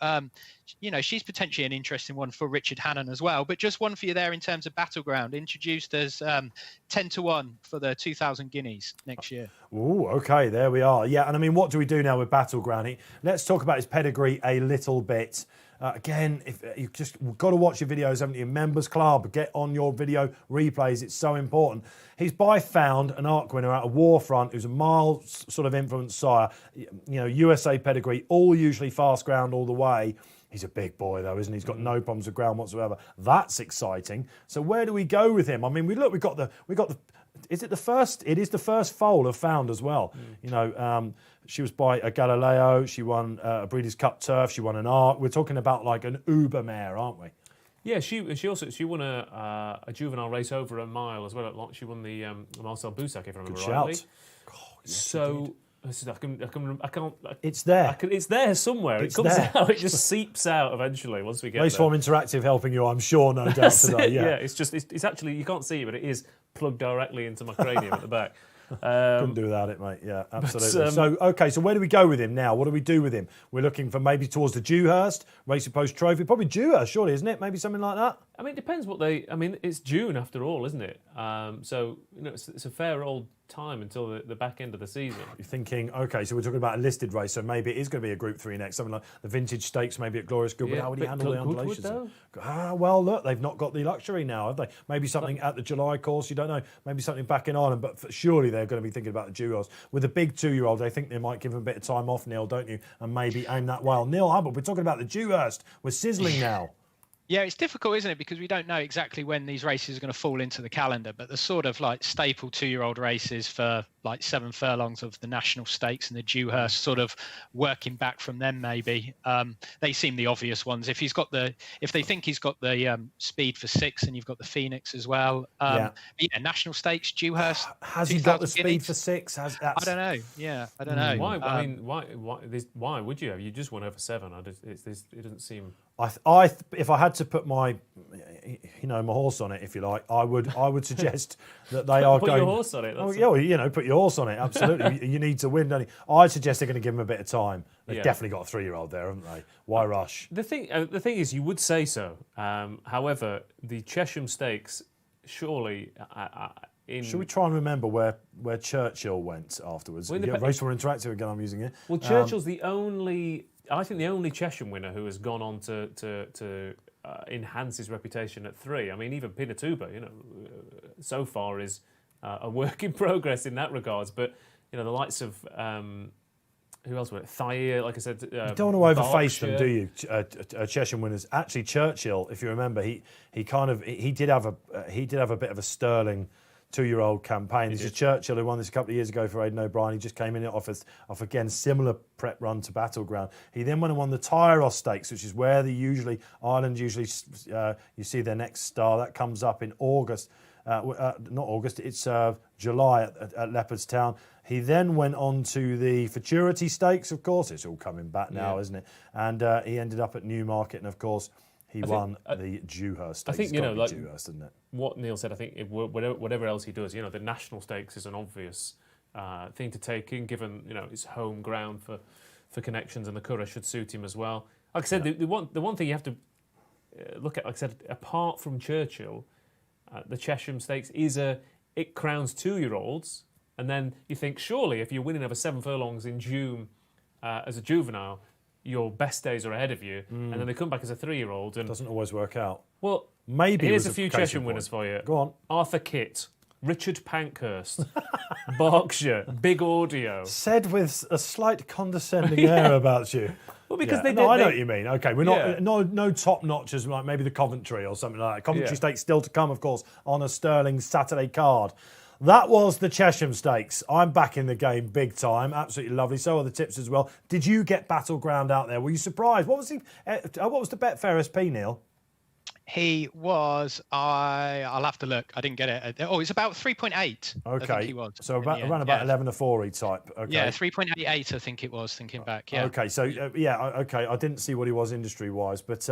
she's potentially an interesting one for Richard Hannon as well. But just one for you there in terms of Battleground, introduced as 10-to-1 for the 2,000 guineas next year. Oh, okay, there we are. Yeah, and I mean, what do we do now with Battleground? Let's talk about his pedigree a little bit. Again, if you've just got to watch your videos, haven't you? Members Club, get on your video replays. It's so important. He's by Found, an ARC winner out of Warfront, who's a mild sort of influence sire. USA pedigree, all usually fast ground all the way. He's a big boy, though, isn't he? He's got no problems with ground whatsoever. That's exciting. So where do we go with him? I mean, we've got the. Is it the first? It is the first foal of Found as well. She was by a Galileo. She won a Breeders' Cup Turf. She won an ARC. We're talking about like an uber mare, aren't we? Yeah, she won a juvenile race over a mile as well. She won the Marcel Boussac, if I remember rightly. Oh, yes, so I can't. It's there. It's there somewhere. It comes out. It just seeps out eventually once we get Raceform Interactive helping you, I'm sure, no doubt today. Yeah, it's actually, you can't see it, but it is plugged directly into my cranium at the back. Couldn't do without it, mate. Yeah, absolutely. So where do we go with him now? What do we do with him? We're looking for maybe towards the Dewhurst Racing Post Trophy. Probably Dewhurst, surely, isn't it? Maybe something like that. I mean, it depends what they... I mean, it's June after all, isn't it? So, it's a fair old time until the back end of the season. You're thinking, okay, so we're talking about a listed race, so maybe it is going to be a Group 3 next, something like the Vintage Stakes, maybe at Glorious Goodwood. How would he handle the undulations? Well, look, they've not got the luxury now, have they? Maybe something at the July course, you don't know. Maybe something back in Ireland, but surely they're going to be thinking about the Dewhurst. With a big 2-year-old, they think they might give him a bit of time off, Neil, don't you? And maybe aim that well. Neil Hubbard, we're talking about the Dewhurst. We're sizzling now. Yeah, it's difficult, isn't it? Because we don't know exactly when these races are going to fall into the calendar, but the sort of like staple 2-year-old races for like 7 furlongs of the national stakes and the Dewhurst, sort of working back from them maybe. They seem the obvious ones. If they think he's got the speed for 6, and you've got the Phoenix as well. National stakes, Dewhurst. Has he got the speed for 6? I don't know. Yeah, I don't know. Why? I mean, why would you have? You just went over 7. It doesn't seem. If I had to put my horse on it, if you like, I would suggest that they are put going. Put your horse on it. Put your horse on it. Absolutely, you need to win, don't you? I'd suggest they're going to give him a bit of time. They've definitely got a 3-year-old there, haven't they? Why rush? The thing is, you would say so. However, the Cheshire Stakes, surely. Should we try and remember where Churchill went afterwards? Raceform Interactive again. I'm using it. Well, Churchill's the only Cheshire winner who has gone on to enhance his reputation at 3. I mean, even Pinatubo, so far is a work in progress in that regards. But the likes of who else were it? Thayer, like I said. You don't want to overface them, do you? Cheshire winners. Actually, Churchill, if you remember, he did have a bit of a sterling 2-year-old campaign. This is Churchill, who won this a couple of years ago for Aidan O'Brien. He just came in off again similar prep run to Battleground. He then went and won the Tyros Stakes, which is where Ireland usually you see their next star. That comes up in August. Not August, it's July at Leopardstown. He then went on to the Futurity Stakes, of course. It's all coming back now, isn't it? And he ended up at Newmarket, and of course, he won the Dewhurst Stakes. I think, like Dewhurst, isn't it? What Neil said, I think whatever else he does, the National Stakes is an obvious thing to take in, given, it's home ground for connections, and the Curragh should suit him as well. Like I said, the one thing you have to look at, like I said, apart from Churchill, the Cheshire Stakes it crowns 2-year-olds, and then you think, surely if you're winning over 7 furlongs in June as a juvenile, your best days are ahead of you, and then they come back as a 3-year-old. And doesn't always work out. Well, maybe here's a few Cheshire winners for you. Go on. Arthur Kitt, Richard Pankhurst, Berkshire, Big Audio. Said with a slight condescending air about you. Well, because I know what you mean. Okay, we're not no top notches like maybe the Coventry or something like that. Coventry Stakes still to come, of course, on a Sterling Saturday card. That was the Cheshire Stakes. I'm back in the game big time. Absolutely lovely. So are the tips as well. Did you get Battleground out there? Were you surprised? What was the Betfair SP, Neil? He was. I'll have to look. I didn't get it. Oh, it's about 3.8. Okay. I think he was. So around about 11 to 4 type. Okay. Yeah, 3.88. I think it was. Thinking back. Yeah. Okay. So okay. I didn't see what he was industry wise, but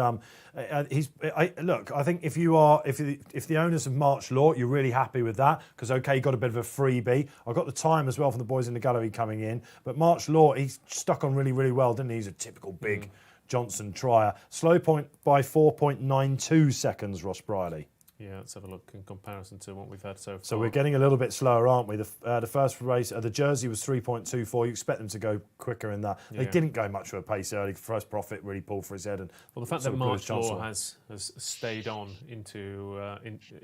look. I think if the owners of March Law, you're really happy with that because he got a bit of a freebie. I got the time as well from the boys in the gallery coming in, but March Law, he's stuck on really, really well, didn't he? He's a typical big. Johnson trier. Slow point by 4.92 seconds, Ross Brierley. Yeah, let's have a look in comparison to what we've had so far. So we're getting a little bit slower, aren't we? The first race, the Jersey was 3.24. You expect them to go quicker in that. They didn't go much of a pace early. First Profit really pulled for his head. And the fact that March Law has stayed on into,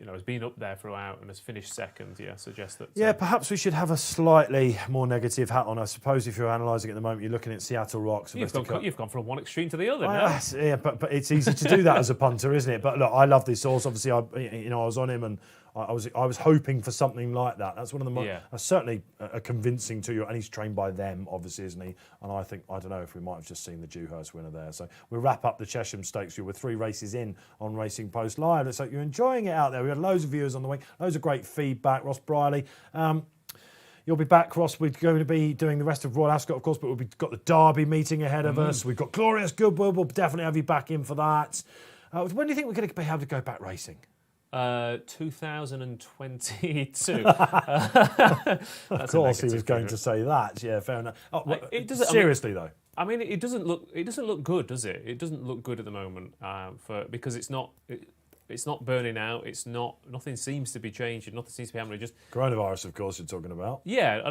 has been up there throughout and has finished second, suggests that. Yeah, perhaps we should have a slightly more negative hat on. I suppose if you're analysing at the moment, you're looking at Seattle Rocks. You've gone from one extreme to the other. Yeah, but it's easy to do that as a punter, isn't it? But look, I love this horse. Obviously, I was on him, and I was hoping for something like that. That's one of the most certainly a convincing 2-year-old, and he's trained by them, obviously, isn't he? And I don't know if we might have just seen the Dewhurst winner there. So we'll wrap up the Cheshire Stakes. We're 3 races in on Racing Post Live. Looks like you're enjoying it out there. We had loads of viewers on the way, loads of great feedback. Ross Brierley. You'll be back, Ross. We're going to be doing the rest of Royal Ascot, of course, but we've got the Derby meeting ahead of us. We've got Glorious Goodwood. We'll definitely have you back in for that. When do you think we're going to be able to go back racing? 2022. Of course, he was going to say that. Yeah, fair enough. Seriously, though. I mean, it doesn't look good, does it? It doesn't look good at the moment because it's not burning out. Nothing seems to be changing. Nothing seems to be happening. Just coronavirus, of course, you're talking about. Yeah,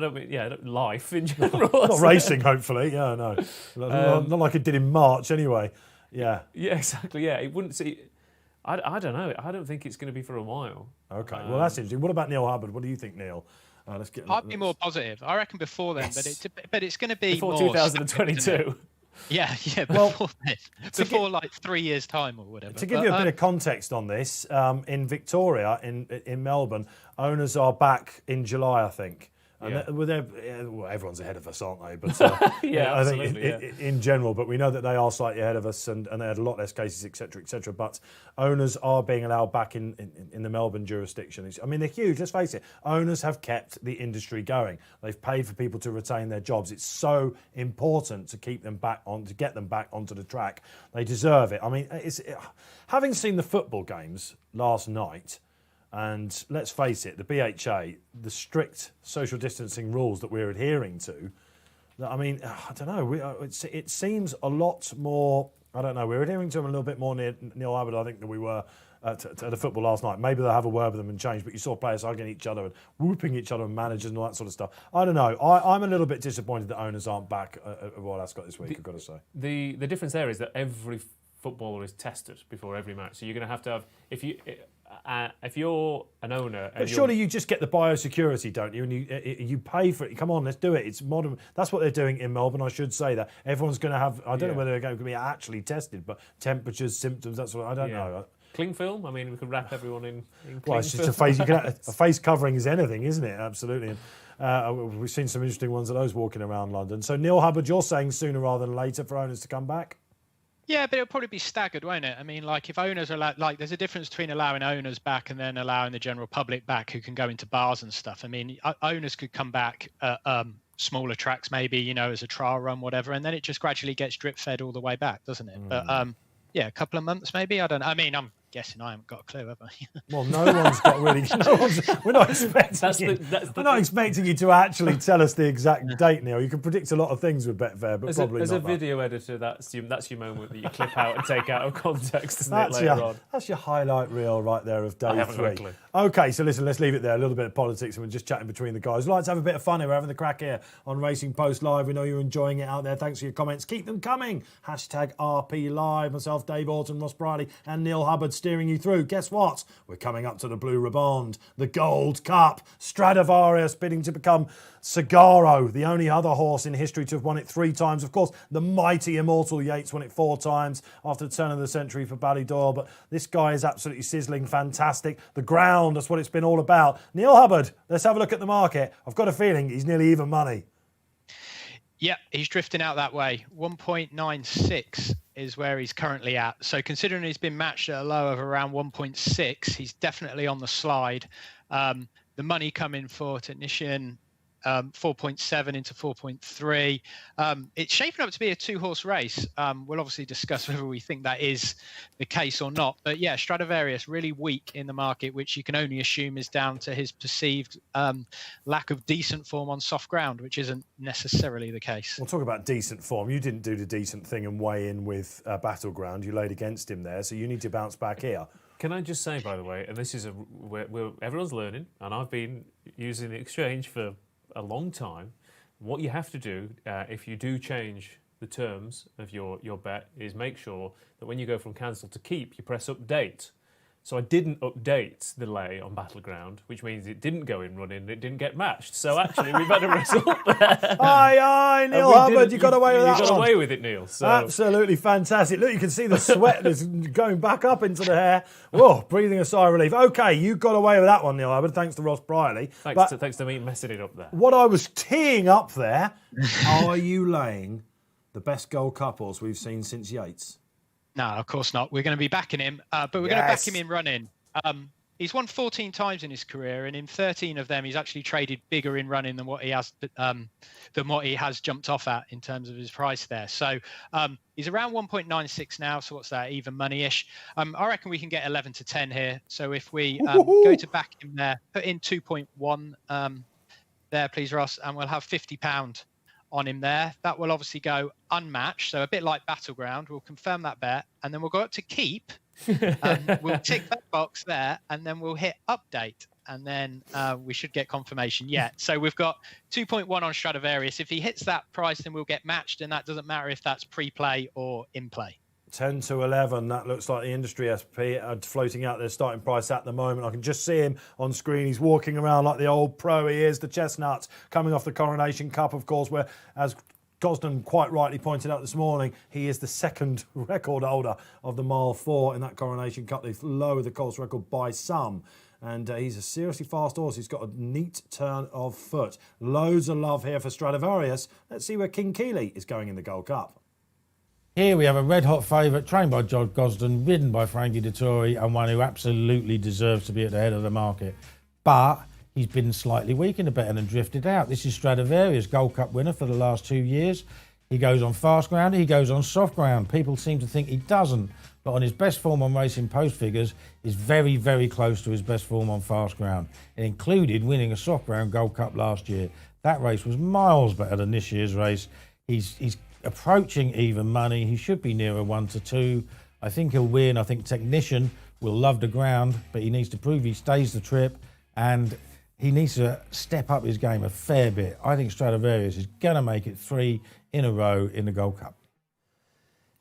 life in general. Not racing, hopefully. Yeah, no, not like it did in March, anyway. Yeah. Yeah, exactly. Yeah, it wouldn't see. I don't know. I don't think it's going to be for a while. Okay, well, that's interesting. What about Neil Hubbard? What do you think, Neil? I'd be more positive. I reckon before then, but it's going to be before more 2022. Yeah, before this. Before like 3 years' time or whatever. To give you a bit of context on this, in Victoria, in Melbourne, owners are back in July, I think. And everyone's ahead of us, aren't they? But I think in general, but we know that they are slightly ahead of us, and they had a lot less cases, etc., etc. But owners are being allowed back in the Melbourne jurisdiction. I mean, they're huge. Let's face it. Owners have kept the industry going. They've paid for people to retain their jobs. It's so important to keep them back on, to get them back onto the track. They deserve it. I mean, having seen the football games last night. And let's face it, the BHA, the strict social distancing rules that we're adhering to, I mean, I don't know, it seems a lot more, I don't know, we're adhering to them a little bit more near Neil Hubbard, I think, than we were at the football last night. Maybe they'll have a word with them and change, but you saw players hugging each other and whooping each other and managers and all that sort of stuff. I don't know. I'm a little bit disappointed that owners aren't back at Royal Ascot this week, I've got to say. The difference there is that every footballer is tested before every match. So you're going to have, if you're an owner, but surely you just get the biosecurity, don't you? And you pay for it. Come on, let's do it. It's modern. That's what they're doing in Melbourne. I should say that everyone's going to have. I don't know whether they're going to be actually tested, but temperatures, symptoms. That's what I don't know. Cling film. I mean, we could wrap everyone in cling well, it's film. just a face. A face covering is anything, isn't it? Absolutely. And, we've seen some interesting ones of those walking around London. So Neil Hubbard, you're saying sooner rather than later for owners to come back? Yeah, but it'll probably be staggered, won't it? I mean, like if owners are like, there's a difference between allowing owners back and then allowing the general public back who can go into bars and stuff. I mean, owners could come back at smaller tracks, maybe, as a trial run, whatever, and then it just gradually gets drip fed all the way back, doesn't it? But yeah, a couple of months maybe. I don't know. I mean, I'm guessing I haven't got a clue, have I? Well, no one's got really. We're not expecting. We're not expecting you to actually tell us the exact date, Neil. You can predict a lot of things with Betfair, but probably as not. a video editor, that's your moment that you clip out and take out of context, isn't it? Later on. That's your highlight reel right there of day 3. Got a clue. Okay, so listen, let's leave it there. A little bit of politics, and we're just chatting between the guys. We'd like to have a bit of fun here. We're having the crack here on Racing Post Live. We know you're enjoying it out there. Thanks for your comments. Keep them coming. #RP Live. Myself, Dave Orton, Ross Brierley, and Neil Hubbard steering you through. Guess what? We're coming up to the Blue Riband, the Gold Cup. Stradivarius bidding to become Cigaro, the only other horse in history to have won it 3 times. Of course, the mighty Immortal Yates won it 4 times after the turn of the century for Ballydoyle. But this guy is absolutely sizzling, fantastic. The ground, that's what it's been all about. Neil Hubbard, let's have a look at the market. I've got a feeling he's nearly even money. Yeah, he's drifting out that way. 1.96 is where he's currently at. So considering he's been matched at a low of around 1.6, he's definitely on the slide. The money coming for Technician, 4.7 into 4.3. It's shaping up to be a 2-horse race. We'll obviously discuss whether we think that is the case or not. But yeah, Stradivarius really weak in the market, which you can only assume is down to his perceived lack of decent form on soft ground, which isn't necessarily the case. We'll talk about decent form. You didn't do the decent thing and weigh in with Battleground. You laid against him there, so you need to bounce back here. Can I just say, by the way, and this is everyone's learning, and I've been using the exchange for a long time. What you have to do if you do change the terms of your bet is make sure that when you go from cancel to keep, you press update. So I didn't update the lay on Battleground, which means it didn't go in running, it didn't get matched. So actually, we've had a result there. Aye, Neil Hubbard, you got away with that one. You got away with it, Neil. So. Absolutely fantastic. Look, you can see the sweat that's going back up into the hair. Whoa, breathing a sigh of relief. Okay, you got away with that one, Neil Hubbard, thanks to Ross Brierley. Thanks to me messing it up there. What I was teeing up there, are you laying the best Gold Cup horse we've seen since Yates? No, of course not. We're going to be backing him, but we're going to back him in running. He's won 14 times in his career, and in 13 of them, he's actually traded bigger in running than what he has jumped off at in terms of his price there. So he's around 1.96 now. So what's that? Even money-ish. I reckon we can get 11 to 10 here. So if we go to back him there, put in 2.1 there, please, Ross, and we'll have £50 on him there. That will obviously go unmatched, so a bit like Battleground. We'll confirm that bet, and then we'll go up to keep. We'll tick that box there, and then we'll hit update, and then we should get confirmation yet. So we've got 2.1 on Stradivarius. If he hits that price, then we'll get matched, and that doesn't matter if that's pre-play or in-play. 10 to 11, that looks like the industry SP floating out their starting price at the moment. I can just see him on screen. He's walking around like the old pro he is. The Chestnuts coming off the Coronation Cup, of course, where, as Gosden quite rightly pointed out this morning, he is the second record holder of the Mile 4 in that Coronation Cup. They've lowered the course record by some. And he's a seriously fast horse. He's got a neat turn of foot. Loads of love here for Stradivarius. Let's see where King Keeley is going in the Gold Cup. Here we have a red-hot favourite, trained by John Gosden, ridden by Frankie Dettori, and one who absolutely deserves to be at the head of the market. But he's been slightly weakened a bit and drifted out. This is Stradivarius, Gold Cup winner for the last 2 years. He goes on fast ground, he goes on soft ground. People seem to think he doesn't, but on his best form on Racing Post figures, is very, very close to his best form on fast ground. It included winning a soft ground Gold Cup last year. That race was miles better than this year's race. He's approaching even money. He should be nearer 1 to 2. I think he'll win. I think Technician will love the ground, but he needs to prove he stays the trip, and he needs to step up his game a fair bit. I think Stradivarius is going to make it 3 in a row in the Gold Cup.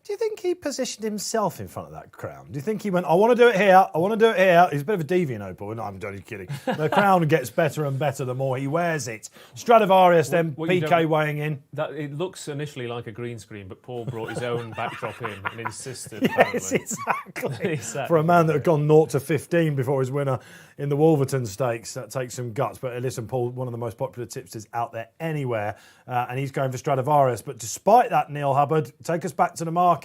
Do you think he positioned himself in front of that crown? Do you think he went, I want to do it here, I want to do it here? He's a bit of a deviant, Opal. No, I'm only kidding. The crown gets better and better the more he wears it. Stradivarius, then PK weighing in. It looks initially like a green screen, but Paul brought his own backdrop in and insisted. Yes, exactly. For a man that had gone 0 to 15 before his winner in the Wolverton Stakes, that takes some guts. But listen, Paul, one of the most popular tipsters out there anywhere, and he's going for Stradivarius. But despite that, Neil Hubbard, take us back to the market.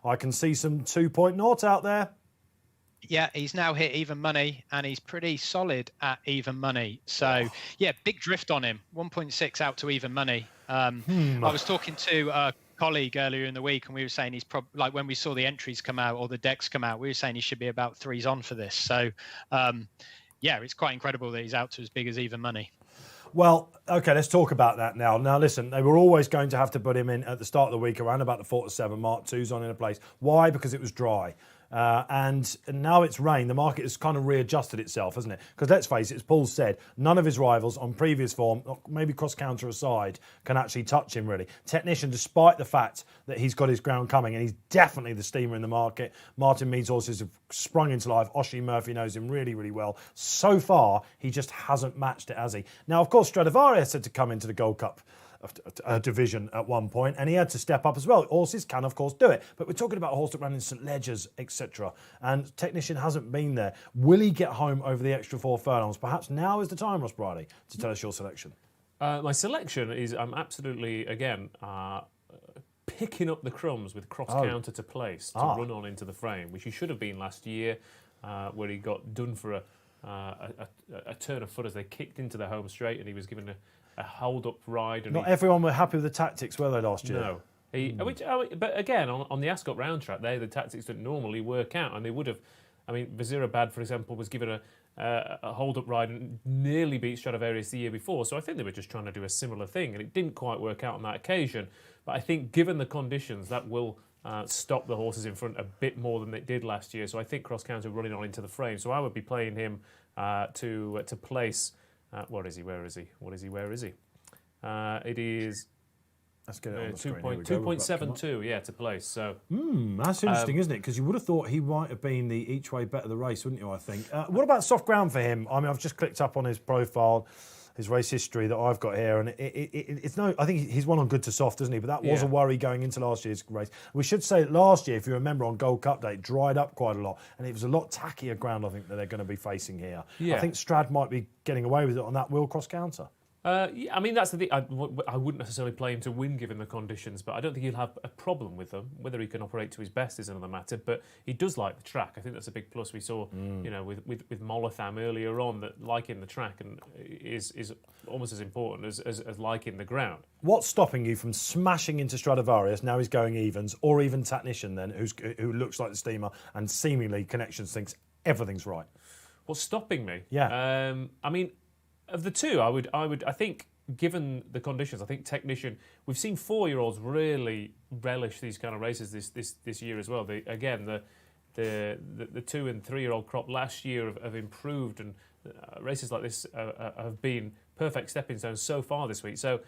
I can see some 2.0 out there. Yeah, he's now hit even money, and he's pretty solid at even money. So, yeah, big drift on him. 1.6 out to even money. I was talking to a colleague earlier in the week, and we were saying he's probably, like, when we saw the entries come out or the decks come out, we were saying he should be about 3s on for this. So, yeah, it's quite incredible that he's out to as big as even money. Well, okay, let's talk about that now. Now, listen, they were always going to have to put him in at the start of the week around about the 4 to 7 mark, 2's on in a place. Why? Because it was dry. And now it's rain. The market has kind of readjusted itself, hasn't it? Because let's face it, as Paul said, none of his rivals on previous form, maybe cross-counter aside, can actually touch him, really. Technician, despite the fact that he's got his ground coming, and he's definitely the steamer in the market. Martin Mead's horses have sprung into life. Oshie Murphy knows him really, really well. So far, he just hasn't matched it, has he? Now, of course, Stradivarius had to come into the Gold Cup division at one point, and he had to step up as well. Horses can, of course, do it, but we're talking about a horse that ran in St Ledgers, etc. And Technician hasn't been there. Will he get home over the extra 4 furlongs? Perhaps now is the time, Ross Brierley, to tell us your selection. My selection is, I'm absolutely, again, picking up the crumbs with cross-counter to place to run on into the frame, which he should have been last year, where he got done for a turn of foot as they kicked into the home straight, and he was given a hold-up ride. And Not everyone were happy with the tactics, were they, last year? No. But again, on the Ascot round track, the tactics that normally work out, and they would have. I mean, Vizirabad, for example, was given a hold-up ride and nearly beat Stradivarius the year before. So I think they were just trying to do a similar thing, and it didn't quite work out on that occasion. But I think, given the conditions, that will stop the horses in front a bit more than it did last year. So I think cross-counter running on into the frame. So I would be playing him to place. Where is he? It is. Let's get it on the screen. 2.72, yeah, to place. So that's interesting, isn't it? Because you would have thought he might have been the each way bet of the race, wouldn't you? I think. What about soft ground for him? I mean, I've just clicked up on his profile, his race history that I've got here, and it's no. I think he's won on good to soft, doesn't he? But that was a worry going into last year's race. We should say that last year, if you remember, on Gold Cup Day, it dried up quite a lot, and it was a lot tackier ground. I think that they're going to be facing here. Yeah. I think Strad might be getting away with it on that wheel cross counter. I mean, that's the thing. I wouldn't necessarily play him to win given the conditions, but I don't think he'll have a problem with them. Whether he can operate to his best is another matter, but he does like the track. I think that's a big plus. We saw, with Molotham earlier on, that liking the track and is almost as important as liking the ground. What's stopping you from smashing into Stradivarius, now he's going evens, or even Technician then, who looks like the steamer and seemingly Connections thinks everything's right? What's stopping me? Yeah. I mean, of the two, I think, given the conditions, I think Technician. We've seen 4-year-olds really relish these kind of races this year as well. The 2 and 3-year-old crop last year have improved, and races like this have been perfect stepping stones so far this week. So,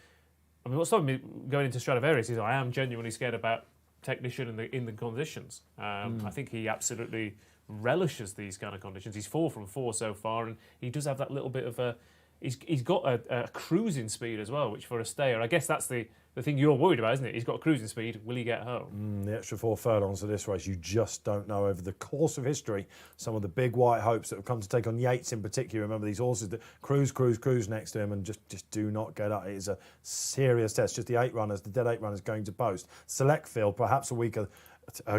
I mean, what's stopping me going into Stradivarius is I am genuinely scared about Technician in the conditions. I think he absolutely relishes these kind of conditions. He's 4 from 4 so far, and he does have that little bit of a. He's got a cruising speed as well, which for a stayer, I guess that's the thing you're worried about, isn't it? He's got cruising speed. Will he get home? The extra 4 furlongs of this race, you just don't know. Over the course of history, some of the big white hopes that have come to take on Yates in particular. Remember these horses that cruise next to him and just do not get up. It is a serious test. Just the 8 runners, the dead 8 runners going to post. Select field, perhaps a weaker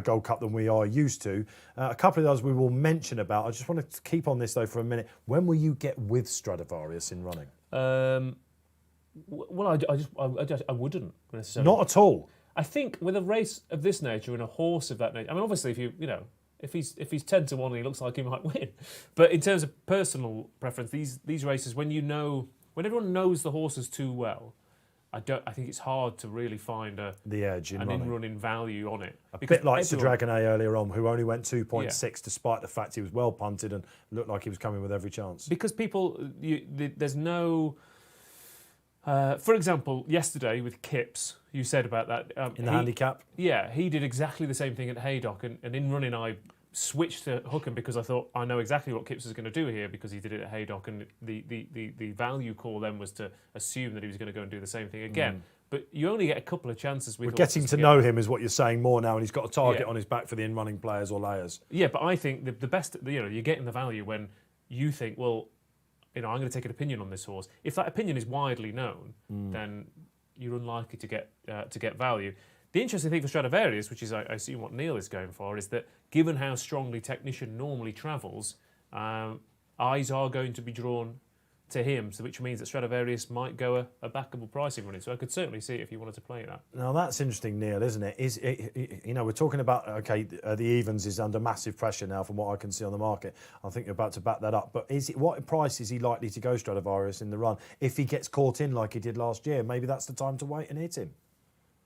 Gold Cup than we are used to. A couple of those we will mention about. I just want to keep on this though for a minute. When will you get with Stradivarius in running? Well, I wouldn't necessarily. Not at all. I think with a race of this nature and a horse of that nature, I mean, obviously, if he's 10 to 1 and he looks like he might win, but in terms of personal preference, these races when everyone knows the horses too well. I think it's hard to really find the edge in in-running value on it. A bit like Stradivarius earlier on, who only went 2.6 despite the fact he was well punted and looked like he was coming with every chance. Because people, there's no. For example, yesterday with Kipps, you said about that. In the handicap? Yeah, he did exactly the same thing at Haydock, and in running I switched to Hookham because I thought I know exactly what Kipps is going to do here because he did it at Haydock, and the value call then was to assume that he was going to go and do the same thing again. But you only get a couple of chances with. We're getting to know him is what you're saying more now, and he's got a target on his back for the in-running players or layers. Yeah, but I think the best, you're getting the value when you think, well, I'm going to take an opinion on this horse. If that opinion is widely known, then you're unlikely to get value. The interesting thing for Stradivarius, which is I assume what Neil is going for, is that given how strongly Technician normally travels, eyes are going to be drawn to him, so which means that Stradivarius might go a backable pricing running. So I could certainly see it if you wanted to play that. Now that's interesting, Neil, isn't it? We're talking about the evens is under massive pressure now from what I can see on the market. I think you're about to back that up. But what price is he likely to go Stradivarius in the run if he gets caught in like he did last year? Maybe that's the time to wait and hit him.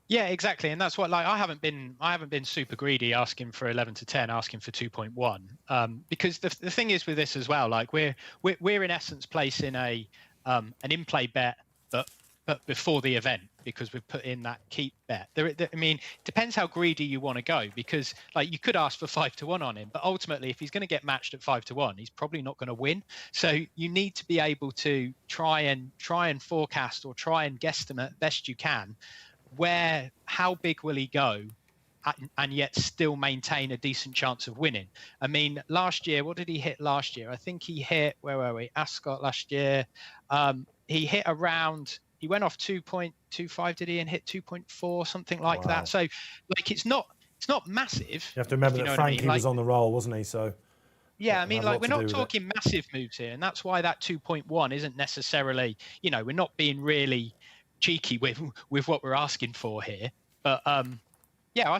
Yeah, exactly, and that's what I haven't been super greedy asking for 11 to 10, asking for 2.1, because the thing is with this as well, like we're in essence placing an in-play bet, but before the event because we've put in that keep bet. I mean, it depends how greedy you want to go because like you could ask for 5 to 1 on him, but ultimately if he's going to get matched at 5 to 1, he's probably not going to win. So you need to be able to try and forecast or try and guesstimate best you can. How big will he go and yet still maintain a decent chance of winning? I mean, last year, what did he hit last year? I think he hit, where were we? Ascot last year. He hit around, he went off 2.25, did he? And hit 2.4, something like that. So like, it's not massive. You have to remember that Frankie was on the roll, wasn't he? So yeah, I mean, like we're not talking massive moves here. And that's why that 2.1 isn't necessarily, we're not being really cheeky with what we're asking for here, but I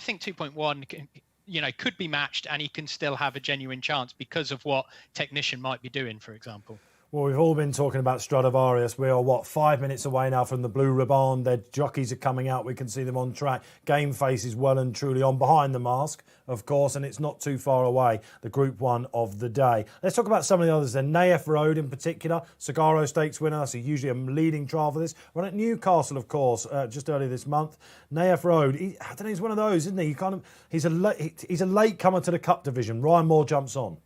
think 2.1 could be matched and he can still have a genuine chance because of what Technician might be doing, for example. Well, we've all been talking about Stradivarius. We are, 5 minutes away now from the Blue Ribbon. Their jockeys are coming out. We can see them on track. Game Face is well and truly on behind the mask, of course, and it's not too far away, the Group 1 of the day. Let's talk about some of the others then. Nayef Road in particular, Sagaro Stakes winner, so usually a leading trial for this. Run at Newcastle, of course, just earlier this month. Nayef Road, I don't know, he's one of those, isn't he? He's a late comer to the Cup division. Ryan Moore jumps on.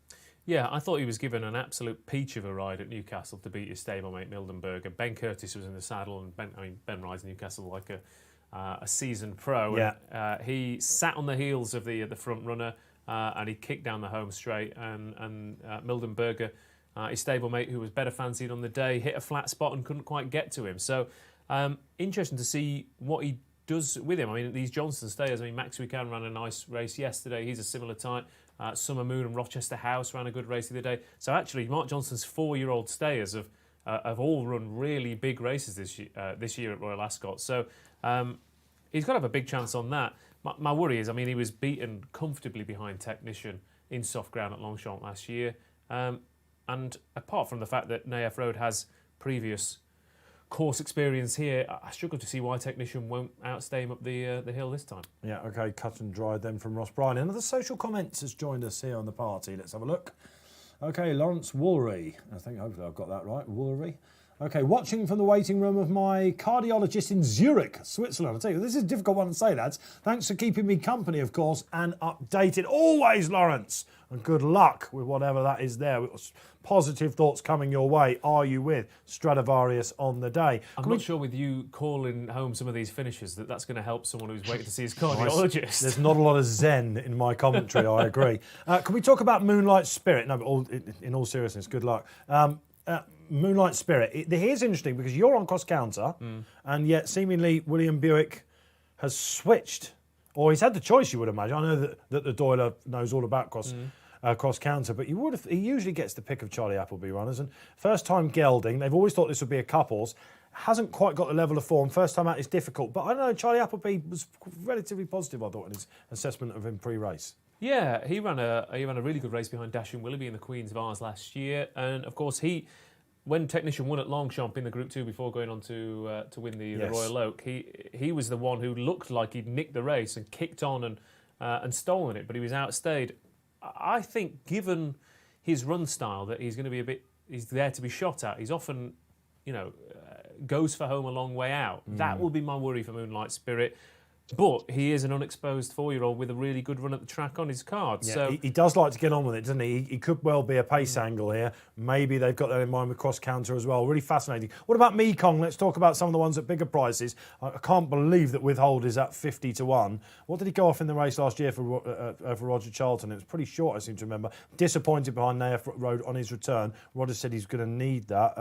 Yeah, I thought he was given an absolute peach of a ride at Newcastle to beat his stablemate Mildenberger. Ben Curtis was in the saddle, and Ben rides Newcastle like a seasoned pro. Yeah. And, he sat on the heels of the front runner, and he kicked down the home straight. And Mildenberger, his stablemate, who was better fancied on the day, hit a flat spot and couldn't quite get to him. So interesting to see what he does with him. I mean, these Johnson stayers. I mean, Max Buchanan ran a nice race yesterday. He's a similar type. Summer Moon and Rochester House ran a good race the other day. So actually, Mark Johnson's 4-year-old stayers have all run really big races this year at Royal Ascot. So he's got to have a big chance on that. My worry is, I mean, he was beaten comfortably behind Technician in soft ground at Longchamp last year. And apart from the fact that Nayef Road has previous course experience here, I struggle to see why Technician won't outstay him up the hill this time. Yeah, OK, cut and dried then from Ross Bryan. Another social comments has joined us here on the party. Let's have a look. OK, Lawrence Woolry. Hopefully I've got that right, Woolry. OK, watching from the waiting room of my cardiologist in Zurich, Switzerland. I tell you, this is a difficult one to say, lads. Thanks for keeping me company, of course, and updated. Always, Lawrence. And good luck with whatever that is there. Positive thoughts coming your way. Are you with Stradivarius on the day? I'm not sure with you calling home some of these finishes that's going to help someone who's waiting to see his cardiologist. There's not a lot of zen in my commentary, I agree. Can we talk about Moonlight Spirit? No, but in all seriousness, good luck. Moonlight Spirit. Here's interesting because you're on cross counter, and yet seemingly William Buick has switched, or he's had the choice. You would imagine. I know that the Doyler knows all about cross counter, but he usually gets the pick of Charlie Appleby runners. And first time gelding, they've always thought this would be a couples. Hasn't quite got the level of form. First time out is difficult, but I don't know. Charlie Appleby was relatively positive, I thought, in his assessment of him pre-race. Yeah, he ran a really good race behind Dashing Willoughby in the Queen's Vase last year, and of course when Technician won at Longchamp in the Group 2 before going on to win the Royal Oak, he was the one who looked like he'd nicked the race and kicked on and stolen it, but he was outstayed. I think, given his run style, that he's going to be he's there to be shot at. He's often, goes for home a long way out. That will be my worry for Moonlight Spirit. But he is an unexposed 4-year-old with a really good run at the track on his card. Yeah, so he does like to get on with it, doesn't he? He could well be a pace angle here. Maybe they've got that in mind with cross counter as well. Really fascinating. What about Mekong? Let's talk about some of the ones at bigger prices. I can't believe that Withhold is at 50-1. What did he go off in the race last year for Roger Charlton? It was pretty short, I seem to remember. Disappointed behind Naif Road on his return. Roger said he's going to need that.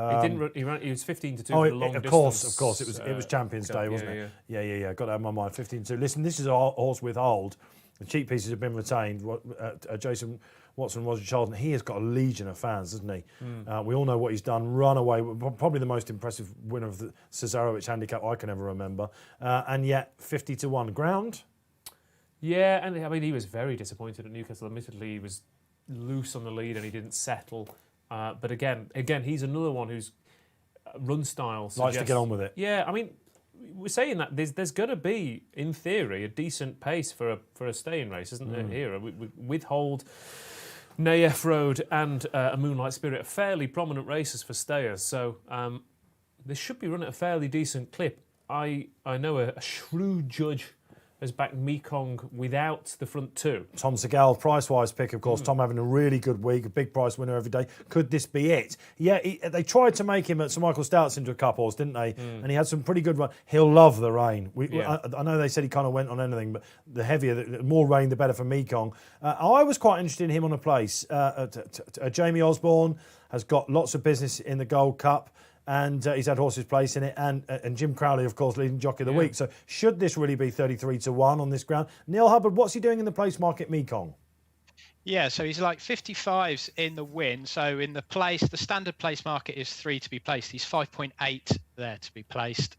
He was 15-2 for the long distance. Of course. It was Champions Day, wasn't it? Yeah. Got that in my mind. 15-2. Listen, this is a horse Withhold. The cheap pieces have been retained. Jason Watson, Roger Charlton, he has got a legion of fans, doesn't he? We all know what he's done. Run away, probably the most impressive winner of the Cesarewicz handicap I can ever remember. And yet 50-1 ground. Yeah, and I mean, he was very disappointed at Newcastle. Admittedly, he was loose on the lead and he didn't settle. But again, he's another one whose run style suggests, likes to get on with it. Yeah, I mean, we're saying that there's going to be, in theory, a decent pace for a staying race, isn't there? Here, Withhold, Naif Road, and a Moonlight Spirit are fairly prominent races for stayers. So they should be run at a fairly decent clip. I know a shrewd judge has backed Mekong without the front two. Tom Segal, price-wise pick, of course. Tom having a really good week, a big price winner every day. Could this be it? Yeah, they tried to make him at Sir Michael Stout's into a cup horse, didn't they? And he had some pretty good run. He'll love the rain. I know they said he kind of went on anything, but the heavier, the more rain, the better for Mekong. I was quite interested in him on a place. Jamie Osborne has got lots of business in the Gold Cup. And he's had horses place in it, and Jim Crowley, of course, leading jockey of the week. So should this really be 33-1 on this ground? Neil Hubbard, what's he doing in the place market Mekong? Yeah, so he's like 55s in the win. So in the place, the standard place market is 3 to be placed. He's 5.8 there to be placed.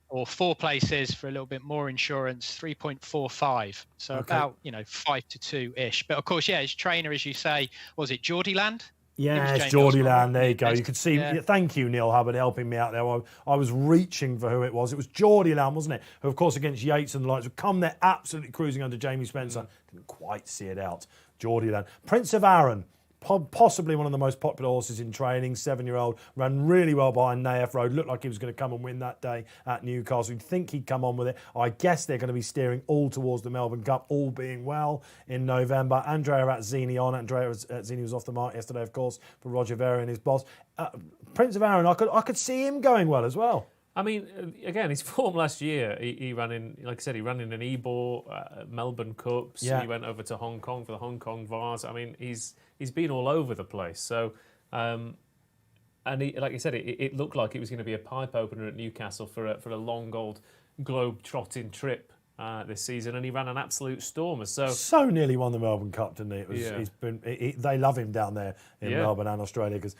Or 4 places for a little bit more insurance, 3.45. So about 5-2-ish. But of course, his trainer, as you say, was it Geordieland? Yeah, it's Geordieland. There you go. You could see. Yeah. Thank you, Neil Hubbard, helping me out there. I was reaching for who it was. It was Geordieland, wasn't it? Who, of course, against Yates and the lights would come there absolutely cruising under Jamie Spencer. Didn't quite see it out. Geordieland. Prince of Arran. Possibly one of the most popular horses in training, 7-year-old, ran really well behind Naif Road, looked like he was going to come and win that day at Newcastle. You'd think he'd come on with it. I guess they're going to be steering all towards the Melbourne Cup, all being well in November. Andrea Azzini on. Andrea Azzini was off the mark yesterday, of course, for Roger Vera and his boss. Prince of Arran, I could see him going well as well. I mean, again, his form last year, he ran in, like I said, he ran in an Ebor, Melbourne Cups. Yeah. He went over to Hong Kong for the Hong Kong Vars. I mean, he's been all over the place. So, and he, like you said, it looked like it was going to be a pipe opener at Newcastle for a long old globe-trotting trip this season, and he ran an absolute stormer. So nearly won the Melbourne Cup, didn't he? They love him down there in Melbourne and Australia because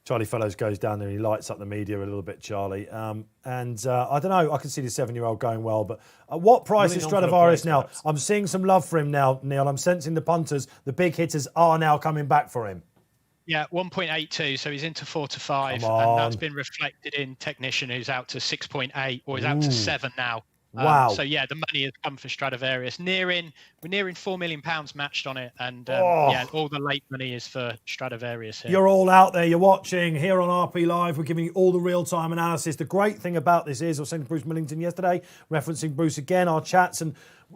Charlie Fellows goes down there and he lights up the media a little bit, Charlie. I don't know, I can see the 7-year-old going well, but at what price is Stradivarius now? Perhaps. I'm seeing some love for him now, Neil. I'm sensing the punters, the big hitters are now coming back for him. Yeah, 1.82, so he's into 4 to 5, and that's been reflected in Technician, who's out to 6.8, or he's out to 7 now. Wow. So the money has come for Stradivarius. We're nearing £4 million matched on it, and all the late money is for Stradivarius here. You're all out there, you're watching here on RP Live. We're giving you all the real-time analysis. The great thing about this is, I was saying to Bruce Millington yesterday, referencing Bruce again, our chats, and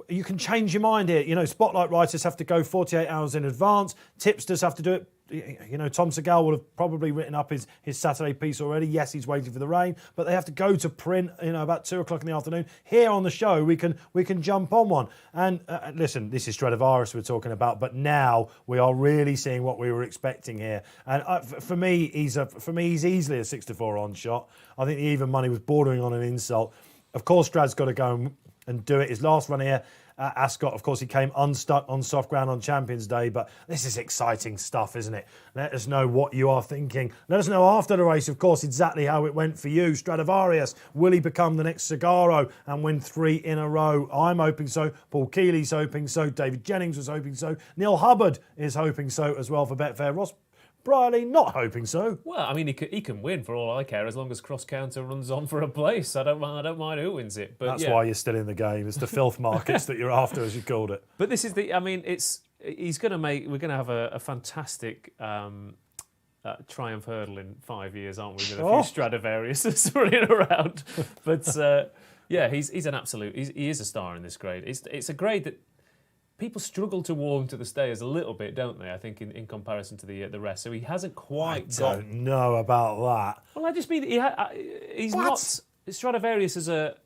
you can change your mind here. You know, spotlight writers have to go 48 hours in advance. Tipsters have to do it. You know, Tom Segal would have probably written up his Saturday piece already. Yes, he's waiting for the rain, but they have to go to print, about 2:00 in the afternoon. Here on the show, we can jump on one. And listen, this is Stradivarius we're talking about, but now we are really seeing what we were expecting here. And for me, he's easily a 6-4 on shot. I think the even money was bordering on an insult. Of course, Strad's got to go and do it. His last run here at Ascot, of course, he came unstuck on soft ground on Champions Day, but this is exciting stuff, isn't it? Let us know what you are thinking. Let us know after the race, of course, exactly how it went for you. Stradivarius, will he become the next Cigaro and win 3 in a row? I'm hoping so. Paul Keeley's hoping so. David Jennings was hoping so. Neil Hubbard is hoping so as well for Betfair. Ross Brierley not hoping so. Well, I mean, he can win for all I care as long as cross counter runs on for a place. I don't mind who wins it. But that's why you're still in the game. It's the filth markets that you're after, as you called it. But this is we're going to have a fantastic Triumph Hurdle in 5 years, aren't we? With a few Stradivarius running around. But he's an absolute. He is a star in this grade. It's a grade that people struggle to warm to the stayers a little bit, don't they? I think in comparison to the rest. So he hasn't quite got. I don't know about that. Well, I just mean he's not Stradivarius as a.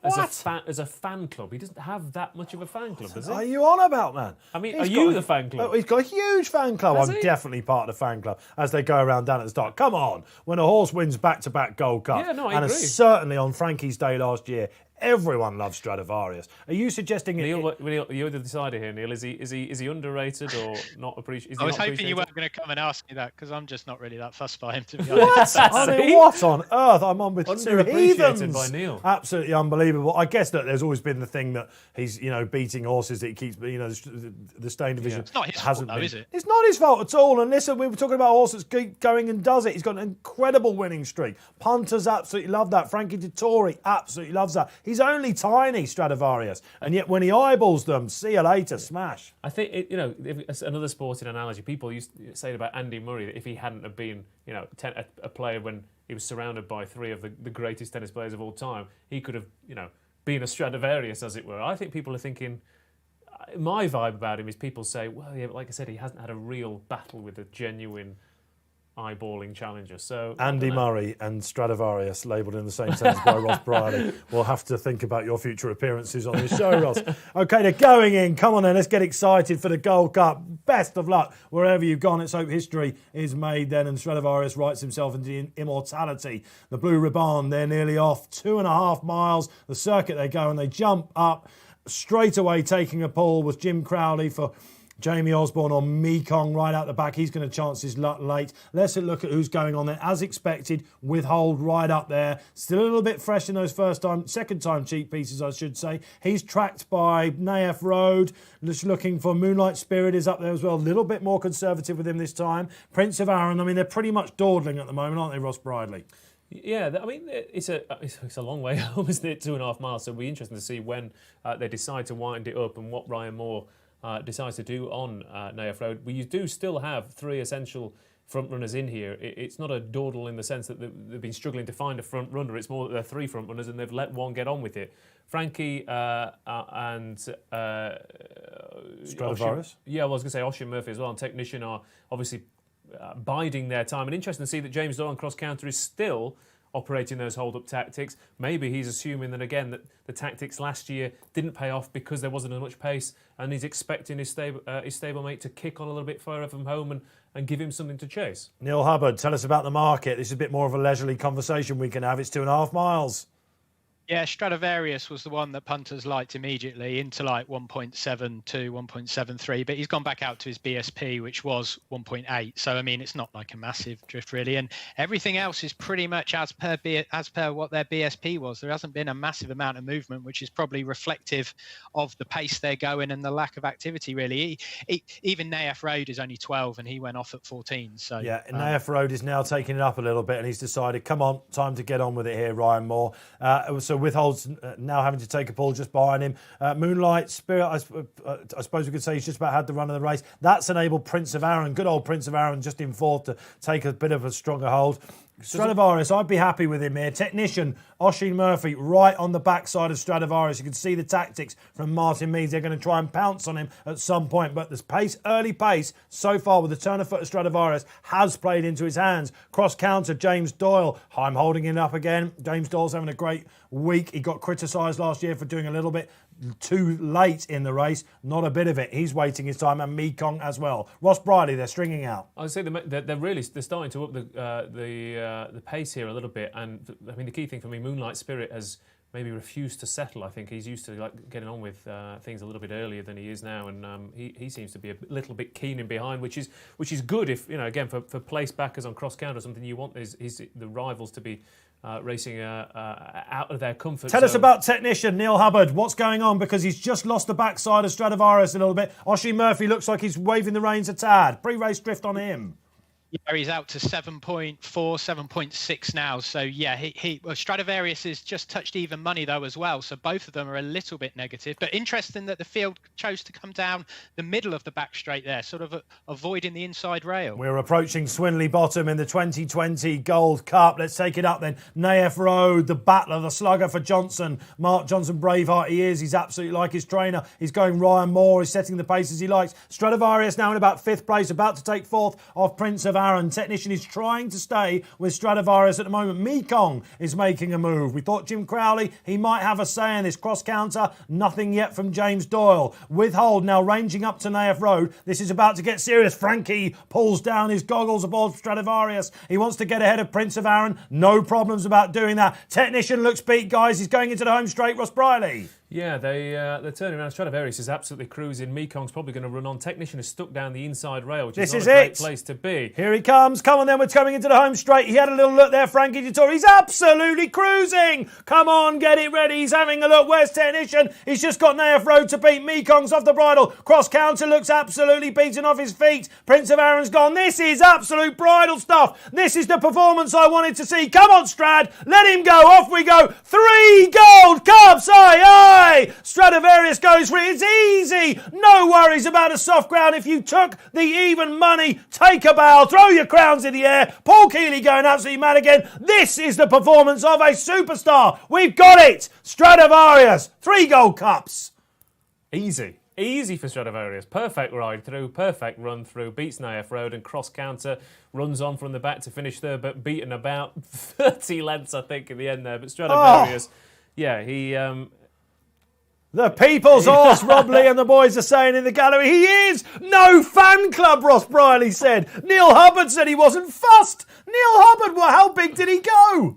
As a fan club, he doesn't have that much of a fan club, does he? Are you on about, man? I mean, are you the fan club? He's got a huge fan club. I'm definitely part of the fan club as they go around down at the start. Come on, when a horse wins back-to-back Gold Cup, I agree. Certainly on Frankie's day last year, everyone loves Stradivarius. Are you suggesting Neil, you're the decider here, Neil. Is he underrated or not appreciated? I was hoping you weren't going to come and ask me that because I'm just not really that fussed by him, to be honest. What on earth? I'm on with two heathens. By Neil. Absolutely unbelievable. I guess that there's always been the thing that he's beating horses that he keeps the staying division. It's not his fault, though, is it? It's not his fault at all. And listen, we were talking about a horse that's going and does it. He's got an incredible winning streak. Punters absolutely love that. Frankie Dettori absolutely loves that. He's only tiny, Stradivarius, and yet when he eyeballs them, see you later, smash. I think if another sporting analogy. People used to say about Andy Murray that if he hadn't have been a player when he was surrounded by three of the greatest tennis players of all time, he could have been a Stradivarius, as it were. I think people are thinking. My vibe about him is people say, well, yeah, but like I said, he hasn't had a real battle with a genuine eyeballing challenger. So Andy Murray and Stradivarius labelled in the same sentence by Ross Brierley. We'll have to think about your future appearances on this show, Ross. Okay, they're going in. Come on then, let's get excited for the Gold Cup. Best of luck wherever you've gone. Let's hope history is made then and Stradivarius writes himself into immortality. The Blue Ribbon, they're nearly off. 2.5 miles. The circuit they go and they jump up. Straight away taking a pull was Jim Crowley for Jamie Osborne on Mekong right out the back. He's going to chance his luck late. Let's look at who's going on there. As expected, Withhold right up there. Still a little bit fresh in those second time cheek pieces, I should say. He's tracked by Naif Road. Just looking for Moonlight Spirit is up there as well. A little bit more conservative with him this time. Prince of Arran, I mean, they're pretty much dawdling at the moment, aren't they, Ross Brierley? Yeah, I mean, it's a long way home, isn't it? 2.5 miles. So it'll be interesting to see when they decide to wind it up and what Ryan Moore decides to do on Naif Road. We do still have 3 essential front runners in here. It's not a dawdle in the sense that they've been struggling to find a front runner. It's more that they're 3 front runners and they've let one get on with it. Frankie and Stradivarius? I was going to say Ossian Murphy as well, and Technician are obviously biding their time. And interesting to see that James Doyle on cross counter is still operating those hold-up tactics. Maybe he's assuming that, again, that the tactics last year didn't pay off because there wasn't as much pace, and he's expecting his stablemate to kick on a little bit further from home and give him something to chase. Neil Hubbard, tell us about the market. This is a bit more of a leisurely conversation we can have. It's 2.5 miles. Yeah, Stradivarius was the one that punters liked immediately into like 1.72, 1.73, but he's gone back out to his BSP, which was 1.8. So, I mean, it's not like a massive drift, really. And everything else is pretty much as per what their BSP was. There hasn't been a massive amount of movement, which is probably reflective of the pace they're going and the lack of activity, really. Even Naif Road is only 12 and he went off at 14. So yeah, Naif Road is now taking it up a little bit and he's decided, come on, time to get on with it here, Ryan Moore. So Withhold's now having to take a pull just behind him. Moonlight Spirit, I suppose we could say he's just about had the run of the race. That's enabled Prince of Arran, good old Prince of Arran, just in fourth to take a bit of a stronger hold. Stradivarius, I'd be happy with him here. Technician, Ossian Murphy, right on the backside of Stradivarius. You can see the tactics from Martin Meads. They're going to try and pounce on him at some point. But this pace, early pace, so far with the turn of foot of Stradivarius has played into his hands. Cross counter, James Doyle. I'm holding it up again. James Doyle's having a great week. He got criticised last year for doing a little bit too late in the race. Not a bit of it. He's waiting his time, and Mekong as well. Ross Brierley, they're stringing out. I would say they're starting to up the pace here a little bit. And I mean, the key thing for me, Moonlight Spirit has maybe refused to settle. I think he's used to getting on with things a little bit earlier than he is now, and he seems to be a little bit keen in behind, which is good if again for place backers on cross count or something. You want the rivals to be racing out of their comfort zone. Tell us about Technician, Neil Hubbard. What's going on? Because he's just lost the backside of Stradivarius a little bit. Ossian Murphy looks like he's waving the reins a tad. Pre-race drift on him. Yeah, he's out to 7.4, 7.6 now. So yeah, Stradivarius has just touched even money though as well. So both of them are a little bit negative. But interesting that the field chose to come down the middle of the back straight there, sort of avoiding the inside rail. We're approaching Swinley Bottom in the 2020 Gold Cup. Let's take it up then. Naef Road, the battler, the slugger for Johnson. Mark Johnson, Braveheart he is. He's absolutely like his trainer. He's going Ryan Moore. He's setting the pace as he likes. Stradivarius now in about 5th place, about to take 4th off Prince of Aaron. Technician is trying to stay with Stradivarius at the moment. Mekong is making a move. We thought Jim Crowley, he might have a say in this cross counter. Nothing yet from James Doyle. Withhold now ranging up to Naef Road. This is about to get serious. Frankie pulls down his goggles aboard Stradivarius. He wants to get ahead of Prince of Aaron. No problems about doing that. Technician looks beat, guys. He's going into the home straight. Ross Brierley. Yeah, they're turning around. Stradivarius is absolutely cruising. Mekong's probably going to run on. Technician is stuck down the inside rail, which is not a great place to be. Here he comes. Come on then, we're coming into the home straight. He had a little look there, Frankie Dettori. He's absolutely cruising. Come on, get it ready. He's having a look. Where's Technician? He's just got Naef Road to beat. Mekong's off the bridle. Cross counter looks absolutely beaten off his feet. Prince of Aaron's gone. This is absolute bridal stuff. This is the performance I wanted to see. Come on, Strad. Let him go. Off we go. 3 gold cups. Aye. Stradivarius goes for it. It's easy. No worries about a soft ground. If you took the even money, take a bow, throw your crowns in the air. Paul Keeley going absolutely mad again. This is the performance of a superstar. We've got it. Stradivarius, 3 gold cups. Easy for Stradivarius. Perfect ride through, perfect run through, beats Naef Road and cross counter, runs on from the back to finish third, but beaten about 30 lengths, I think, in the end there. But Stradivarius, yeah, he... The people's horse, Rob Lee and the boys are saying in the gallery, he is no fan club, Ross Brierley said. Neil Hubbard said he wasn't fussed. Neil Hubbard, well, how big did he go?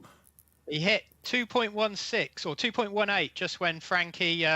He hit 2.16 or 2.18 just when Frankie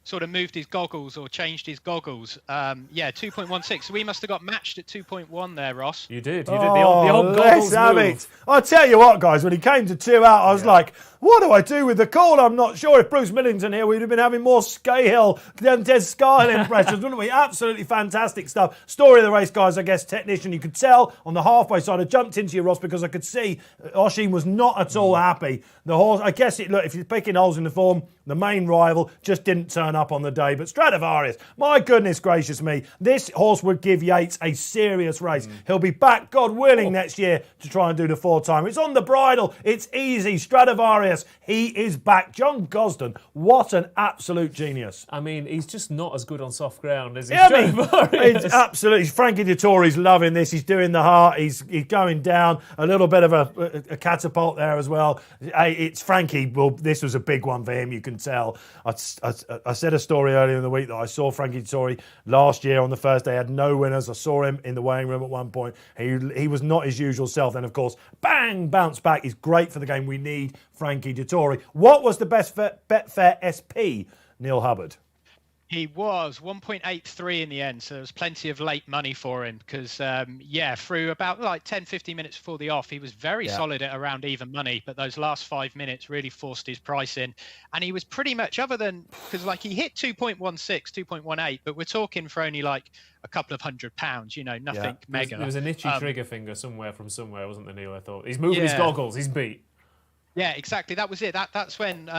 sort of moved his goggles or changed his goggles. 2.16. So we must have got matched at 2.1 there, Ross. You did. The old goggles move. I'll tell you what, guys, when he came to 2 out, I was like, what do I do with the call? I'm not sure. If Bruce Millington here, we'd have been having more Scahill than Des Scahill impressions, wouldn't we? Absolutely fantastic stuff. Story of the race, guys, I guess, Technician. You could tell on the halfway side, I jumped into you, Ross, because I could see Oshin was not at all happy. The horse, I guess, look, if you're picking holes in the form, the main rival just didn't turn up on the day. But Stradivarius, my goodness gracious me, this horse would give Yates a serious race. He'll be back, God willing, next year to try and do the 4-time. It's on the bridle. It's easy. Stradivarius, he is back. John Gosden, what an absolute genius. I mean, he's just not as good on soft ground as Stradivarius. It's absolutely. Frankie Dettori's loving this. He's doing the heart. He's going down. A little bit of a catapult there as well. It's Frankie. Well, this was a big one for him, you can tell. I said a story earlier in the week that I saw Frankie Dettori last year on the first day. Had no winners. I saw him in the weighing room at one point. He was not his usual self. Then, of course, bang, bounce back. He's great for the game. We need Frankie Dettori. What was the best Betfair SP, Neil Hubbard? He was 1.83 in the end, so there was plenty of late money for him because, through about like 10, 15 minutes before the off, he was very solid at around even money, but those last 5 minutes really forced his price in. And he was pretty much, other than, because like he hit 2.16, 2.18, but we're talking for only like a couple of £100, nothing mega. There was an itchy trigger finger somewhere, wasn't there, Neil? I thought. He's moving his goggles, he's beat. Yeah, exactly. That was it. That's when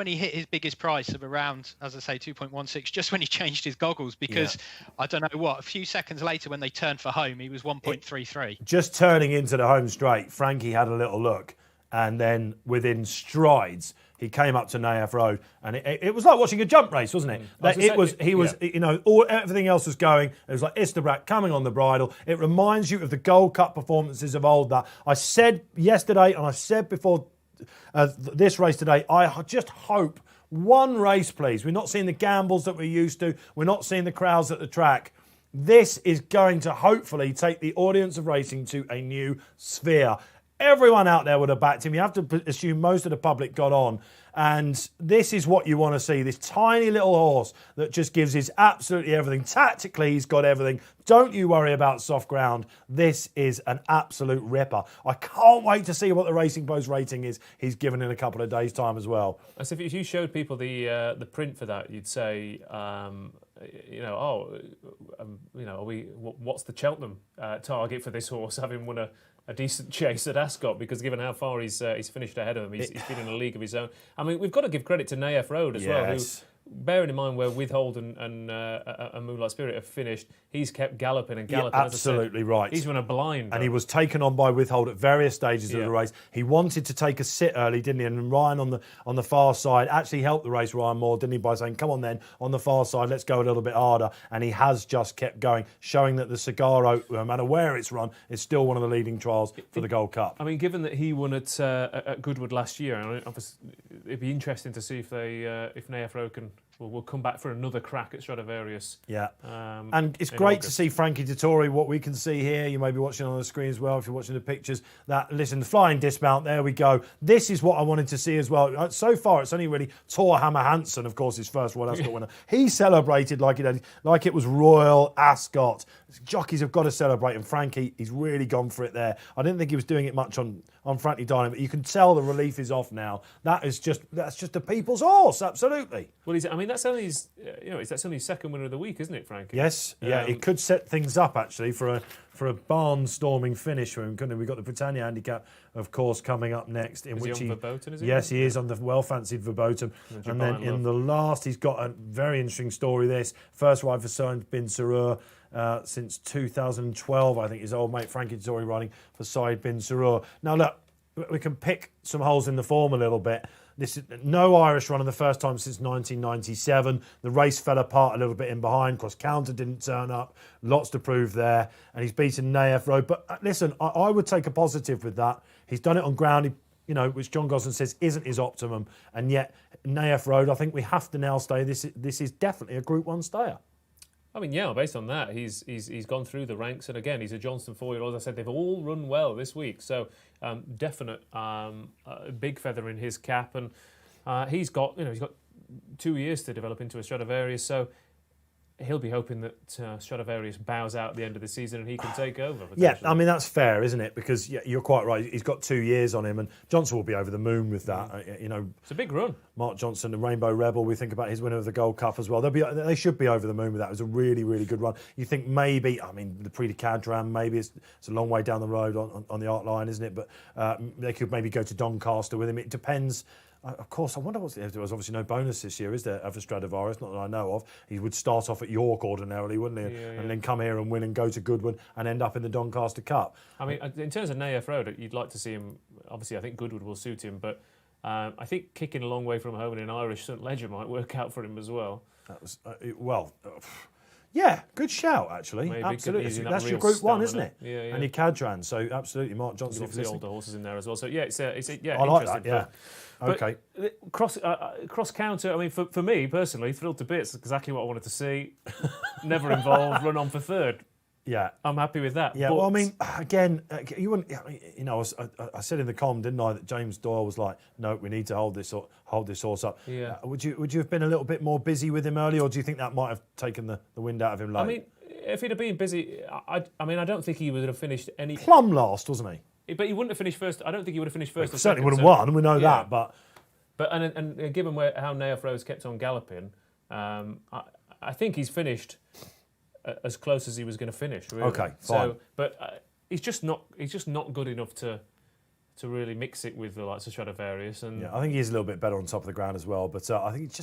he hit his biggest price of around, as I say, 2.16. Just when he changed his goggles, because I don't know what. A few seconds later, when they turned for home, he was 1.33. Just turning into the home straight, Frankie had a little look, and then within strides, he came up to Naef Road, and it was like watching a jump race, wasn't it? Everything else was going. It was like Istabrak coming on the bridle. It reminds you of the Gold Cup performances of old. That I said yesterday, and I said before this race today. I just hope one race, please. We're not seeing the gambles that we're used to. We're not seeing the crowds at the track. This is going to hopefully take the audience of racing to a new sphere. Everyone out there would have backed him. You have to assume most of the public got on. And this is what you want to see. This tiny little horse that just gives his absolutely everything. Tactically, he's got everything. Don't you worry about soft ground. This is an absolute ripper. I can't wait to see what the Racing Post rating is he's given in a couple of days' time as well. As if you showed people the print for that, you'd say what's the Cheltenham target for this horse, having won a decent chase at Ascot? Because given how far he's finished ahead of him, he's been in a league of his own. I mean, we've got to give credit to Nayef Road as well, who, bearing in mind where Withhold and Moonlight Spirit have finished, he's kept galloping and galloping. Absolutely right. He's run a blind. And he was taken on by Withhold at various stages of the race. He wanted to take a sit early, didn't he? And Ryan on the far side actually helped the race, Ryan Moore, didn't he, by saying, come on then, on the far side, let's go a little bit harder. And he has just kept going, showing that the Cigar Oak, no matter where it's run, is still one of the leading trials for the Gold Cup. I mean, given that he won at Goodwood last year, obviously it'd be interesting to see if Nayef Road will come back for another crack at Stradivarius. Yeah. And it's great to see Frankie Dettori, what we can see here. You may be watching on the screen as well if you're watching the pictures. Listen, the flying dismount, there we go. This is what I wanted to see as well. So far, it's only really Tor Hammer Hansen, of course, his first Royal Ascot winner. He celebrated like it was Royal Ascot. Jockeys have got to celebrate, and Frankie, he's really gone for it there. I didn't think he was doing it much on Frankly Dining, but you can tell the relief is off now. That's just a people's horse, absolutely. Well, that's only his second winner of the week, isn't it, Frankie? Yes, yeah, it could set things up actually for a barnstorming finish for him, couldn't it? We've got the Britannia handicap, of course, coming up next. Is he on Verboten, is he? Yes, he is on the well-fancied Verboten. And then in the last, he's got a very interesting story, this. First ride for Saïd bin Surur since 2012, I think his old mate Frankie Dettori riding for Saïd bin Surur. Now, look, we can pick some holes in the form a little bit. This is no Irish run in the first time since 1997. The race fell apart a little bit in behind. Cross Counter didn't turn up. Lots to prove there. And he's beaten Nayef Road. But listen, I would take a positive with that. He's done it on ground, which John Gosling says isn't his optimum. And yet, Nayef Road, I think we have to now stay. This is definitely a Group 1 stayer. I mean, yeah, based on that, he's gone through the ranks, and again, he's a Johnston 4-year-old. As I said, they've all run well this week, so definite big feather in his cap, and he's got 2 years to develop into a Stradivarius, so he'll be hoping that Stradivarius bows out at the end of the season and he can take over. Yeah, I mean, that's fair, isn't it? Because you're quite right. He's got 2 years on him, and Johnson will be over the moon with that. It's a big run. Mark Johnson, the Rainbow Rebel, we think about his winner of the Gold Cup as well. They should be over the moon with that. It was a really, really good run. You think maybe, the Prix de Cadran, maybe it's a long way down the road on the Art Line, isn't it? But they could maybe go to Doncaster with him. It depends. Of course, I wonder there was obviously no bonus this year, is there, for Stradivarius? Not that I know of. He would start off at York ordinarily, wouldn't he? Yeah. And then come here and win and go to Goodwood and end up in the Doncaster Cup. I mean, in terms of Nayef Road, you'd like to see him. Obviously, I think Goodwood will suit him, but I think kicking a long way from home in an Irish St Leger might work out for him as well. That was yeah, good shout actually. Maybe absolutely, that's your Group 1, isn't it? Yeah. And your Cadran, so absolutely, Mark Johnson. There's obviously older horses in there as well. So yeah, it's I like that. Yeah. Okay. Cross counter. I mean, for me personally, thrilled to bits. Exactly what I wanted to see. Never involved. Run on for third. Yeah, I'm happy with that. Yeah, well, I mean, again, you wouldn't. I said in the column, didn't I, that James Doyle was like, "No, we need to hold this horse up." Yeah. Would you have been a little bit more busy with him early, or do you think that might have taken the wind out of him late? I mean, if he'd have been busy, I don't think he would have finished any. Plumb last, wasn't he? But he wouldn't have finished first. I don't think he would have finished first. He certainly would have won. We know that, but and given how Nayef Rose kept on galloping, I think he's finished as close as he was going to finish. Really. Okay, fine. But he's just not good enough to really mix it with the likes of Stradivarius. And yeah, I think he's a little bit better on top of the ground as well. But I think it's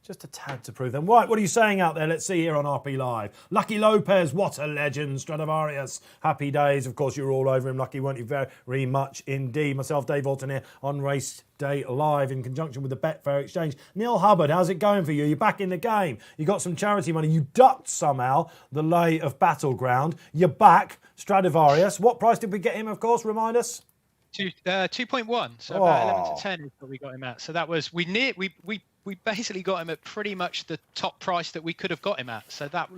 just a tad to prove them. Right, what are you saying out there? Let's see here on RP Live. Lucky Lopez, what a legend. Stradivarius, happy days. Of course, you were all over him, Lucky, weren't you? Very much indeed. Myself, Dave Orton here on Race Day Live in conjunction with the Betfair Exchange. Neil Hubbard, how's it going for you? You're back in the game. You got some charity money. You ducked somehow the lay of Battleground. You're back. Stradivarius. What price did we get him, of course? Remind us. 2.1, so about 11 to 10 is what we got him at. So that was we basically got him at pretty much the top price that we could have got him at. So that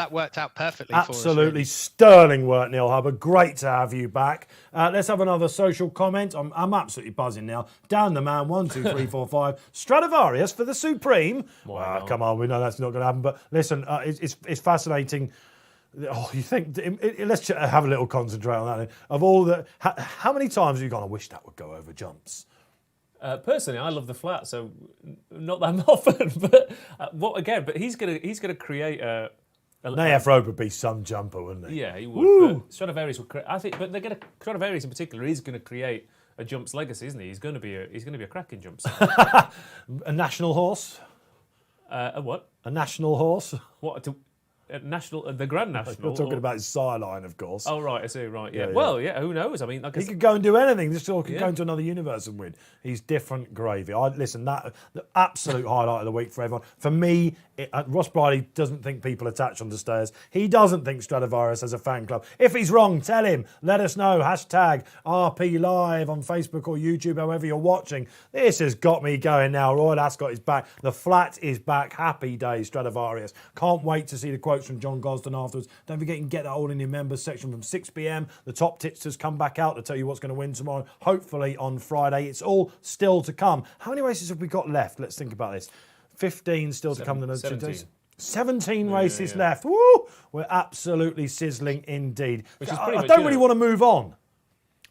worked out perfectly. Absolutely for us, really. Sterling work, Neil Hubbard. Great to have you back. Let's have another social comment. I'm absolutely buzzing now. Down the man, 1, 2, 3, 4, 5. Stradivarius for the Supreme. Come on, we know that's not going to happen. But listen, it's fascinating. Oh, you think? Let's have a little concentrate on that. Of all the, how many times have you gone? I wish that would go over jumps. Personally, I love the flat, so not that often. But But he's gonna create a. Nayef Road would be some jumper, wouldn't he? Yeah, he would. But Stradivarius would. I think, but Stradivarius in particular is going to create a jumps legacy, isn't he? He's going to be a cracking jumps. A national horse. A what? A national horse. What? The Grand National. We're talking about his sideline, of course. Oh right, I see. Right, yeah. Yeah, Well, yeah. Who knows? I mean, I guess he could go and do anything. This all could go into another universe and win. He's different gravy. Listen, that the absolute highlight of the week for everyone. For me, Ross Brierley doesn't think people attach on the stairs. He doesn't think Stradivarius has a fan club. If he's wrong, tell him. Let us know. Hashtag RP Live on Facebook or YouTube, however you're watching. This has got me going now. Royal Ascot is back. The flat is back. Happy days, Stradivarius. Can't wait to see the quotes from John Gosden afterwards. Don't forget you can get that all in your members section from 6 p.m. The top tipsters come back out to tell you what's going to win tomorrow, hopefully on Friday. It's all still to come. How many races have we got left? Let's think about this. 15 still to come. 17 races left. Woo! We're absolutely sizzling indeed. Which is pretty I much, don't really want to move on.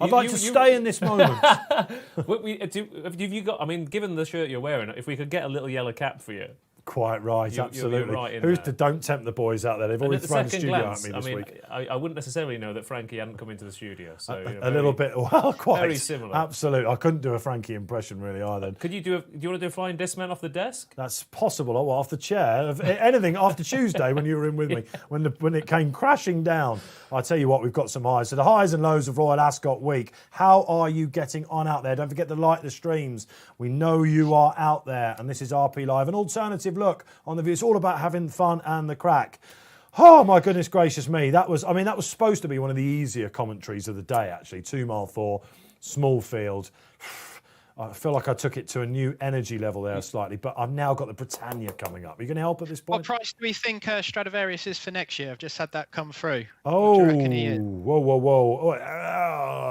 I'd like to stay in this moment. Have you got? I mean, given the shirt you're wearing, if we could get a little yellow cap for you. Quite right, absolutely. Right don't tempt the boys out there? They've already thrown the studio at me this week. I wouldn't necessarily know that Frankie hadn't come into the studio. So a little bit, well, quite very similar. Absolutely, I couldn't do a Frankie impression really either. Could you do? Do you want to do a flying dismount off the desk? That's possible. Oh, off the chair. Anything after Tuesday when you were in with me, when it came crashing down. I tell you what, we've got some highs. So the highs and lows of Royal Ascot week. How are you getting on out there? Don't forget to like the streams. We know you are out there, and this is RP Live, an alternative look on the view. It's all about having fun and the crack. Oh my goodness gracious me! That was supposed to be one of the easier commentaries of the day. Actually, 2 mile 4, small field. I feel like I took it to a new energy level there slightly, but I've now got the Britannia coming up. Are you going to help at this point? What price do we think Stradivarius is for next year? I've just had that come through. Oh, what do you reckon he is? Whoa.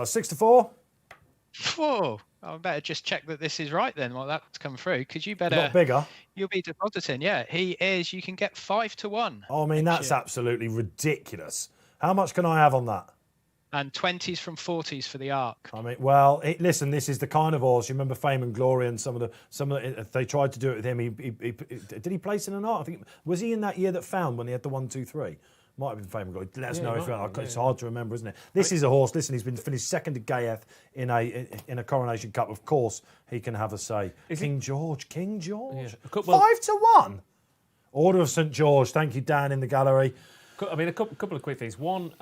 6 to 4? Whoa. I better just check that this is right then. Well, that's come through. Because you better... A lot bigger. You'll be depositing. Yeah, he is. You can get 5 to 1. Oh, I mean, that's absolutely ridiculous. How much can I have on that? And 20s from 40s for the Arc. I mean, well, listen, this is the kind of horse. You remember Fame and Glory and some of the they tried to do it with him. Did he place in an Arc? I think was he in that year that found when he had the 1, 2, 3? Might have been Fame and Glory. Let us know if it's hard to remember, isn't it? This is a horse. Listen, he's been finished second to Gayeth in a Coronation Cup. Of course, he can have a say. King George. Yeah. 5 to 1. Order of St George. Thank you, Dan, in the gallery. I mean, a couple of quick things. One.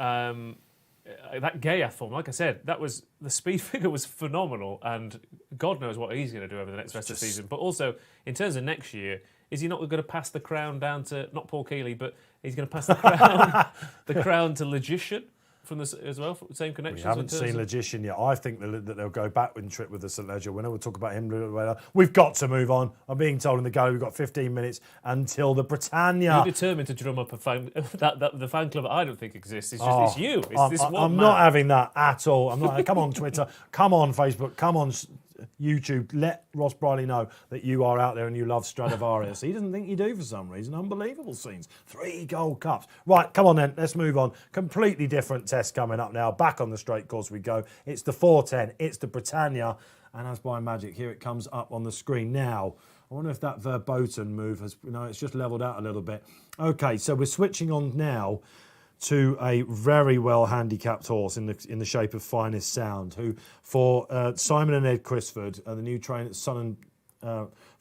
That Gayeth form, like I said, the speed figure was phenomenal, and God knows what he's going to do over the rest of the season. But also, in terms of next year, is he not going to pass the crown down to not Paul Keeley, but he's going to pass the crown to Logician as well, same connections? We haven't seen Logician yet. I think that they'll go back with trip with the St Leger winner. We'll talk about him a little later. We've got to move on. I'm being told in the gallery we've got 15 minutes until the Britannia. You're determined to drum up a fan. The fan club I don't think exists. It's you. It's this one I'm man. not having that at all. I'm not. Come on Twitter. Come on Facebook. Come on YouTube. Let Ross Brierley know that you are out there and you love Stradivarius. He doesn't think you do for some reason. Unbelievable scenes. 3 gold cups. Right, come on then. Let's move on. Completely different test coming up now. Back on the straight course we go. It's the 410. It's the Britannia. And as by magic, here it comes up on the screen now. I wonder if that Verboten move has... No, it's just levelled out a little bit. Okay, so we're switching on now to a very well handicapped horse in the shape of Finest Sound, who for Simon and Ed Crisford, the new father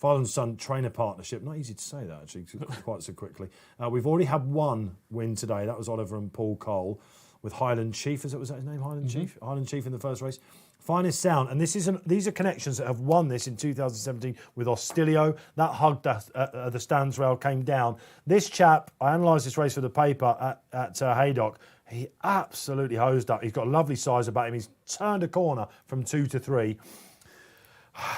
and son trainer partnership. Not easy to say that actually, quite so quickly. We've already had one win today. That was Oliver and Paul Cole with Highland Chief. Was that his name? Highland Chief. Highland Chief in the first race. Finest Sound, and these are connections that have won this in 2017 with Ostilio. That hug the stands rail came down. This chap, I analysed this race for the paper at Haydock. He absolutely hosed up. He's got a lovely size about him. He's turned a corner from 2 to 3.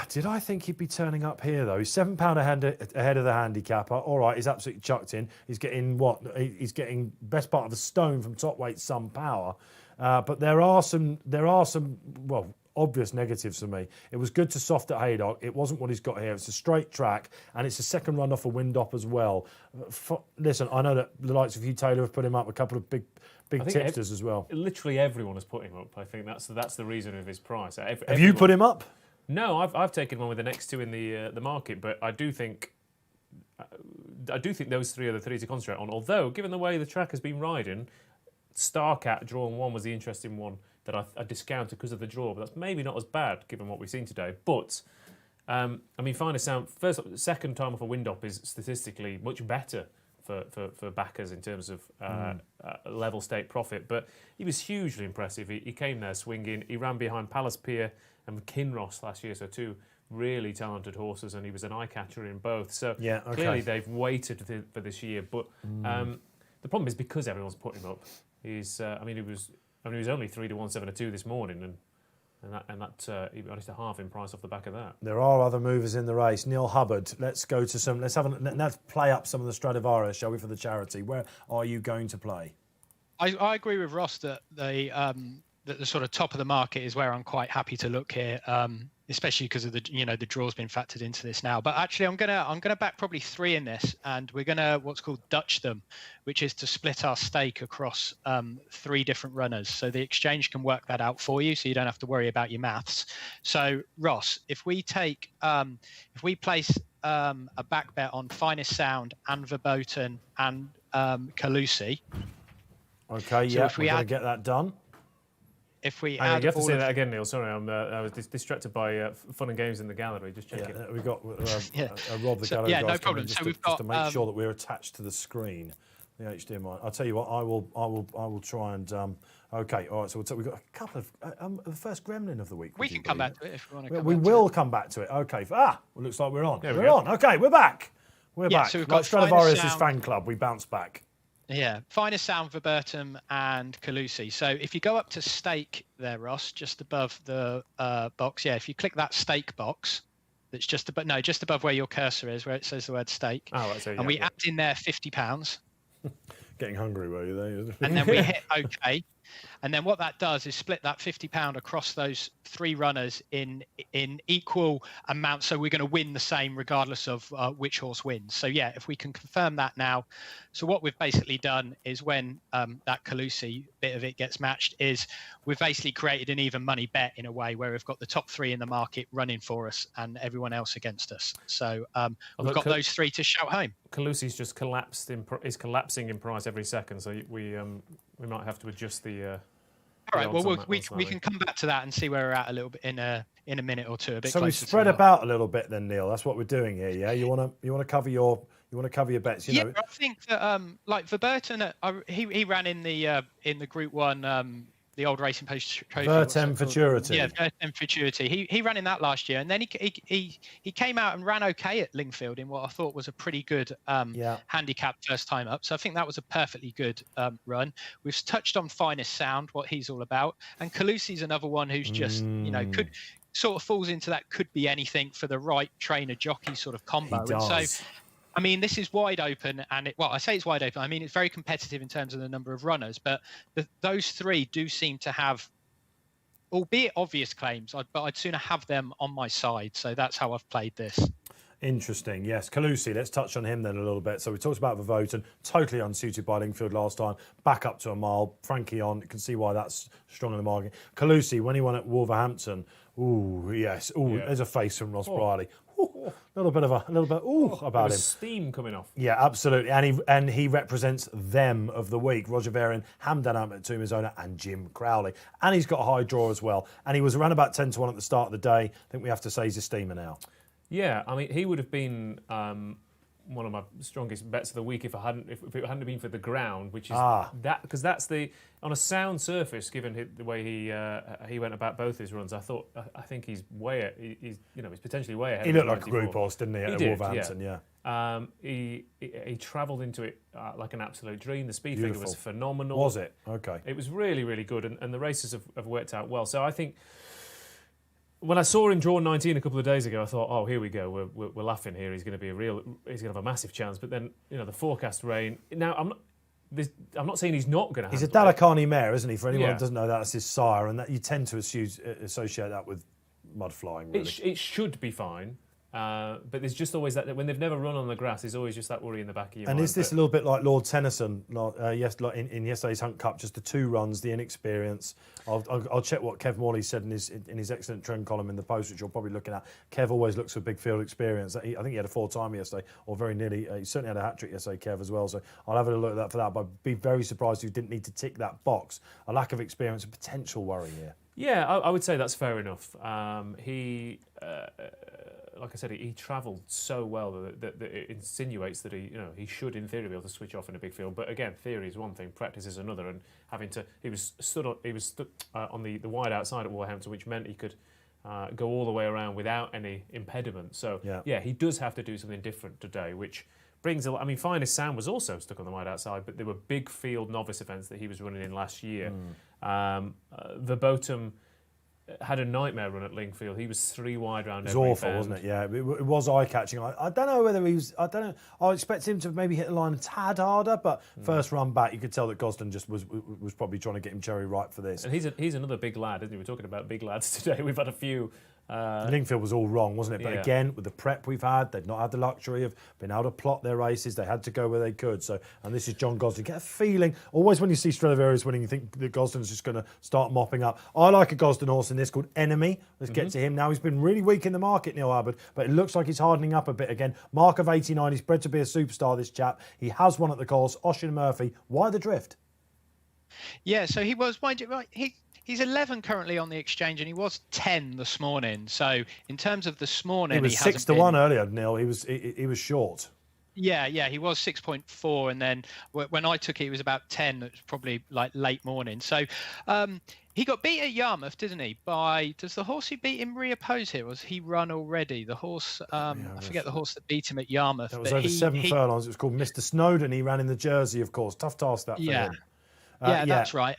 Did I think he'd be turning up here, though? He's £7 ahead of the handicapper. All right, he's absolutely chucked in. He's getting He's getting best part of a stone from top weight Some Power. But there are some obvious negatives for me. It was good to soft at Haydock. It wasn't what he's got here. It's a straight track, and it's a second run off a Windop as well. Listen, I know that the likes of Hugh Taylor have put him up, a couple of big tipsters as well. Literally everyone has put him up. I think that's the reason of his price. Have you put him up? No, I've taken one with the next two in the market, but I do think those three are the three to concentrate on. Although, given the way the track has been riding, Starcat drawing one was the interesting one that I discounted because of the draw, but that's maybe not as bad given what we've seen today. But I mean, Finest Sound, second time off a wind up is statistically much better for backers in terms of level stake profit. But he was hugely impressive. He came there swinging. He ran behind Palace Pier and Kinross last year, so two really talented horses, and he was an eye catcher in both. So clearly they've waited for this year. But the problem is because everyone's putting him up. He was only 3 to 1, 7 to 2 this morning, and that he managed to halve in price off the back of that. There are other movers in the race. Neil Hubbard. Let's go to some. Let's play up some of the Stradivarius, shall we, for the charity? Where are you going to play? I agree with Ross that the sort of top of the market is where I'm quite happy to look here, especially because of the the draw's been factored into this now. But actually, I'm gonna back probably 3 in this, and we're gonna what's called Dutch them, which is to split our stake across 3 different runners. So the exchange can work that out for you, so you don't have to worry about your maths. So Ross, if we place a back bet on Finest Sound and Wolverton and Calusi. Okay, so we're going to get that done. If we you have to say that again, Neil. Sorry, I was distracted by fun and games in the gallery. Just check it. We've got Rob, the gallery guy, no problem. Just so we've just got to make sure that we're attached to the screen, the HDMI. I'll tell you what. I will try and. Okay, all right. So we've got a couple of the first gremlin of the week. We can come back to it if we want to. We will come back to it. Okay. Well, looks like we're on. We're on. Okay, we're back. We're back. So we've like got Stradivarius' fan club. We bounce back. Yeah, Finest Sound, Wolverton and Calusi. So if you go up to stake there, Ross, just above the box. Yeah, if you click that stake box, that's just above where your cursor is, where it says the word stake. Oh, right, so, and we add in there £50. Getting hungry, were you there? And then we hit OK. And then what that does is split that £50 across those 3 runners in equal amounts. So we're going to win the same regardless of which horse wins. So yeah, if we can confirm that now. So what we've basically done is when that Calusi bit of it gets matched is we've basically created an even money bet in a way where we've got the top 3 in the market running for us and everyone else against us. So we've got those 3 to shout home. Calusi's just is collapsing in price every second. So we might have to adjust the. All right. Well, we can come back to that and see where we're at a little bit in a minute or two. A bit. So we spread about a little bit, then, Neil. That's what we're doing here. Yeah. You want to cover your bets. You know. I think that like Wolverton, he ran in the Group 1. The old racing post trophy. Vertem Futurity. Yeah, Vertem Futurity. He ran in that last year, and then he came out and ran okay at Lingfield in what I thought was a pretty good handicap first time up. So I think that was a perfectly good run. We've touched on Finest Sound, what he's all about, and Calusi's another one who's just could sort of falls into that could be anything for the right trainer jockey sort of combo. He does. And so, I mean, this is wide open, and I say it's wide open. I mean, it's very competitive in terms of the number of runners, but those 3 do seem to have, albeit obvious claims, but I'd sooner have them on my side. So that's how I've played this. Interesting, yes. Calusi, let's touch on him then a little bit. So we talked about Wolverton, totally unsuited by Lingfield last time, back up to a mile, Frankie on, you can see why that's strong in the market. Calusi, when he won at Wolverhampton, there's a face from Ross Brierley. A little bit about him. Steam coming off. Yeah, absolutely. And he represents them of the week. Roger Varian, Hamdan Ahmed, Tumizona, and Jim Crowley. And he's got a high draw as well. And he was around about 10 to 1 at the start of the day. I think we have to say he's a steamer now. Yeah, I mean, he would have been one of my strongest bets of the week if it hadn't been for the ground, which is that because that's on a sound surface. Given the way he went about both his runs, I think he's potentially way ahead. He looked like a group horse, didn't he? At Wolverhampton, yeah. He travelled into it like an absolute dream. The speed figure was phenomenal. Was it? Okay. It was really, really good, and the races have worked out well. So I think. When I saw him draw 19 a couple of days ago, I thought, "Oh, here we go. We're laughing here. He's going to have a massive chance." But then, the forecast rain. Now, I'm not saying he's not going to. He's a Dalakani mare, isn't he? For anyone who doesn't know, that's his sire, and that you tend to associate that with mud flying. Really, it should be fine. But there's just always that when they've never run on the grass, there's always just that worry in the back of your mind. And is this a little bit like Lord Tennyson in yesterday's Hunt Cup? Just the 2 runs, the inexperience. I'll check what Kev Morley said in his excellent trend column in the Post, which you're probably looking at. Kev always looks for big field experience. I think he had a 4-timer yesterday, or very nearly. He certainly had a hat trick yesterday, Kev, as well. So I'll have a look at that for that. But I'd be very surprised if he didn't need to tick that box. A lack of experience, a potential worry here. Yeah, I would say that's fair enough. Like I said, he travelled so well that it insinuates that he should, in theory, be able to switch off in a big field. But again, theory is one thing, practice is another. And he was stood on the wide outside at Wolverhampton, which meant he could go all the way around without any impediment. So yeah, he does have to do something different today, which brings a lot. I mean, Finest Sound was also stuck on the wide outside, but there were big field novice events that he was running in last year. Verboten had a nightmare run at Lingfield. He was 3 wide round every bend. It was awful, wasn't it? Yeah, it was eye-catching. I don't know whether he was... I don't know. I expect him to maybe hit the line a tad harder, but first run back, you could tell that Gosden just was probably trying to get him cherry ripe for this. And he's another big lad, isn't he? We're talking about big lads today. We've had a few... Lingfield was all wrong, wasn't it? But again, with the prep we've had, they've not had the luxury of being able to plot their races. They had to go where they could. So, and this is John Gosden. Get a feeling, always when you see Stradivarius winning, you think that Gosden's just going to start mopping up. I like a Gosden horse in this called Enemy. Let's get to him now. He's been really weak in the market, Neil Hubbard, but it looks like he's hardening up a bit again. Mark of 89. He's bred to be a superstar, this chap. He has won at the course. Ossian Murphy. Why the drift? Yeah, so he was, mind you, right, he's 11 currently on the exchange, and he was 10 this morning. So in terms of this morning, he was 6 to 1 earlier, Neil. He was short. Yeah, he was 6.4, and then when I took it, he was about 10. It was probably like late morning. So he got beat at Yarmouth, didn't he? Does the horse who beat him reoppose here? Was he run already? The horse, I forget the horse that beat him at Yarmouth. That was over 7 furlongs. It was called Mr. Snowden. He ran in the jersey, of course. Tough task that for him. That's right.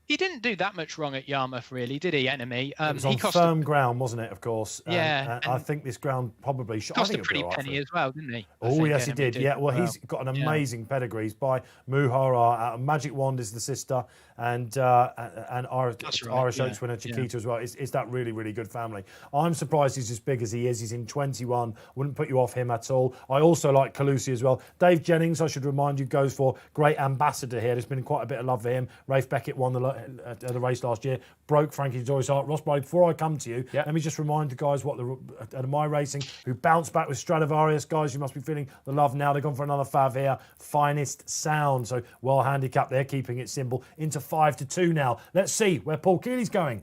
He didn't do that much wrong at Yarmouth, really, did he, Enemy? It was on firm ground, wasn't it, of course? And I think this ground probably... Cost a pretty penny as well, didn't he? Oh, yes, he did. Yeah, well, he's got an amazing pedigree. He's by Muhara. Magic Wand is the sister, and Irish Oaks winner Chiquita as well. It's that really, really good family. I'm surprised he's as big as he is. He's in 21. Wouldn't put you off him at all. I also like Calusi as well. Dave Jennings, I should remind you, goes for great ambassador here. There's been quite a bit of love for him. Rafe Beckett won the race last year, broke Frankie Joyce heart. Ross Brierley, before I come to you, let me just remind the guys what at My Racing, who bounced back with Stradivarius. Guys, you must be feeling the love now. They've gone for another fav here. Finest Sound. So well handicapped. They're keeping it simple. Into 5 to 2 now. Let's see where Paul Keely's going.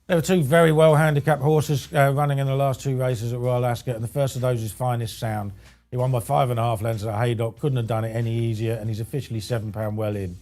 There were 2 very well handicapped horses running in the last 2 races at Royal Ascot, and the first of those is Finest Sound. He won by 5.5 lengths at Haydock. Couldn't have done it any easier, and he's officially £7 well in.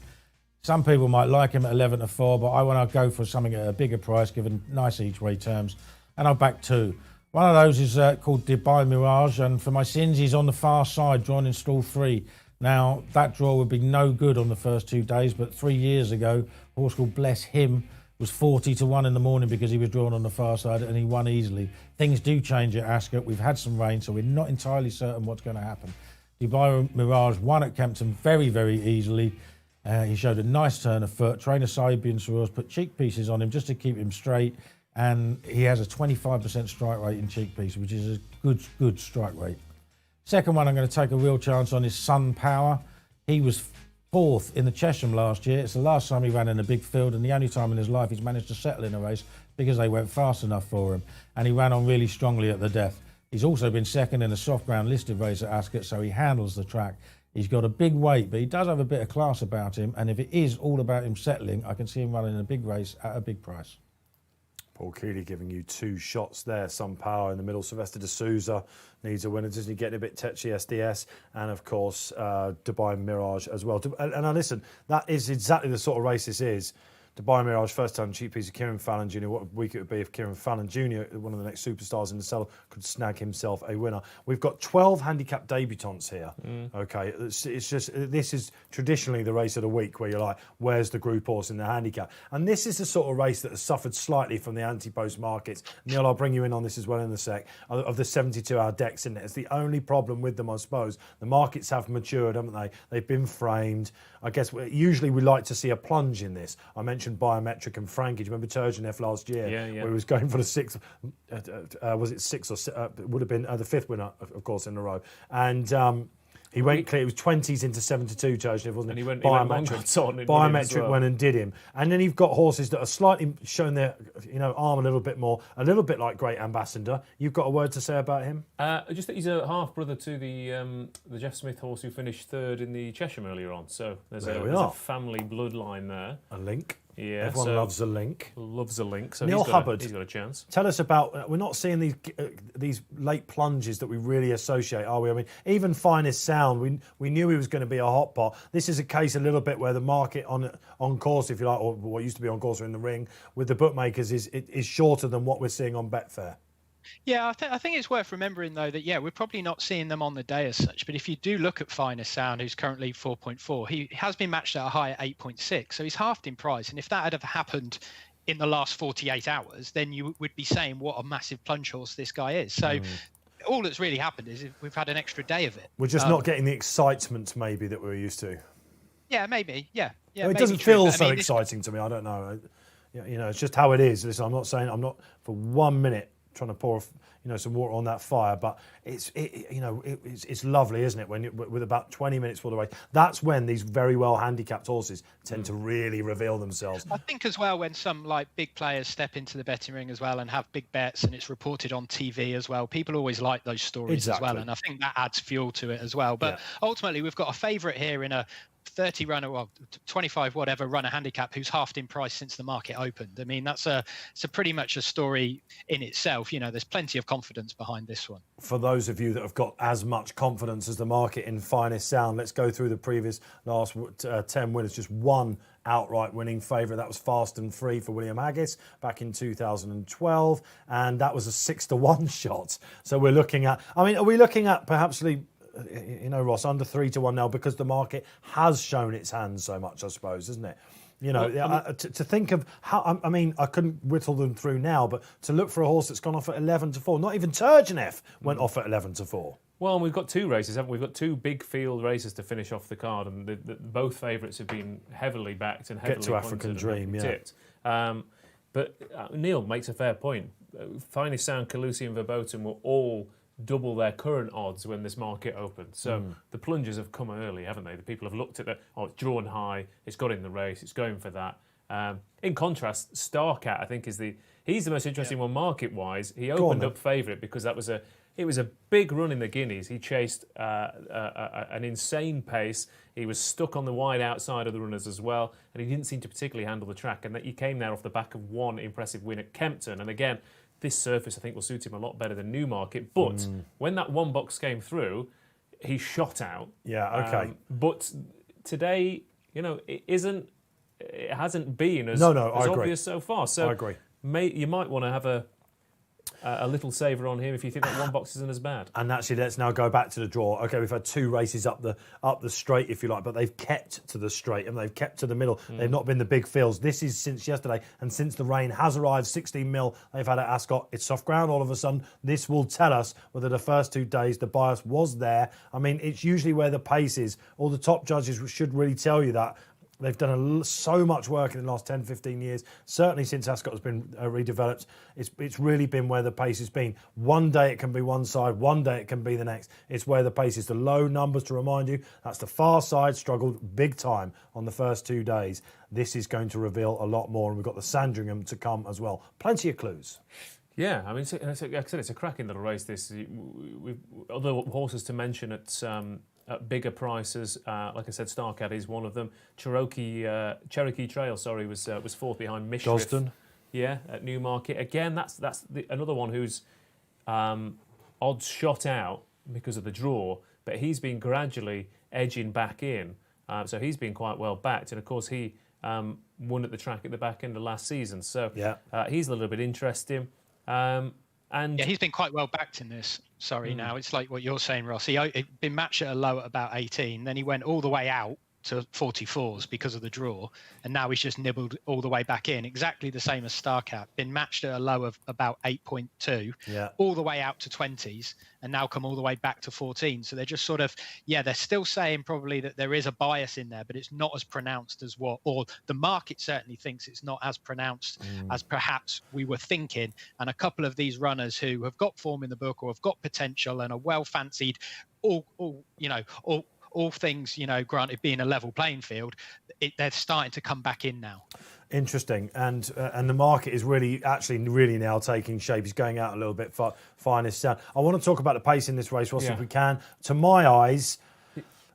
Some people might like him at 11 to 4, but I want to go for something at a bigger price, given nice each-way terms, and I'll back 2. One of those is called Dubai Mirage, and for my sins, he's on the far side, drawn in stall 3. Now, that draw would be no good on the first 2 days, but 3 years ago, a horse called Bless Him was 40 to 1 in the morning because he was drawn on the far side, and he won easily. Things do change at Ascot. We've had some rain, so we're not entirely certain what's going to happen. Dubai Mirage won at Kempton very, very easily. He showed a nice turn of foot. Trainer Sabian Soros put cheek pieces on him just to keep him straight, and he has a 25% strike rate in cheek piece, which is a good strike rate. Second one I'm going to take a real chance on is Sun Power. He was 4th in the Cheshire last year. It's the last time he ran in a big field, and the only time in his life he's managed to settle in a race because they went fast enough for him, and he ran on really strongly at the death. He's also been second in a soft ground listed race at Ascot, so he handles the track. He's got a big weight, but he does have a bit of class about him, and if it is all about him settling, I can see him running a big race at a big price. Paul Keely giving you 2 shots there. Some Power in the middle. Sylvester de Souza needs a winner. Doesn't he getting a bit tetchy? SDS, and of course Dubai Mirage as well. And listen, that is exactly the sort of race this is. Dubai Mirage, first time cheap piece of Kieran Fallon Jr. What a week it would be if Kieran Fallon Jr., one of the next superstars in the cellar, could snag himself a winner. We've got 12 handicap debutants here. Okay, it's just, this is traditionally the race of the week where you're like, where's the group horse in the handicap? And this is the sort of race that has suffered slightly from the anti-post markets. Neil, I'll bring you in on this as well in a sec, of the 72-hour decks in it. It's the only problem with them, I suppose. The markets have matured, haven't they? They've been framed. I guess usually we like to see a plunge in this. I mentioned mentioned Biometric and Frankie. Do you remember Turgenev last year? Yeah. Where he was going for the sixth, was it sixth or it would have been the fifth winner, of course, in a row. And he went clear. It was 20s into 72, Turgenev, wasn't it? And he went Biometric went and did him. And then you've got horses that are slightly showing their arm a little bit more, a little bit like Great Ambassador. You've got a word to say about him? Just that he's a half brother to the Jeff Smith horse who finished third in the Cheshire earlier on. So there's a family bloodline there. A link. Yeah, everyone loves a link. Loves a link. So Neil Hubbard, he's got a chance. Tell us about. We're not seeing these late plunges that we really associate, are we? I mean, even Finest Sound, we knew he was going to be a hot pot. This is a case a little bit where the market on course, if you like, or what used to be on course or in the ring with the bookmakers is shorter than what we're seeing on Betfair. Yeah, I think it's worth remembering, though, that, we're probably not seeing them on the day as such. But if you do look at Finest Sound, who's currently 4.4, he has been matched at a high at 8.6. So he's halved in price. And if that had ever happened in the last 48 hours, then you would be saying what a massive plunge horse this guy is. So all that's really happened is we've had an extra day of it. We're just not getting the excitement, maybe, that we're used to. Yeah, maybe. Yeah. Well, it doesn't feel so exciting to me. I don't know. It's just how it is. Listen, I'm not for 1 minute trying to pour some water on that fire, but it's lovely, isn't it, when with about 20 minutes for the race. That's when these very well handicapped horses tend to really reveal themselves. I think as well, when some like big players step into the betting ring as well and have big bets and it's reported on TV as well, people always like those stories as well, and I think that adds fuel to it as well. But ultimately we've got a favourite here in a 30 runner, 25 whatever runner handicap who's halved in price since the market opened. I mean, that's pretty much a story in itself. There's plenty of confidence behind this one. For those of you that have got as much confidence as the market in Finest Sound, let's go through the previous last 10 winners. Just one outright winning favourite. That was Fast and Free for William Haggis back in 2012, and that was a 6-1 shot. So we're looking at. I mean, are we looking at perhaps Ross, under 3-1 now because the market has shown its hand so much, I suppose, isn't it? To think of how, I couldn't whittle them through now, but to look for a horse that's gone off at 11-4, not even Turgenev went off at 11-4. Well, we've got two races, haven't we? We've got two big field races to finish off the card, and both favourites have been heavily backed and heavily Get to African Dream, tipped. But Neil makes a fair point. Finest Sound, Calusi and Verboten were all double their current odds when this market opened. So the plungers have come early, haven't they? The people have looked at it's drawn high, it's got in the race, it's going for that. In contrast, Starcat, I think, he's the most interesting one market-wise. He opened up favourite because it was a big run in the Guineas. He chased an insane pace. He was stuck on the wide outside of the runners as well, and he didn't seem to particularly handle the track. And that he came there off the back of one impressive win at Kempton. And again, this surface, I think, will suit him a lot better than Newmarket. But when that one box came through, he shot out. Yeah, okay. But today, it hasn't been as obvious so far. So I agree. You might want to have a little saver on him if you think that one box isn't as bad. And actually, let's now go back to the draw. Okay, we've had two races up the straight, if you like, but they've kept to the straight and they've kept to the middle. They've not been the big fields. This is since yesterday, and since the rain has arrived, 16 mil they've had at Ascot. It's soft ground all of a sudden. This will tell us whether the first 2 days the bias was there. I mean, it's usually where the pace is. All the top judges should really tell you that. They've done so much work in the last 10, 15 years. Certainly since Ascot has been redeveloped, it's really been where the pace has been. One day it can be one side, one day it can be the next. It's where the pace is. The low numbers, to remind you, that's the far side, struggled big time on the first 2 days. This is going to reveal a lot more, and we've got the Sandringham to come as well. Plenty of clues. Yeah, I mean, like I said, it's a cracking little race, this. We've other horses to mention at bigger prices, like I said, Starcat is one of them. Cherokee Trail, was fourth behind Mischief. Gosden. Yeah, at Newmarket. Again, that's another one whose odds shot out because of the draw, but he's been gradually edging back in. So he's been quite well backed, and of course he won at the track at the back end of last season. So he's a little bit interesting. And he's been quite well backed in this. Now it's like what you're saying, Ross. He'd been matched at a low at about 18, then he went all the way out to 44s because of the draw, and now he's just nibbled all the way back in, exactly the same as Starcat, been matched at a low of about 8.2, all the way out to 20s, and now come all the way back to 14. So they're just sort of, they're still saying probably that there is a bias in there, but it's not as pronounced as or the market certainly thinks it's not as pronounced as perhaps we were thinking. And a couple of these runners who have got form in the book or have got potential and are well fancied, all things, granted being a level playing field, they're starting to come back in now. Interesting, and the market is really now taking shape. He's going out a little bit for finest sound. I want to talk about the pace in this race, Ross, if we can. To my eyes,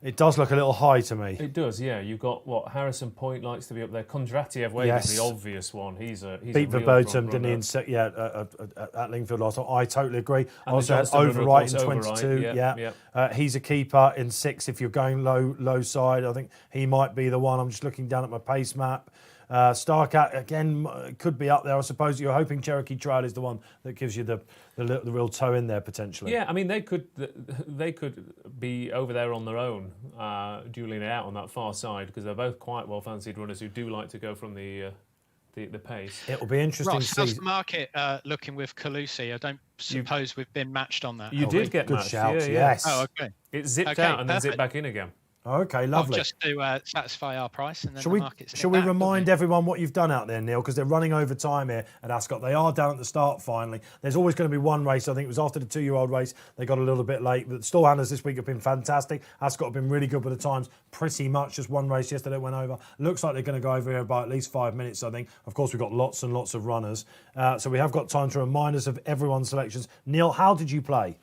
it does look a little high to me. It does, yeah. You've got Harrison Point likes to be up there. Kondratiev is the obvious one. He's beat Verboten, didn't he? At Lingfield last time. I totally agree. And also had Overwrite in 22. He's a keeper in 6 if you're going low side. I think he might be the one. I'm just looking down at my pace map. Starcat again could be up there. I suppose you're hoping Cherokee Trail is the one that gives you the real toe in there potentially. Yeah, I mean they could be over there on their own, dueling it out on that far side, because they're both quite well fancied runners who do like to go from the pace. It will be interesting Ross, to see. How's the market looking with Calusi? I don't suppose we've been matched on that. You did get good matched. shouts, yeah. yes. Oh, okay. It zipped out and then zipped back in again. Okay, lovely. Just to satisfy our price, and then Shall we remind everyone what you've done out there, Neil? Because they're running over time here at Ascot. They are down at the start finally. There's always going to be one race. I think it was after the 2-year-old race. They got a little bit late. But the stallhandlers this week have been fantastic. Ascot have been really good with the times. Pretty much just one race yesterday went over. Looks like they're going to go over here by at least 5 minutes, I think. Of course, we've got lots and lots of runners. So we have got time to remind us of everyone's selections. Neil, how did you play?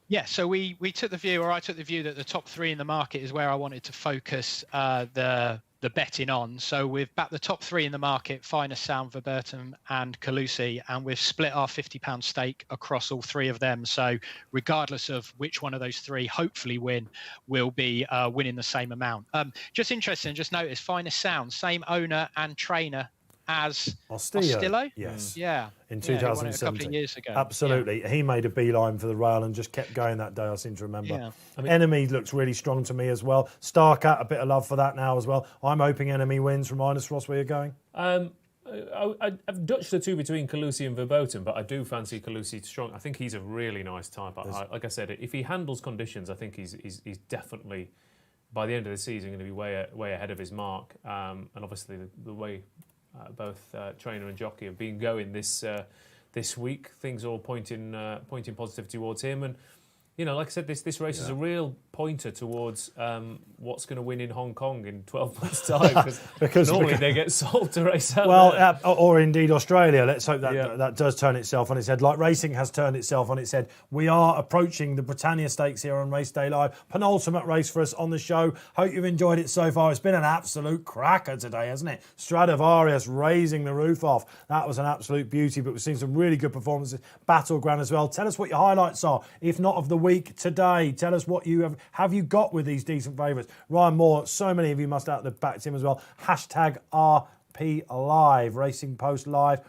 Yeah, so we took the view, or I took the view, that the top 3 in the market is where I wanted to focus the betting on. So we've backed the top 3 in the market: Finest Sound, Wolverton and Calusi, and we've split our £50 stake across all 3 of them. So regardless of which one of those 3 hopefully win, we'll be winning the same amount. Just interesting, just notice Finest Sound, same owner and trainer as Ostillo. Yes. Yeah. In he won it 2017. a couple of years ago. Absolutely. Yeah. He made a beeline for the rail and just kept going that day, I seem to remember. Yeah. Enemy looks really strong to me as well. Starcat, a bit of love for that now as well. I'm hoping Enemy wins. Remind us, Ross, where you're going. I've dutched the two between Calusi and Verboten, but I do fancy Calusi strong. I think he's a really nice type. Like I said, if he handles conditions, I think he's definitely, by the end of the season, going to be way ahead of his mark. And obviously the way both trainer and jockey have been going this week, things all pointing positive towards him. And like I said, this race is a real pointer towards what's going to win in Hong Kong in 12 months' time, because normally they get sold to race out there. Or indeed Australia. Let's hope that does turn itself on its head, like racing has turned itself on its head. We are approaching the Britannia Stakes here on Race Day Live. Penultimate race for us on the show. Hope you've enjoyed it so far. It's been an absolute cracker today, hasn't it? Stradivarius raising the roof off. That was an absolute beauty, but we've seen some really good performances. Battleground as well. Tell us what your highlights are, if not of the week today. Tell us what you have you got with these decent favourites. Ryan Moore, so many of you must have backed him as well. Hashtag RP Live, Racing Post Live.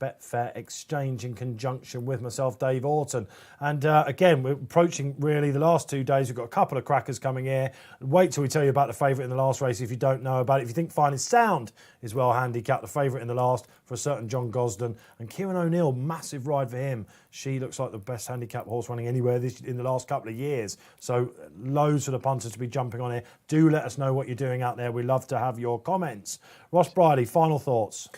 Betfair Exchange in conjunction with myself, Dave Orton. And again, we're approaching really the last 2 days. We've got a couple of crackers coming here. Wait till we tell you about the favourite in the last race if you don't know about it. If you think Finest Sound is well handicapped, the favourite in the last for a certain John Gosden. And Kieran O'Neill, massive ride for him. She looks like the best handicapped horse running anywhere in the last couple of years. So loads for the punters to be jumping on here. Do let us know what you're doing out there. We love to have your comments. Ross Brierley, final thoughts.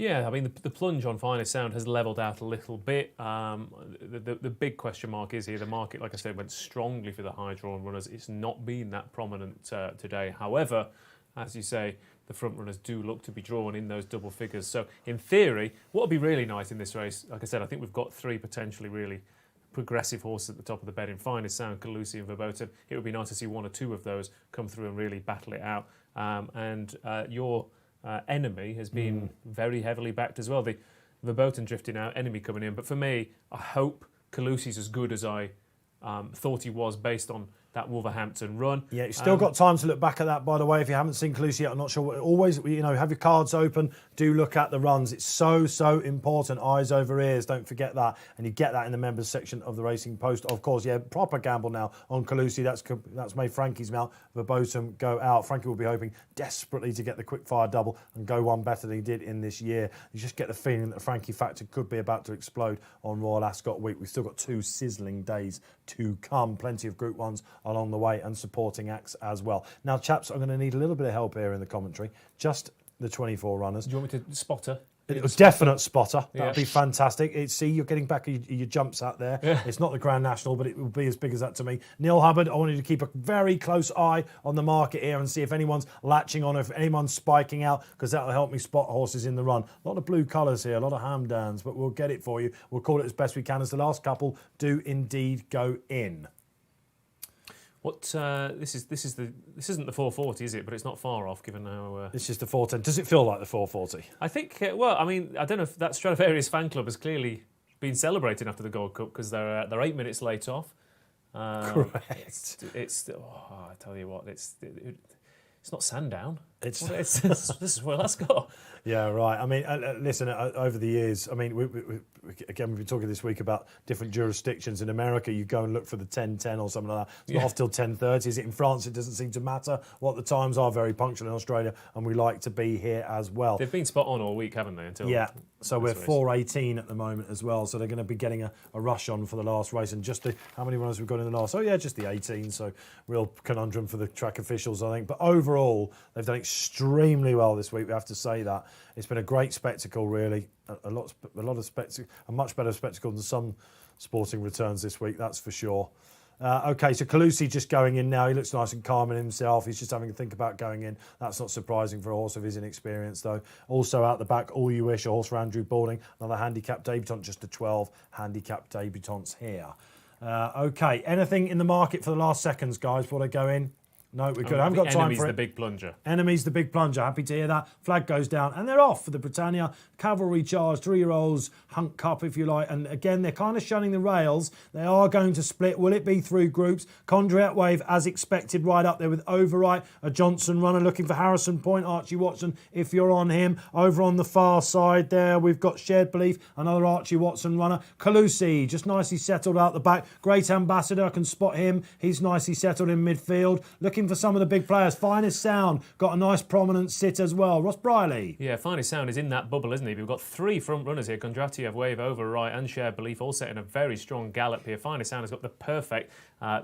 Yeah, I mean, the plunge on Finest Sound has levelled out a little bit. The big question mark is here. The market, like I said, went strongly for the high-drawn runners. It's not been that prominent today. However, as you say, the front runners do look to be drawn in those double figures. So, in theory, what would be really nice in this race, like I said, I think we've got 3 potentially really progressive horses at the top of the bed in Finest Sound, Calusi and Verboten. It would be nice to see 1 or 2 of those come through and really battle it out. Your Enemy has been very heavily backed as well. The Verboten drifting out, Enemy coming in. But for me, I hope Calusi's as good as I thought he was based on that Wolverhampton run. Yeah, you've still got time to look back at that, by the way. If you haven't seen Calusi yet, I'm not sure. Always, have your cards open. Do look at the runs. It's so important. Eyes over ears. Don't forget that. And you get that in the members section of the Racing Post. Of course, proper gamble now on Calusi. That's made Frankie's mount verboten go out. Frankie will be hoping desperately to get the quick-fire double and go one better than he did in this year. You just get the feeling that the Frankie factor could be about to explode on Royal Ascot Week. We've still got 2 sizzling days to come. Plenty of Group 1s along the way and supporting acts as well. Now, chaps, I'm going to need a little bit of help here in the commentary. Just the 24 runners. Do you want me to spotter? A definite spotter. That would be fantastic. You're getting back your jumps out there. Yeah. It's not the Grand National, but it will be as big as that to me. Neil Hubbard, I want you to keep a very close eye on the market here and see if anyone's latching on, if anyone's spiking out, because that will help me spot horses in the run. A lot of blue colours here, a lot of Hamdans, but we'll get it for you. We'll call it as best we can, as the last couple do indeed go in. What this isn't the 440, is it? But it's not far off, given how. This is the 410. Does it feel like the 440? I think. I don't know if that Stradivarius fan club has clearly been celebrating after the Gold Cup, because they're 8 minutes late off. Correct. I tell you what, it's not Sandown. This is Royal Ascot. Yeah, right. I mean, listen, over the years, I mean, we've been talking this week about different jurisdictions. In America, you go and look for the 10:10 or something like that. It's not off till 10:30. Is it in France? It doesn't seem to matter what the times are. Very punctual in Australia, and we like to be here as well. They've been spot on all week, haven't they? So we're 4:18 at the moment as well. So they're going to be getting a rush on for the last race. And how many runners we've got in the last? Oh, yeah, just the 18. So real conundrum for the track officials, I think. But overall, they've done extremely well this week. We have to say that. It's been a great spectacle, really. A much better spectacle than some sporting returns this week, that's for sure. OK, so Calusi just going in now. He looks nice and calm in himself. He's just having to think about going in. That's not surprising for a horse of his inexperience, though. Also out the back, All You Wish, a horse for Andrew Balding. Another handicap debutant, just the 12 handicap debutants here. OK, anything in the market for the last seconds, guys, before they go in? No, we're good. I haven't got time for it. Enemy's the big plunger. Enemy's the big plunger. Happy to hear that. Flag goes down. And they're off for the Britannia Cavalry Charge, 3-year-olds, Hunt Cup, if you like. And again, they're kind of shunning the rails. They are going to split. Will it be through groups? Condriat Wave, as expected, right up there with Overright, a Johnson runner looking for Harrison Point. Archie Watson, if you're on him. Over on the far side there, we've got Shared Belief, another Archie Watson runner. Calusi, just nicely settled out the back. Great Ambassador, I can spot him. He's nicely settled in midfield. Looking for some of the big players. Finest Sound got a nice prominent sit as well. Ross Brierley. Yeah, Finest Sound is in that bubble, isn't he? We've got 3 front runners here. Kondratiev, Wave, Overright and Shared Belief all set in a very strong gallop here. Finest Sound has got the perfect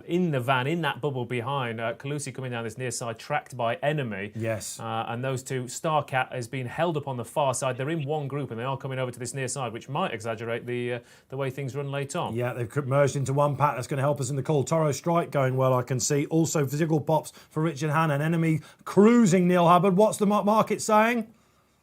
in the van, in that bubble behind. Calusi coming down this near side, tracked by Enemy. Yes. And those two, Starcat has been held up on the far side. They're in one group and they are coming over to this near side, which might exaggerate the way things run late on. Yeah, they've merged into one pack. That's going to help us in the call. Toro Strike going well, I can see. Also, physical pops for Richard Hannon. Enemy cruising, Neil Hubbard. What's the market saying?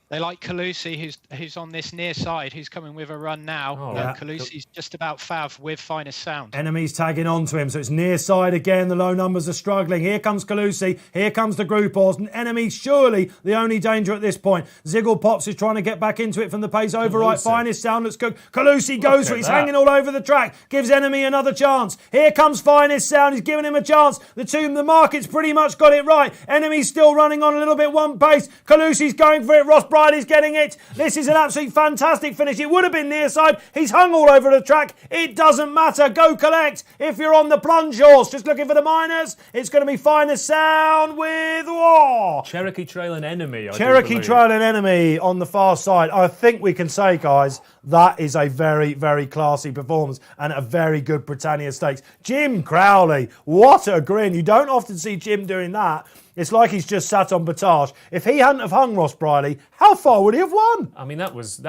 They like Calusi, who's on this near side, who's coming with a run now. Calusi's just about fav with Finest Sound. Enemy's tagging on to him, so it's near side again. The low numbers are struggling. Here comes Calusi. Here comes the group horse. Enemy surely the only danger at this point. Ziggle Pops is trying to get back into it from the pace. Overright, Finest Sound looks good. Calusi goes for it. He's hanging all over the track. Gives Enemy another chance. Here comes Finest Sound. He's giving him a chance. The market's pretty much got it right. Enemy's still running on a little bit one pace. Calusi's going for it. Ross Brierley's getting it. This is an absolutely fantastic finish. It would have been near side. He's hung all over the track. It doesn't matter. Go collect. If you're on the plunge horse, just looking for the minors, it's going to be Finest Sound with Cherokee Trail and Enemy. Cherokee Trail and Enemy on the far side. I think we can say, guys, that is a very, very classy performance and a very good Britannia Stakes. Jim Crowley, what a grin. You don't often see Jim doing that. It's like he's just sat on Batage. If he hadn't have hung Ross Brierley, how far would he have won? I mean, that was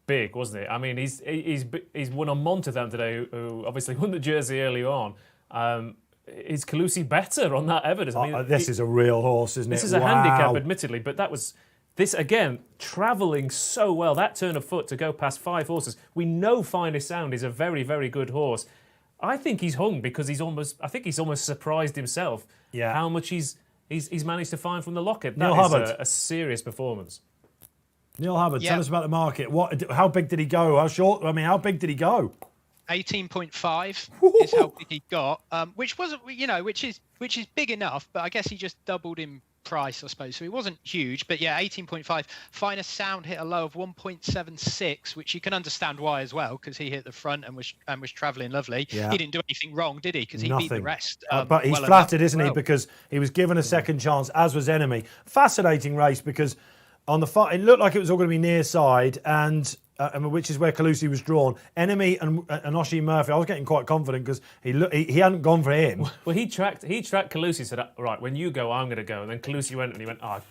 big, wasn't it? I mean, he's won on Montatham today, who obviously won the Jersey early on. Is Calusi better on that evidence? I mean, this is a real horse, isn't it? This is a handicap, admittedly, but that was... This, again, travelling so well, that turn of foot to go past 5 horses. We know Finest Sound is a very, very good horse. I think he's hung because he's almost surprised himself how much he's managed to find from the locket. That is a serious performance. Neil Hubbard, tell us about the market. How big did he go? How short? I mean, how big did he go? 18.5 is how big he got, which wasn't, which is big enough, but I guess he just doubled in price, I suppose. So he wasn't huge, but yeah, 18.5. Finest Sound hit a low of 1.76, which you can understand why as well, because he hit the front and was travelling lovely. Yeah. He didn't do anything wrong, did he? Because he beat the rest. But he's flattered, isn't he? Because he was given a second chance, as was Enemy. Fascinating race because on the far, it looked like it was all going to be near side, and which is where Calusi was drawn. Enemy and Oshie Murphy, I was getting quite confident because he hadn't gone for him. Well, he tracked Calusi, said, right, when you go, I'm going to go. And then Calusi went and he went, I've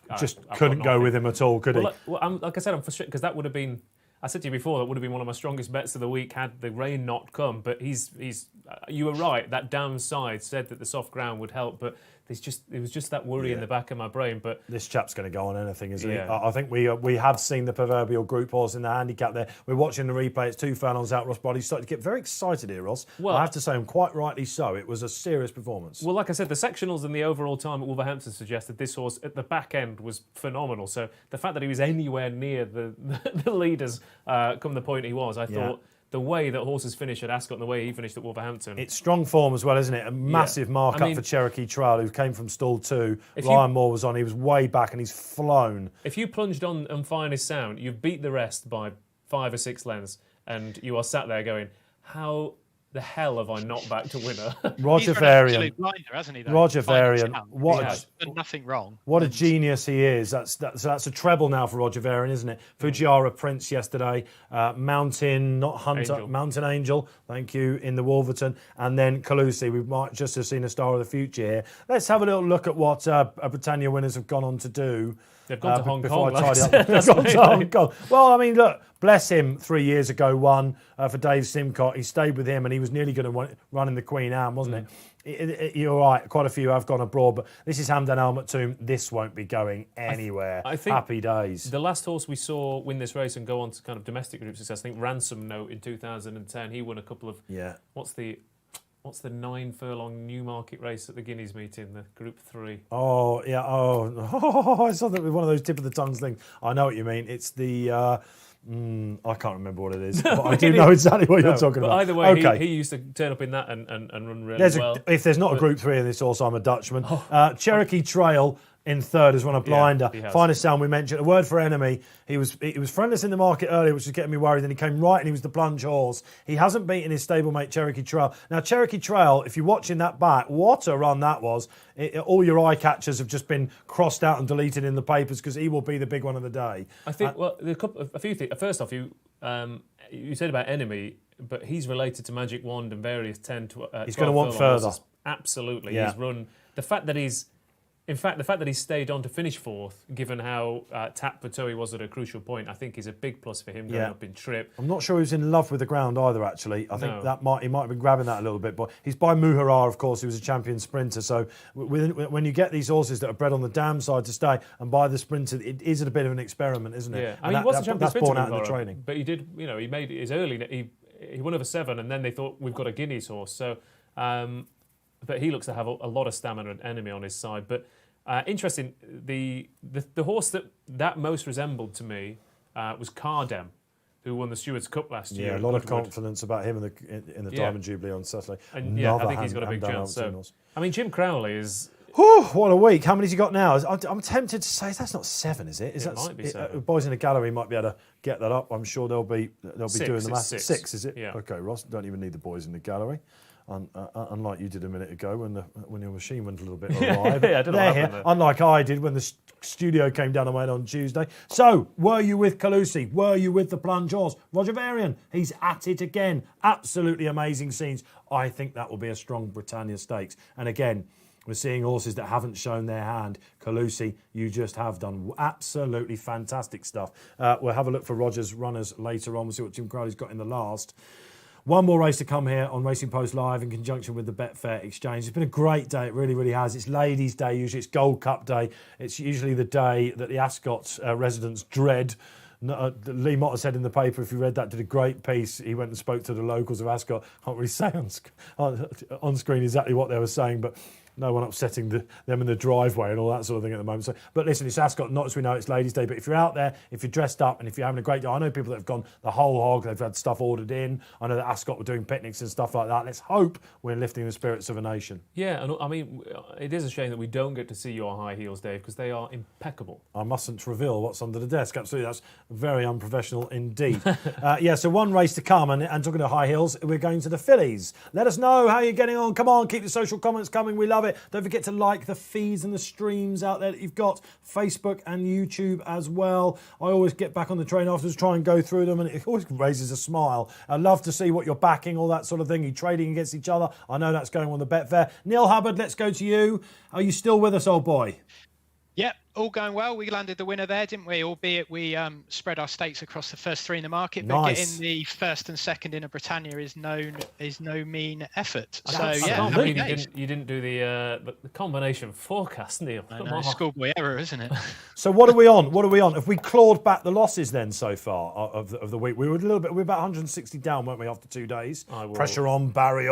couldn't go with him at all, could he? Like I said, I'm frustrated because that would have been, I said to you before, that would have been one of my strongest bets of the week had the rain not come. But you were right, that downside said that the soft ground would help, but it was just that worry in the back of my brain. But this chap's going to go on anything, isn't he? I think we have seen the proverbial group horse in the handicap there. We're watching the replay. It's 2 furlongs out. Ross Brodie's starting to get very excited here, Ross. Well, I have to say, and quite rightly so. It was a serious performance. Well, like I said, the sectionals and the overall time at Wolverhampton suggested this horse at the back end was phenomenal. So the fact that he was anywhere near the leaders come the point he was, I thought. The way that horses finish at Ascot and the way he finished at Wolverhampton. It's strong form as well, isn't it? A massive mark-up for Cherokee Trail, who came from stall 2. Ryan Moore was on. He was way back and he's flown. If you plunged on Finest Sound, you've beat the rest by 5 or 6 lengths and you are sat there going, how the hell have I not backed a winner? Roger Varian. He's blinder, hasn't he? Though? Roger Varian. Done nothing wrong. What a genius he is. That's a treble now for Roger Varian, isn't it? Fujiwara Prince yesterday. Mountain, not Hunter. Angel. Mountain Angel, thank you, in the Wolverton. And then Calusi. We might just have seen a star of the future here. Let's have a little look at what Britannia winners have gone on to do. They've gone to Hong Kong. They've gone to Hong Kong. Well, I mean, look, bless him. 3 years ago, won for Dave Simcott. He stayed with him, and he was nearly going to run in the Queen Anne, wasn't it? You're right. Quite a few have gone abroad, but this is Hamdan Al Maktoum. This won't be going anywhere. I think happy days. The last horse we saw win this race and go on to kind of domestic group success, I think Ransom Note in 2010. He won a couple of. Yeah. What's the 9 furlong Newmarket race at the Guineas meeting, the Group 3? Oh, yeah. I saw that with one of those tip of the tongue things. I know what you mean. It's the... I can't remember what it is, but I do know exactly what you're talking about. Either way, okay. he used to turn up in that and run really well. If there's not a Group 3 in this horse, I'm a Dutchman. Cherokee Trail in third has run a blinder. Finest Sound we mentioned. A word for Enemy. He was friendless in the market earlier, which was getting me worried. Then he came right and he was the plunge horse. He hasn't beaten his stablemate Cherokee Trail. Now Cherokee Trail, if you're watching that back, what a run that was. All your eye catchers have just been crossed out and deleted in the papers because he will be the big one of the day. I think a few things. First off, you said about Enemy, but he's related to Magic Wand and various 10 to he's going to want further. Absolutely. He's run the fact that he stayed on to finish 4th, given how tapped Patoe was at a crucial point, I think is a big plus for him going up in trip. I'm not sure he was in love with the ground either, actually. I think he might have been grabbing that a little bit. But he's by Muhara, of course, who was a champion sprinter. So when you get these horses that are bred on the dam side to stay and by the sprinter, it is a bit of an experiment, isn't it? Yeah, I mean, he was a champion sprinter. That's born out in the training. But he did, he made his early. He won over 7, and then they thought we've got a Guineas horse. So, but he looks to have a lot of stamina and Enemy on his side. But interesting, the horse that most resembled to me was Cardem, who won the Stewards' Cup last year. Yeah, a lot of confidence about him in the Diamond Jubilee on Saturday. And I think he's got a big chance. So, I mean, Jim Crowley is... what a week. How many's he got now? I'm tempted to say that's not 7, is it? It might be 7. Boys in the gallery might be able to get that up. I'm sure they'll be doing the math. 6, is it? Yeah. Okay, Ross, don't even need the boys in the gallery. Unlike you did a minute ago when your machine went a little bit awry. I don't know what happened there. Unlike I did when the studio came down and went on Tuesday. So, were you with Calusi? Were you with the plunge horse? Roger Varian, he's at it again. Absolutely amazing scenes. I think that will be a strong Britannia Stakes. And again, we're seeing horses that haven't shown their hand. Calusi, you just have done absolutely fantastic stuff. We'll have a look for Roger's runners later on. We'll see what Jim Crowley's got in the last. One more race to come here on Racing Post Live in conjunction with the Betfair Exchange. It's been a great day, it really, really has. It's Ladies' Day, usually it's Gold Cup Day. It's usually the day that the Ascot residents dread. Lee Motter said in the paper, if you read that, did a great piece. He went and spoke to the locals of Ascot. Can't really say on screen exactly what they were saying, but no one upsetting them in the driveway and all that sort of thing at the moment. So, but listen, it's Ascot, not as we know it's Ladies' Day, but if you're out there, if you're dressed up and if you're having a great day, I know people that have gone the whole hog, they've had stuff ordered in. I know that Ascot were doing picnics and stuff like that. Let's hope we're lifting the spirits of a nation. Yeah, and I mean, it is a shame that we don't get to see your high heels, Dave, because they are impeccable. I mustn't reveal what's under the desk. Absolutely, that's very unprofessional indeed. So one race to come, and talking to high heels, we're going to the Fillies. Let us know how you're getting on. Come on, keep the social comments coming. We love it. Don't forget to like the feeds and the streams out there that you've got, Facebook and YouTube as well. I always get back on the train afterwards, try and go through them, and it always raises a smile. I love to see what you're backing, all that sort of thing. You're trading against each other. I know that's going on the Betfair. Neil Hubbard, let's go to you. Are you still with us, old boy? Yep, all going well. We landed the winner there, didn't we? Albeit we spread our stakes across the first three in the market, but getting the first and second in a Britannia is no mean effort. So you didn't do the combination forecast, Neil. Come on, schoolboy error, isn't it? So what are we on? Have we clawed back the losses then so far of the week? We were about 160 down, weren't we, after 2 days? Pressure on Barry.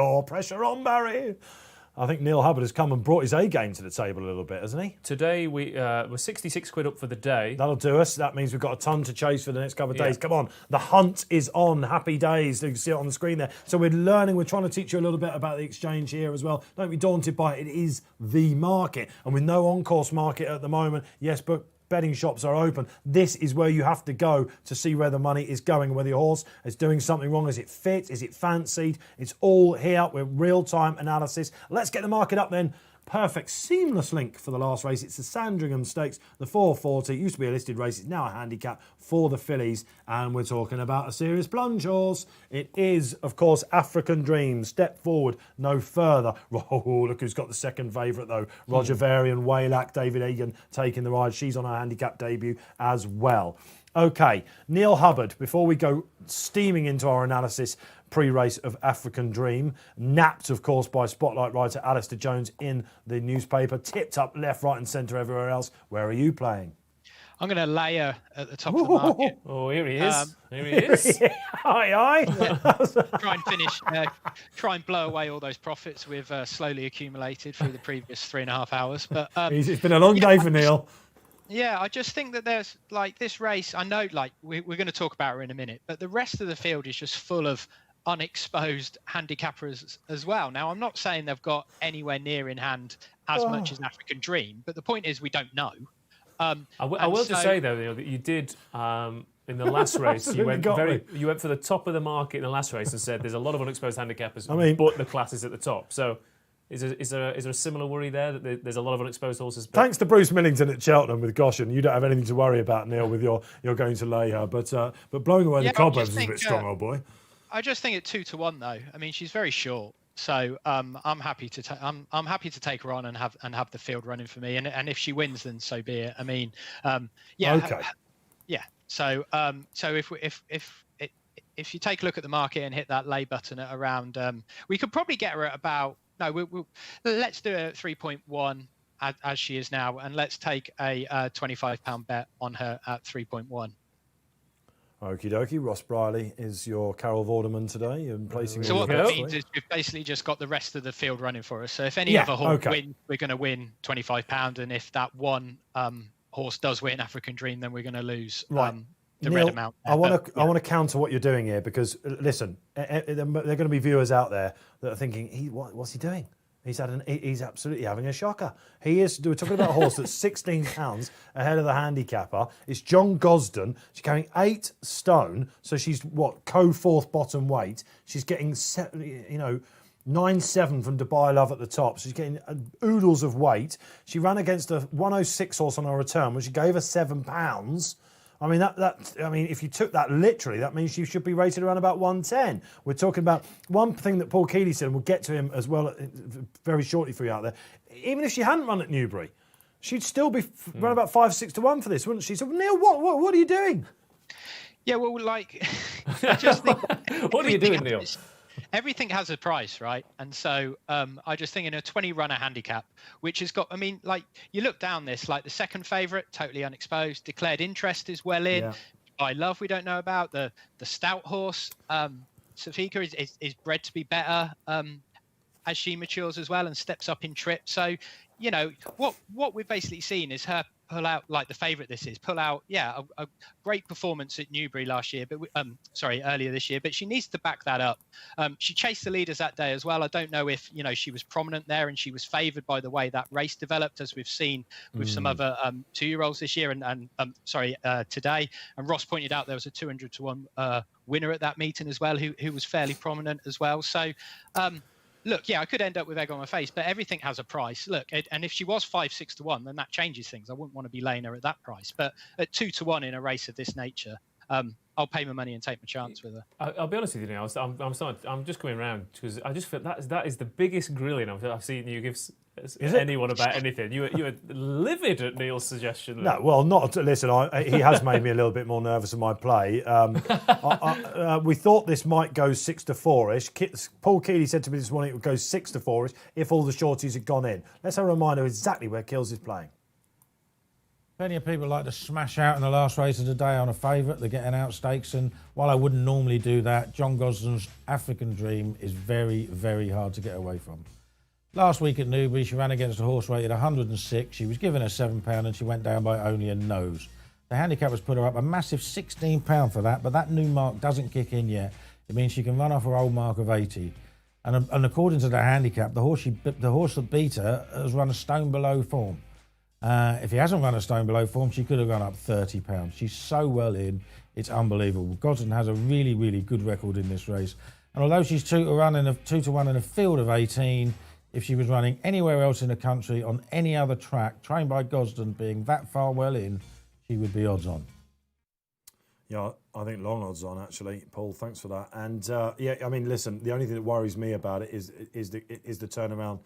I think Neil Hubbard has come and brought his A game to the table a little bit, hasn't he? Today we're 66 quid up for the day. That'll do us. That means we've got a ton to chase for the next couple of days. Come on, the hunt is on. Happy days. You can see it on the screen there. So we're learning. We're trying to teach you a little bit about the exchange here as well. Don't be daunted by it. It is the market, and with no on-course market at the moment. Yes, but betting shops are open. This is where you have to go to see where the money is going, whether your horse is doing something wrong. Is it fit? Is it fancied? It's all here with real-time analysis. Let's get the market up then. Perfect, seamless link for the last race. It's the Sandringham Stakes, the 440. It used to be a listed race. It's now a handicap for the fillies. And we're talking about a serious plunge horse. It is, of course, African Dream. Step forward, no further. Oh, look who's got the second favourite, though. Roger Varian, Waylak, David Egan taking the ride. She's on her handicap debut as well. OK, Neil Hubbard, before we go steaming into our analysis pre-race of African Dream, napped, of course, by Spotlight writer Alistair Jones in the newspaper, tipped up left, right and centre everywhere else. Where are you playing? I'm going to layer at the top of the market. Oh, here he is. Here he is. Aye. Try and blow away all those profits we've slowly accumulated through the previous 3.5 hours. But it's been a long day for Neil. Yeah, I just think that there's this race. I know, we're going to talk about her in a minute, but the rest of the field is just full of unexposed handicappers as well. Now, I'm not saying they've got anywhere near in hand as much as African Dream, but the point is we don't know. I will to say though, Neil, that you did in the last race. You went for the top of the market in the last race and said there's a lot of unexposed handicappers, but the class is at the top. So. Is there a similar worry there that there's a lot of unexposed horses? Thanks to Bruce Millington at Cheltenham with Goshen, you don't have anything to worry about, Neil, with your going to lay her. But blowing away the cobwebs is a bit strong, old boy. I just think at 2-1 though. I mean, she's very short, so I'm happy to I'm happy to take her on and have the field running for me. And if she wins, then so be it. I mean, okay. So if you take a look at the market and hit that lay button at around, we could probably get her at about. No, let's do a 3.1 as she is now, and let's take a £25 bet on her at 3.1. Okie dokie. Ross Brierley is your Carol Vorderman today. And placing so what that means is we've basically just got the rest of the field running for us. So if any other horse wins, we're going to win £25, and if that one horse does win African Dream, then we're going to lose the Neil, red amount. I want to counter what you're doing here because listen, there are going to be viewers out there that are thinking, what's he doing? He's absolutely having a shocker. He is. We're talking about a horse that's 16 pounds ahead of the handicapper. It's John Gosden. She's carrying 8 stone, so she's co-fourth bottom weight. She's getting 9.7 from Dubai Love at the top. She's getting oodles of weight. She ran against a 106 horse on her return, which gave her £7. I mean, if you took that literally, that means she should be rated around about 110. We're talking about one thing that Paul Keeley said, and we'll get to him as well very shortly for you out there. Even if she hadn't run at Newbury, she'd still be run about 5-6 to 1 for this, wouldn't she? So, Neil, what are you doing? Yeah, well, I just think... What are you doing, Neil? Everything has a price, right? And so I just think in a 20-runner handicap, which has got, you look down this, the second favourite, totally unexposed, declared interest is well in. Yeah. I Love, we don't know about. The stout horse, Safika, is bred to be better. as she matures as well and steps up in trip. So, you know, what we've basically seen is her pull out, like the favourite this is, pull out, a great performance at Newbury last year, but earlier this year, but she needs to back that up. She chased the leaders that day as well. I don't know if, you know, she was prominent there and she was favoured by the way that race developed, as we've seen with some other 2-year-olds this year and today. And Ross pointed out there was a 200-1 winner at that meeting as well, who was fairly prominent as well. So, look, I could end up with egg on my face, but everything has a price. Look, and if she was 5-6-1, then that changes things. I wouldn't want to be laying her at that price. But at 2-1 in a race of this nature, I'll pay my money and take my chance with her. I'll be honest with you, Neil. I'm just going around because I just feel that is the biggest grilling I've seen you give anyone about anything. You were livid at Neil's suggestion. No, well, not. Listen, he has made me a little bit more nervous in my play. We thought this might go 6-4ish. Paul Keeley said to me this morning it would go 6-4ish if all the shorties had gone in. Let's have a reminder of exactly where Kills is playing. Plenty of people like to smash out in the last race of the day on a favourite. They're getting out stakes, and while I wouldn't normally do that, John Gosden's African Dream is very, very hard to get away from. Last week at Newbury, she ran against a horse rated 106. She was given her £7 and she went down by only a nose. The handicap has put her up a massive £16 for that, but that new mark doesn't kick in yet. It means she can run off her old mark of 80. And according to the handicap, the horse that beat her has run a stone below form. If he hasn't run a stone below form, she could have gone up £30. She's so well in, it's unbelievable. Gosden has a really, really good record in this race. And although she's 2-1 in a field of 18, if she was running anywhere else in the country on any other track, trained by Gosden, being that far well in, she would be odds on. Yeah, I think long odds on, actually. Paul, thanks for that. And I mean, listen, the only thing that worries me about it is the turnaround.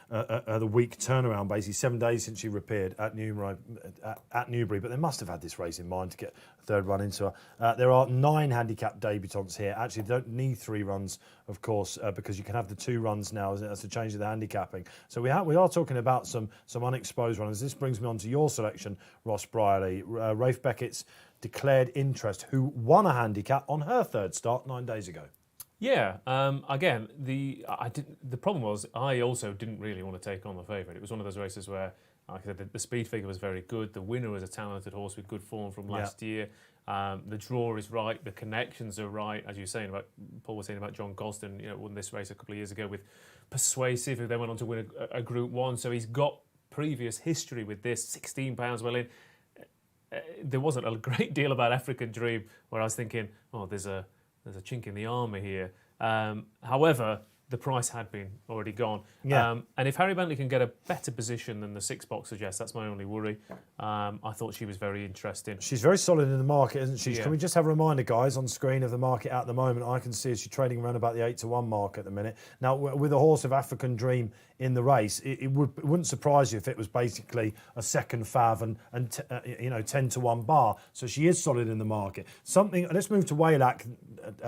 The week turnaround, basically 7 days since she appeared at Newbury, but they must have had this race in mind to get a third run into her. There are 9 handicap debutants here. Actually, they don't need 3 runs, of course, because you can have the 2 runs now. That's the change of the handicapping. So we are talking about some unexposed runners. This brings me on to your selection, Ross Brierley. Rafe Beckett's declared interest, who won a handicap on her third start 9 days ago. Yeah, again, the problem was I also didn't really want to take on the favourite. It was one of those races where, like I said, the speed figure was very good. The winner was a talented horse with good form from last year. The draw is right. The connections are right. As you were saying Paul was saying about John Gosden, won this race a couple of years ago with Persuasive, who then went on to win a Group 1. So he's got previous history with this. £16 well in. There wasn't a great deal about African Dream where I was thinking, there's a chink in the armour here. However, the price had been already gone. Yeah. And if Harry Bentley can get a better position than the 6 box suggests, that's my only worry. I thought she was very interesting. She's very solid in the market, isn't she? Yeah. Can we just have a reminder, guys, on screen of the market at the moment? I can see she's trading around about the 8-1 mark at the minute. Now, with a horse of African Dream in the race, it wouldn't surprise you if it was basically a second fav and 10-1 bar. So she is solid in the market. Let's move to Waylac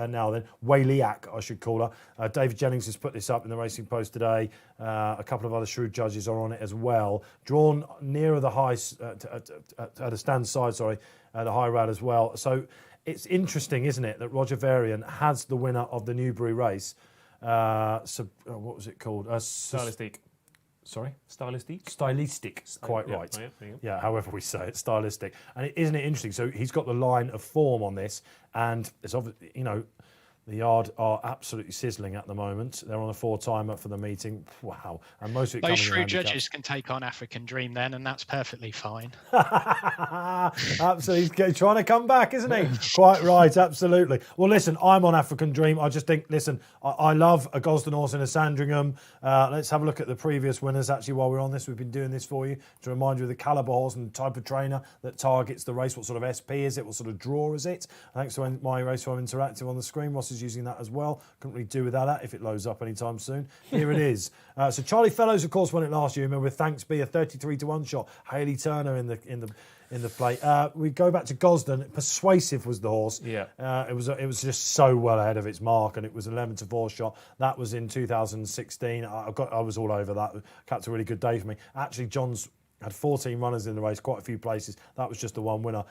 now then. Wayliac, I should call her. David Jennings has put this up in the Racing Post today. A couple of other shrewd judges are on it as well. Drawn nearer the high, at a stand side, the high rad as well. So it's interesting, isn't it, that Roger Varian has the winner of the Newbury race. What was it called? Stylistic. Sorry? Stylistic. Quite yeah, right. Yeah. However we say it, stylistic. And isn't it interesting? So he's got the line of form on this, and it's obviously, the yard are absolutely sizzling at the moment. They're on a 4-timer for the meeting. Wow. And most of it those shrewd judges can take on African Dream then, and that's perfectly fine. Absolutely. He's trying to come back, isn't he? Quite right, absolutely. Well, listen, I'm on African Dream. I just think, I love a Gosden horse in a Sandringham. Let's have a look at the previous winners. Actually, while we're on this, we've been doing this for you to remind you of the calibre horse and the type of trainer that targets the race. What sort of SP is it? What sort of draw is it? Thanks to My Race Farm Interactive on the screen. Ross is using that as well. Couldn't really do without that if it loads up anytime soon. Here it is. So Charlie Fellows, of course, won it last year. Remember, with Thanks Be, a 33-1 shot. Hayley Turner in the play. We go back to Gosden. Persuasive was the horse. Yeah. It was just so well ahead of its mark, and it was 11-4 shot. That was in 2016. I was all over that. Capped a really good day for me. Actually, John's had 14 runners in the race, quite a few places. That was just the one winner.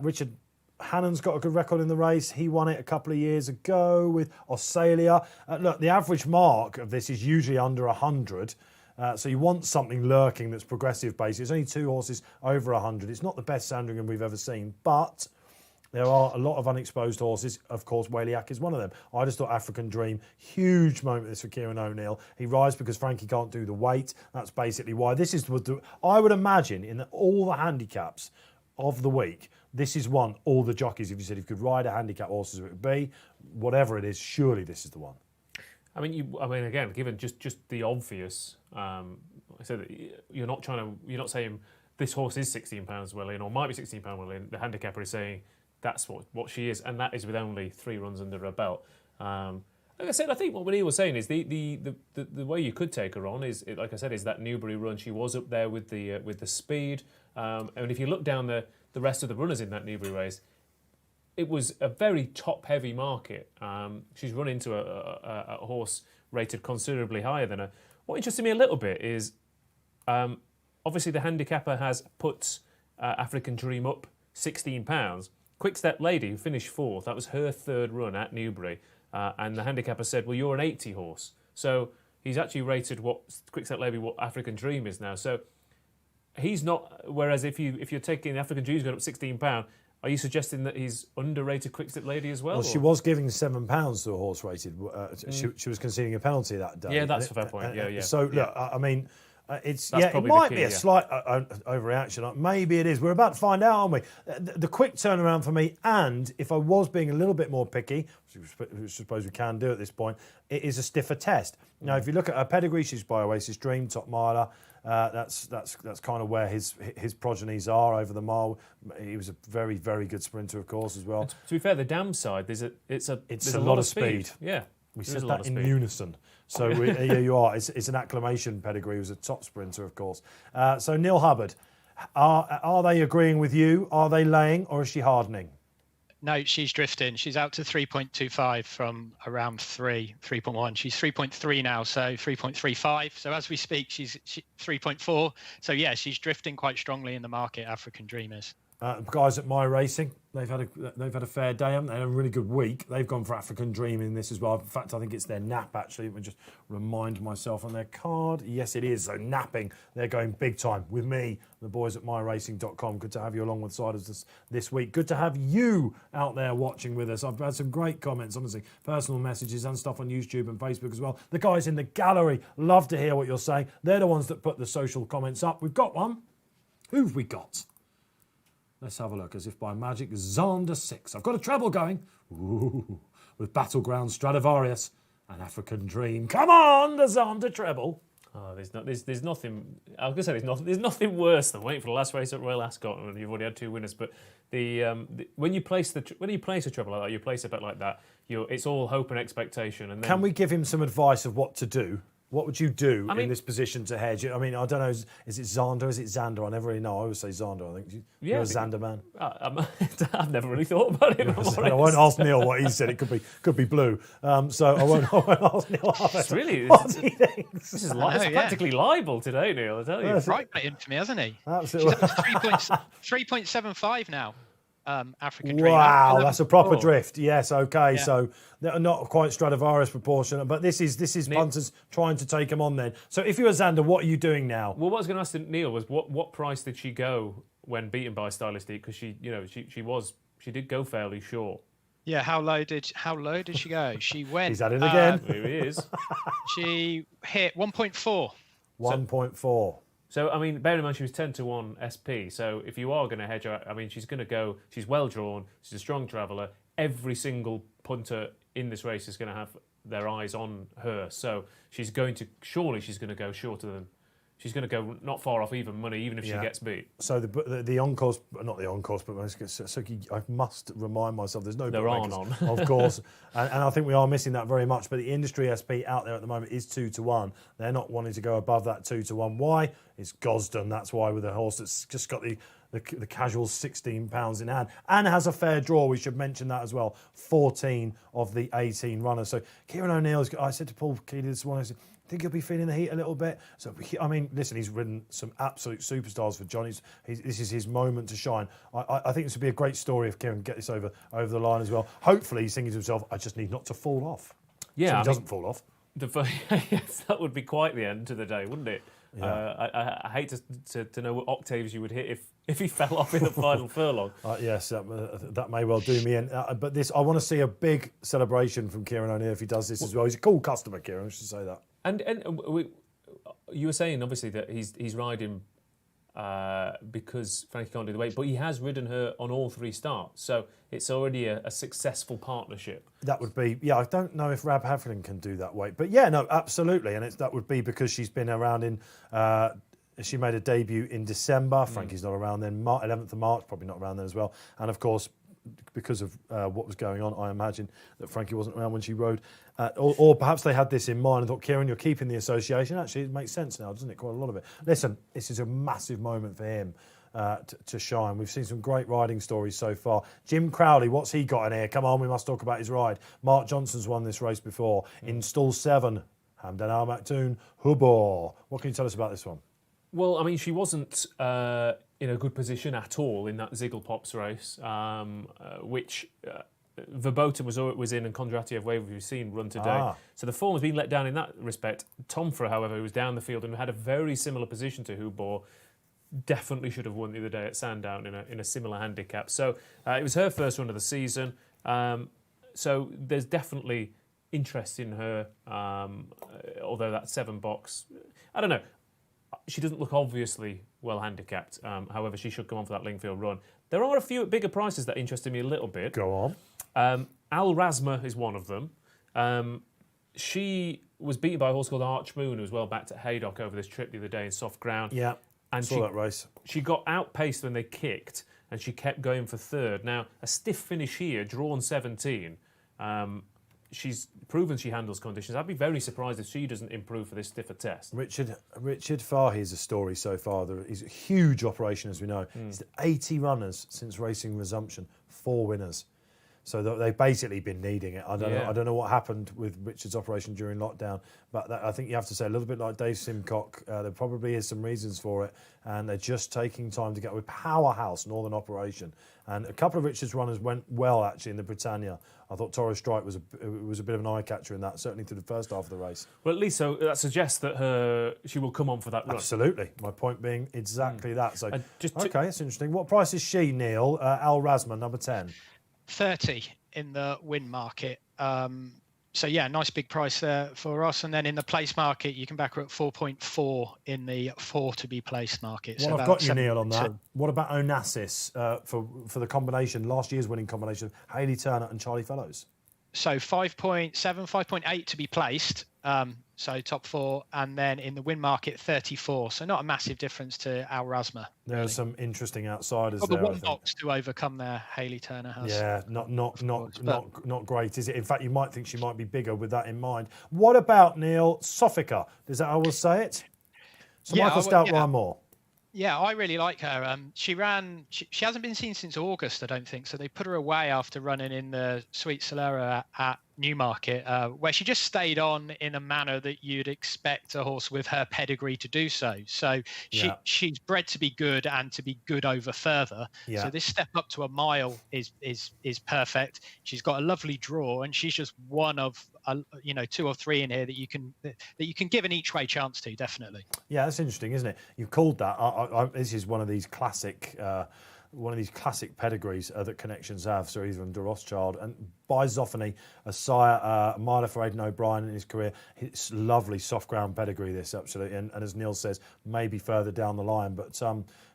Richard Hannon's got a good record in the race. He won it a couple of years ago with Australia. Look, the average mark of this is usually under 100. So you want something lurking that's progressive based. It's only 2 horses over 100. It's not the best Sandringham we've ever seen, but there are a lot of unexposed horses. Of course, Waliak is one of them. I just thought African Dream, huge moment this for Kieran O'Neill. He rides because Frankie can't do the weight. That's basically why. This is what I would imagine in all the handicaps of the week, this is one all the jockeys, if you said if you could ride a handicap horses, it would be whatever it is, surely this is the one. I mean, again, given just the obvious, I said that you're not saying this horse is £16 willing or might be £16 willing. The handicapper is saying that's what she is, and that is with only 3 runs under her belt. Like I said, I think what Neil was saying is the way you could take her on is, like I said, is that Newbury run. She was up there with the speed, and if you look down the rest of the runners in that Newbury race, it was a very top-heavy market. She's run into a horse rated considerably higher than her. What interested me a little bit is, obviously the handicapper has put African Dream up £16. Quickstep Lady, who finished 4th, that was her 3rd run at Newbury, and the handicapper said, well, you're an 80 horse. So he's actually rated what Quickstep Lady, what African Dream is now. So he's not, whereas if you're taking African Dream's going up £16, are you suggesting that he's underrated Quickstep Lady as well? Well, she was giving £7 to a horse rated. She was conceding a penalty that day. Yeah, that's a fair point. Yeah. So, yeah. look, I mean, it probably might the key, be a slight overreaction. Maybe it is. We're about to find out, aren't we? The quick turnaround for me, and if I was being a little bit more picky, which I suppose we can do at this point, it is a stiffer test. Now, if you look at her pedigree, she's by Oasis Dream, top miler. That's kind of where his progenies are over the mile. He was a very, very good sprinter, of course, as well. And to be fair, the dam side, there's a lot of speed. Yeah. We said that in unison. So here you are. It's an acclamation pedigree. He was a top sprinter, of course. So Neil Hubbard, are they agreeing with you? Are they laying, or is she hardening? No, she's drifting. She's out to 3.25 from around 3.1. She's 3.3 now, so 3.35. So as we speak, she's 3.4. So yeah, she's drifting quite strongly in the market. African Dream is. Guys at My Racing, they've had a fair day, haven't they? They had a really good week. They've gone for African Dream in this as well. In fact, I think it's their nap, actually. Let me just remind myself on their card. Yes, it is. So napping, they're going big time with me, the boys at myracing.com. Good to have you along with Siders this week. Good to have you out there watching with us. I've had some great comments, honestly, personal messages and stuff on YouTube and Facebook as well. The guys in the gallery love to hear what you're saying. They're the ones that put the social comments up. We've got one. Who've we got? Let's have a look, as if by magic. Zander 6. I've got a treble going. Ooh, with Battleground Stradivarius and African Dream. Come on, the Zander treble. Oh, there's nothing. I was going to say there's nothing worse than waiting for the last race at Royal Ascot when you've already had 2 winners. But when you place a treble like that, you place a bet like that. It's all hope and expectation. And then, can we give him some advice of what to do? What would you do in this position to hedge? I mean, I don't know. Is it Zander? Is it Xander? I never really know. I always say Zander. I think you're a Xander man. I've never really thought about it. I won't ask Neil what he said. It could be blue. So I won't ask Neil. It's really what he thinks. This is practically libel today, Neil. I tell you. Right put it in for me, hasn't he? Absolutely. She's up to 3.75 now. African Dream. Wow, that's a proper drift. Yes, okay. Yeah. So they're not quite Stradivarius proportionate, but this is punters trying to take them on then. So if you're a Xander, what are you doing now? Well, what I was going to ask Neil was what price did she go when beaten by Stylistic? Because she did go fairly short. Yeah, how low did she go? She went. He's at it again. Here he is. She hit 1.4. 1.4. So, I mean, bear in mind she was 10-1 SP. So, if you are going to hedge her, I mean, she's going to go. She's well drawn. She's a strong traveller. Every single punter in this race is going to have their eyes on her. So, she's going to go shorter than. She's going to go not far off even money, even if she gets beat. So the on-course, not the on-course, but I must remind myself there's no. There aren't on, of course, and I think we are missing that very much. But the industry SP out there at the moment is 2-1. They're not wanting to go above that 2-1. Why? It's Gosden. That's why, with a horse that's just got the casual £16 in hand and has a fair draw. We should mention that as well. 14 of the 18 runners. So Kieran O'Neill's. I said to Paul Keeley this morning, I said, think he'll be feeling the heat a little bit. So, I mean, listen, he's ridden some absolute superstars for John. This is his moment to shine. I think this would be a great story if Kieran can get this over the line as well. Hopefully, he's thinking to himself, I just need not to fall off. Yeah, so he doesn't fall off. Yes, that would be quite the end to the day, wouldn't it? Yeah. I hate to know what octaves you would hit if he fell off in the final furlong. Yes, that may well do me in. But I want to see a big celebration from Kieran O'Neill if he does this as well. He's a cool customer, Kieran, I should say that. And you were saying, obviously, that he's riding because Frankie can't do the weight, but he has ridden her on all 3 starts. So it's already a successful partnership. That would be, I don't know if Rab Havlin can do that weight. But yeah, no, absolutely. And that would be because she's been around in, she made a debut in December. Frankie's not around then. 11th of March, probably not around then as well. And of course, because of what was going on, I imagine that Frankie wasn't around when she rode. Or perhaps they had this in mind and thought, Kieran, you're keeping the association. Actually, it makes sense now, doesn't it? Quite a lot of it. Listen, this is a massive moment for him to shine. We've seen some great riding stories so far. Jim Crowley, what's he got in here? Come on, we must talk about his ride. Mark Johnson's won this race before. In stall 7, Hamdan Al Maktoum, Hubbard. What can you tell us about this one? Well, I mean, she wasn't in a good position at all in that Zigglepops race, which Verboten was in and Kondratiev Wave we've seen run today. So the form has been let down in that respect. Tomfra, however, who was down the field and had a very similar position to Hubbard, definitely should have won the other day at Sandown in a similar handicap. So it was her first run of the season. So there's definitely interest in her, although that 7 box, I don't know. She doesn't look obviously well handicapped. However, she should come on for that Lingfield run. There are a few at bigger prices that interested me a little bit. Go on. Al Razma is one of them. She was beaten by a horse called Arch Moon, who was well backed at Haydock over this trip the other day in soft ground. Yeah, and saw that race. She got outpaced when they kicked, and she kept going for 3rd. Now, a stiff finish here, drawn 17. She's proven she handles conditions. I'd be very surprised if she doesn't improve for this stiffer test. Richard Fahey is a story so far. He's a huge operation, as we know. He's 80 runners since racing resumption, 4 winners. So they've basically been needing it. I don't know what happened with Richard's operation during lockdown, but I think you have to say a little bit like Dave Simcock. There probably is some reasons for it, and they're just taking time to get with powerhouse Northern Operation. And a couple of Richard's runners went well actually in the Britannia. I thought Toro Strike was a bit of an eye catcher in that, certainly through the first half of the race. Well, at least so that suggests that she will come on for that run. Absolutely. My point being exactly that. So okay, that's interesting. What price is she, Neil? Al Razman, number 10. 30 in the win market. So yeah, nice big price there for us. And then in the place market, you can back her at 4.4 in the 4 to be placed market. Well, so I've got you, Neil, on that. What about Onassis for the combination, last year's winning combination, Hayley Turner and Charlie Fellows? So 5.7, 5.8 to be placed. So top 4, and then in the win market 34. So not a massive difference to Al Razma. There are some interesting outsiders there. The one box to overcome there. Hayley Turner has. Yeah, not great, is it? In fact, you might think she might be bigger with that in mind. What about Neil Sophica? Is that how we'll say it? So Michael Stout, Ryan Moore. Yeah, I really like her. She hasn't been seen since August, I don't think. So they put her away after running in the Sweet Solera at Newmarket, where she just stayed on in a manner that you'd expect a horse with her pedigree to do so. So she's bred to be good and to be good over further. Yeah. So this step up to a mile is perfect. She's got a lovely draw, and she's just one of 2 or 3 in here that you can give an each way chance to, definitely. Yeah, that's interesting, isn't it? You've called that. This is one of these classic. Pedigrees that connections have, so even de Rothschild and by Zoffany, a sire, a mile for Aidan O'Brien in his career. It's lovely soft ground pedigree, this absolutely, and as Neil says, maybe further down the line, but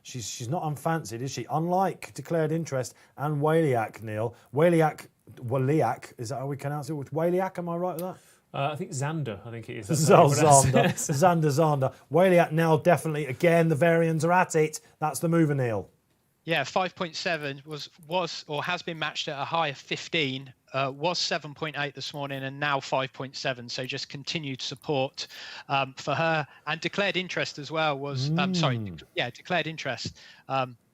she's not unfancied, is she? Unlike Declared Interest and Waliak, Neil. Waliak, is that how we pronounce it? With Waliak, am I right with that? I think Xander, I think it is. Xander. Waliak now definitely, again, the variants are at it. That's the mover, Neil. Yeah, 5.7 was or has been matched at a high of 15, was 7.8 this morning and now 5.7. So just continued support for her. And Declared Interest as well was, Declared Interest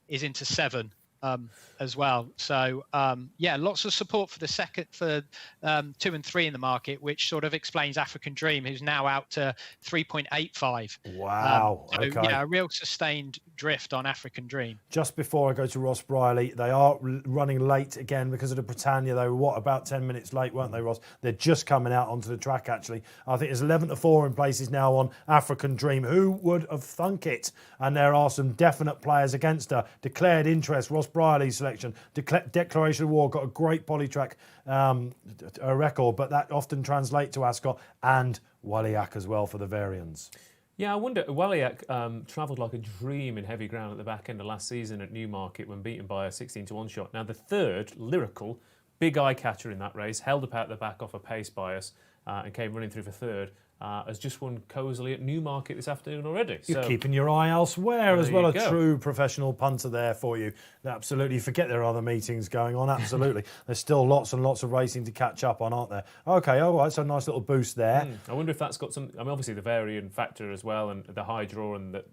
is into 7. as well. So lots of support for the second, for 2 and 3 in the market, which sort of explains African Dream, who's now out to 3.85. Wow. Okay. Yeah, a real sustained drift on African Dream. Just before I go to Ross Brierley, they are running late again because of the Britannia. They were, about 10 minutes late, weren't they, Ross? They're just coming out onto the track, actually. I think there's 11-4 in places now on African Dream. Who would have thunk it? And there are some definite players against her. Declared interest, Ross Brierley's selection. Declaration of War, got a great polytrack record, but that often translates to Ascot and Waliak as well for the Varians. Yeah, I wonder, Waliak travelled like a dream in heavy ground at the back end of last season at Newmarket when beaten by a 16-1 shot. Now, the third, Lyrical, big eye catcher in that race, held up out the back off a pace bias and came running through for third, has just won cosily at Newmarket this afternoon already. You're keeping your eye elsewhere as well. A true professional punter there for you. Absolutely. Forget there are other meetings going on. Absolutely. There's still lots and lots of racing to catch up on, aren't there? Okay, all right. So a nice little boost there. I wonder if that's got some... I mean, obviously the variant factor as well and the high draw and the...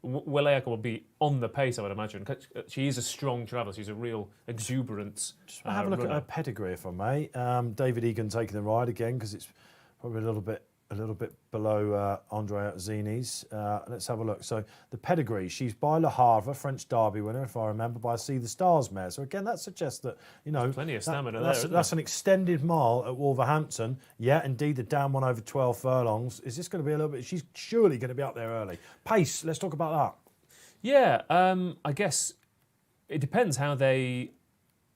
Waliak will be on the pace, I would imagine. She is a strong traveller. She's a real exuberance. Just have a look at her pedigree, if I may. David Egan taking the ride again because it's probably a little bit below Andre Zini's. Let's have a look. So the pedigree, she's by Le Havre, French Derby winner, if I remember, by See the Stars mare. So again, that suggests that, There's plenty of stamina there. That's an extended mile at Wolverhampton. Yeah, indeed, the down one over 12 furlongs. Is this going to be a little bit... She's surely going to be up there early. Pace, let's talk about that. Yeah, I guess it depends how they...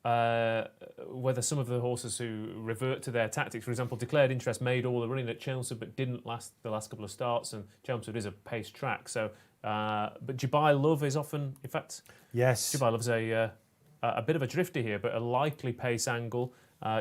whether some of the horses who revert to their tactics, for example, Declared Interest made all the running at Chelmsford but didn't last the last couple of starts, and Chelmsford is a pace track. So, but Dubai Love is often, in fact, yes, Dubai Love's a bit of a drifter here, but a likely pace angle.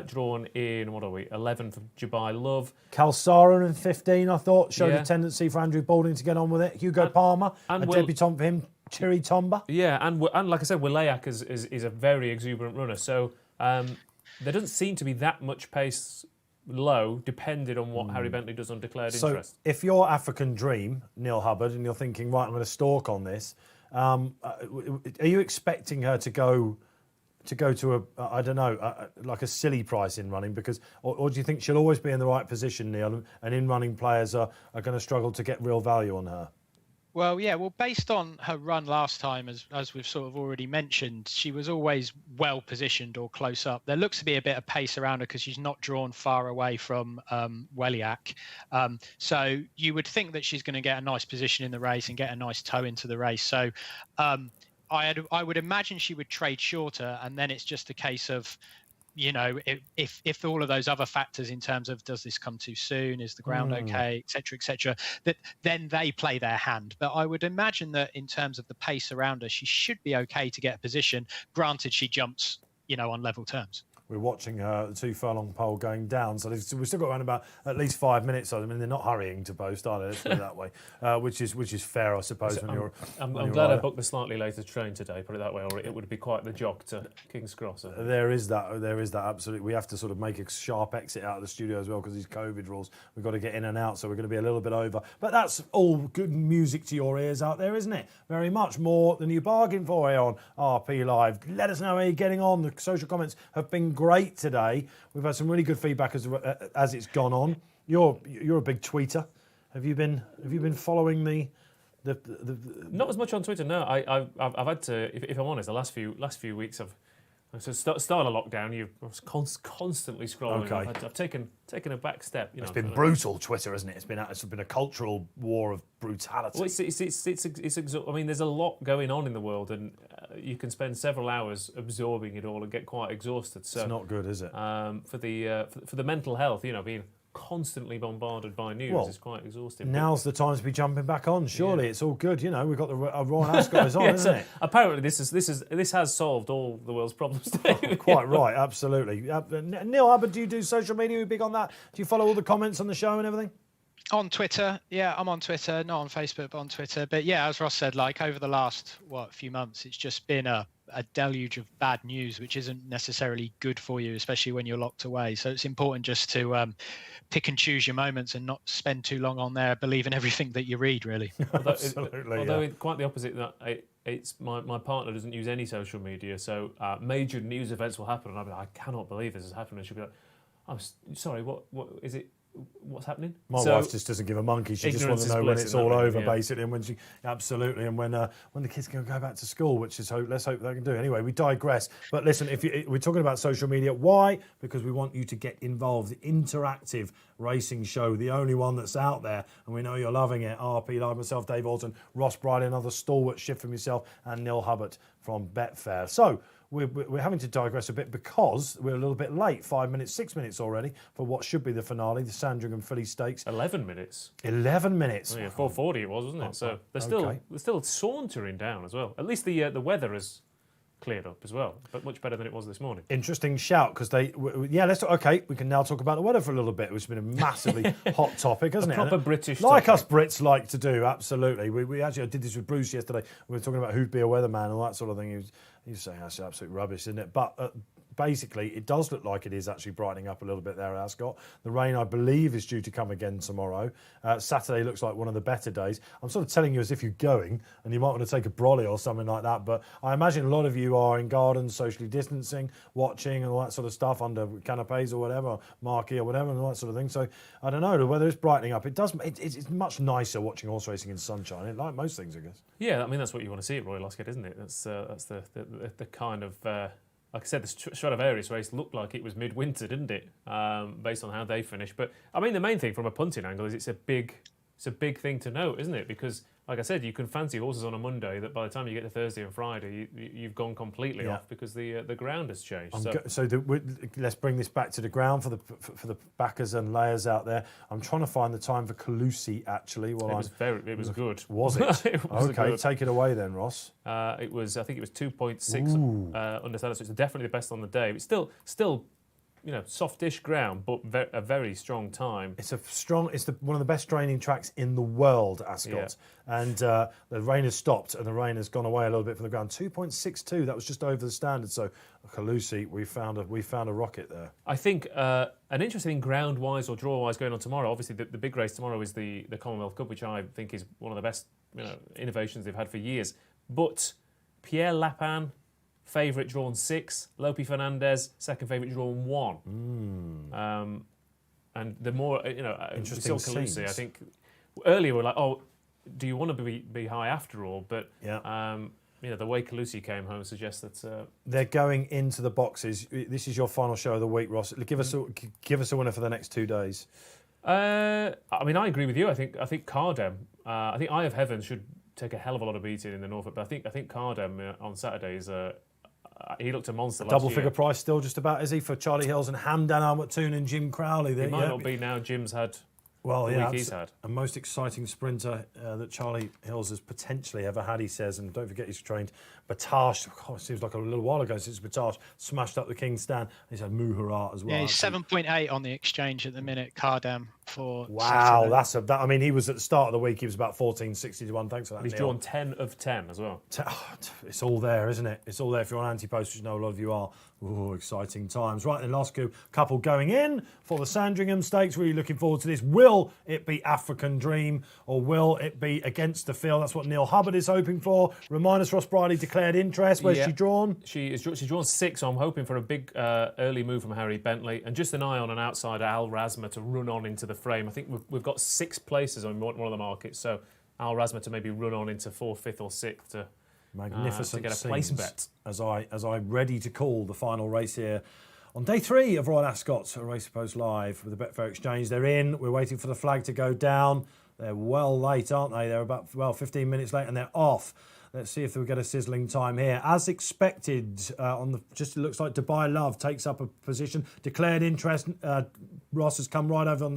Drawn in, 11 for Dubai Love. Kalsara in 15, I thought, showed a tendency for Andrew Balding to get on with it. Hugo Palmer, a debutant for him. Cherry Tomba. Yeah, and like I said, Waliak is a very exuberant runner. So there doesn't seem to be that much pace low, depending on what Harry Bentley does on Declared Interest. So if you're African Dream, Neil Hubbard, and you're thinking, right, I'm going to stalk on this, are you expecting her to go to a, I don't know, like a silly price in running? Because, or do you think she'll always be in the right position, Neil, and in running players are going to struggle to get real value on her? Well, yeah. Well, based on her run last time, as we've sort of already mentioned, she was always well positioned or close up. There looks to be a bit of pace around her because she's not drawn far away from Waliak. So you would think that she's going to get a nice position in the race and get a nice toe into the race. So I would imagine she would trade shorter, and then it's just a case of, if all of those other factors in terms of does this come too soon, is the ground okay, et cetera, that then they play their hand. But I would imagine that in terms of the pace around her, she should be okay to get a position, granted she jumps, on level terms. We're watching the 2 furlong pole going down, so we've still got around about at least 5 minutes. I mean, they're not hurrying to post, are they? Let's put it that way, which is fair, I suppose. I'm glad I booked the slightly later train today. Put it that way, or it would be quite the jog to King's Cross. There is that. Absolutely. We have to sort of make a sharp exit out of the studio as well because these COVID rules. We've got to get in and out, so we're going to be a little bit over. But that's all good music to your ears out there, isn't it? Very much more than you bargained for here on RP Live. Let us know how you're getting on. The social comments have been great today. We've had some really good feedback as it's gone on. You're a big tweeter. Have you been following the Not as much on Twitter. No, I've had to. If I'm honest, the last few weeks So start a lockdown. You constantly scrolling. Okay. I've taken a back step. It's been brutal, Twitter, isn't it? It's been a cultural war of brutality. Well, I mean, there's a lot going on in the world, and you can spend several hours absorbing it all and get quite exhausted. So it's not good, is it? For the mental health, being constantly bombarded by news is quite exhausting. Now's the time to be jumping back on. Surely it's all good. We've got the Royal Ascot is on, isn't it? Apparently, this has solved all the world's problems. Quite right, absolutely. Neil Hubbard, do you do social media? Are you big on that? Do you follow all the comments on the show and everything? On Twitter, yeah, I'm on Twitter, not on Facebook, but on Twitter. But yeah, as Ross said, over the last few months, it's just been a deluge of bad news, which isn't necessarily good for you, especially when you're locked away. So it's important just to pick and choose your moments and not spend too long on there believing everything that you read, really. Absolutely. Although quite the opposite, that it's my partner doesn't use any social media, so major news events will happen, and I'll be like, I cannot believe this is happening. And she'll be like, I'm sorry, what is it? What's happening? My wife just doesn't give a monkey. She just wants to know when it's all over, basically, and when she absolutely, and when the kids can go back to school, which is let's hope they can do. Anyway, we digress. But listen, we're talking about social media, why? Because we want you to get involved. The interactive racing show, the only one that's out there, and we know you're loving it. RP Live, myself, Dave Orton, Ross Brierley, another stalwart shift from yourself, and Neil Hubbard from Betfair. So we're having to digress a bit because we're a little bit late, 5 minutes, 6 minutes already, for what should be the finale, the Sandringham Filly Stakes. 11 minutes. 11 minutes. Oh, yeah, 4:40 it was, wasn't it? So they're still sauntering down as well. At least the weather has cleared up as well, but much better than it was this morning. Interesting shout, because we can now talk about the weather for a little bit, which has been a massively hot topic, hasn't it? Proper British like topic. Us Brits like to do, absolutely. We actually, I did this with Bruce yesterday. We were talking about who'd be a weatherman and all that sort of thing. He was saying that's absolute rubbish, isn't it? But basically, it does look like it is actually brightening up a little bit there at Ascot. The rain, I believe, is due to come again tomorrow. Saturday looks like one of the better days. I'm sort of telling you as if you're going, and you might want to take a brolly or something like that. But I imagine a lot of you are in gardens, socially distancing, watching, and all that sort of stuff under canapes or whatever, marquee or whatever, and all that sort of thing. So I don't know. The weather is brightening up. It's much nicer watching horse racing in sunshine, like most things, I guess. Yeah, I mean that's what you want to see at Royal Ascot, isn't it? That's the kind of. Like I said, the Stradivarius race looked like it was midwinter, didn't it? Based on how they finished. But I mean, the main thing from a punting angle is it's a big thing to note, isn't it? Because, like I said, you can fancy horses on a Monday that by the time you get to Thursday and Friday, you've gone completely off because the ground has changed. Let's bring this back to the ground for the backers and layers out there. I'm trying to find the time for Calusi actually. It was good. Was it? It was okay, good. Take it away then, Ross. I think it was 2.6 under standard, so it's definitely the best on the day. It's still softish ground, but a very strong time. It's one of the best draining tracks in the world, Ascot. Yeah. And the rain has stopped and the rain has gone away a little bit from the ground. 2.62, that was just over the standard. So Calusi, we found a rocket there. I think an interesting ground-wise or draw-wise going on tomorrow. Obviously, the big race tomorrow is the Commonwealth Cup, which I think is one of the best innovations they've had for years. But Pierre Lapin, favourite drawn 6, Lope Fernandez, second favourite drawn 1. And the more, interesting Calusi, I think earlier we're like, oh, do you want to be high after all? But the way Calusi came home suggests that they're going into the boxes. This is your final show of the week, Ross. Give us a winner for the next 2 days. I mean, I agree with you. I think Cardem. I think Eye of Heaven should take a hell of a lot of beating in the Norfolk, but I think Cardem on Saturday is he looked a monster last year. Double figure price still just about, is he, for Charlie Hills and Hamdan Al-Maktoum and Jim Crowley? He might not be now. Jim's had the week he's had. A most exciting sprinter that Charlie Hills has potentially ever had, he says. And don't forget, he's trained Batash. Oh, it seems like a little while ago since Batash smashed up the King's Stand. He's had Muharat as well. Yeah, he's 7.8 on the exchange at the minute, Cardam, for wow, Saturday. I mean, he was at the start of the week, he was about 14.60 to 1. Thanks for that, He's Neil. drawn 10 of 10 as well. It's all there, isn't it? It's all there if you're on anti-post, which I know a lot of you are. Ooh, exciting times. Right, then last couple going in for the Sandringham Stakes. Really looking forward to this. Will it be African Dream or will it be Against the Field? That's what Neil Hubbard is hoping for. Remind us, Ross Brierley declared interest. Where's she drawn? She's drawn 6, so I'm hoping for a big early move from Harry Bentley and just an eye on an outsider, Al Razma, to run on into the frame. I think we've got 6 places on one of the markets, so Al Razma to maybe run on into 4th, 5th or 6th to magnificent to get a place bet. As I'm ready to call the final race here on day 3 of Royal Ascot, a Race Post Live with the Betfair Exchange. They're in. We're waiting for the flag to go down. They're well late, aren't they? They're about 15 minutes late, and they're off. Let's see if we get a sizzling time here. As expected, it looks like Dubai Love takes up a position. Declared interest. Ross has come right over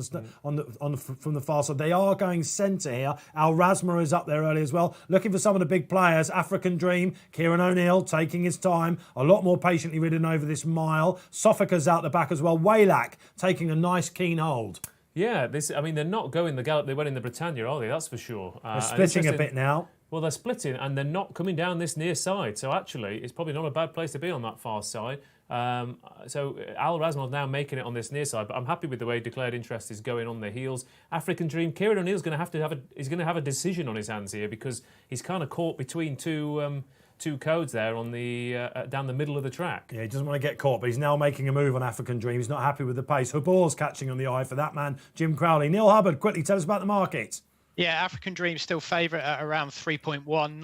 from the far side. They are going centre here. Al Razma is up there early as well. Looking for some of the big players. African Dream. Kieran O'Neill taking his time. A lot more patiently ridden over this mile. Sophica's out the back as well. Waylak taking a nice keen hold. Yeah, they're not going the gallop they went in the Britannia, are they? That's for sure. They're splitting a bit now. Well, they're splitting and they're not coming down this near side. So actually, it's probably not a bad place to be on that far side. So Al Rasmussen now making it on this near side, but I'm happy with the way Declared Interest is going on their heels. African Dream, Kieran O'Neill's going to have a decision on his hands here because he's kind of caught between two codes there on the down the middle of the track. Yeah, he doesn't want to get caught, but he's now making a move on African Dream. He's not happy with the pace. Hubbard's catching on the eye for that man, Jim Crowley. Neil Hubbard, quickly tell us about the market. Yeah, African Dream still favourite at around 3.1.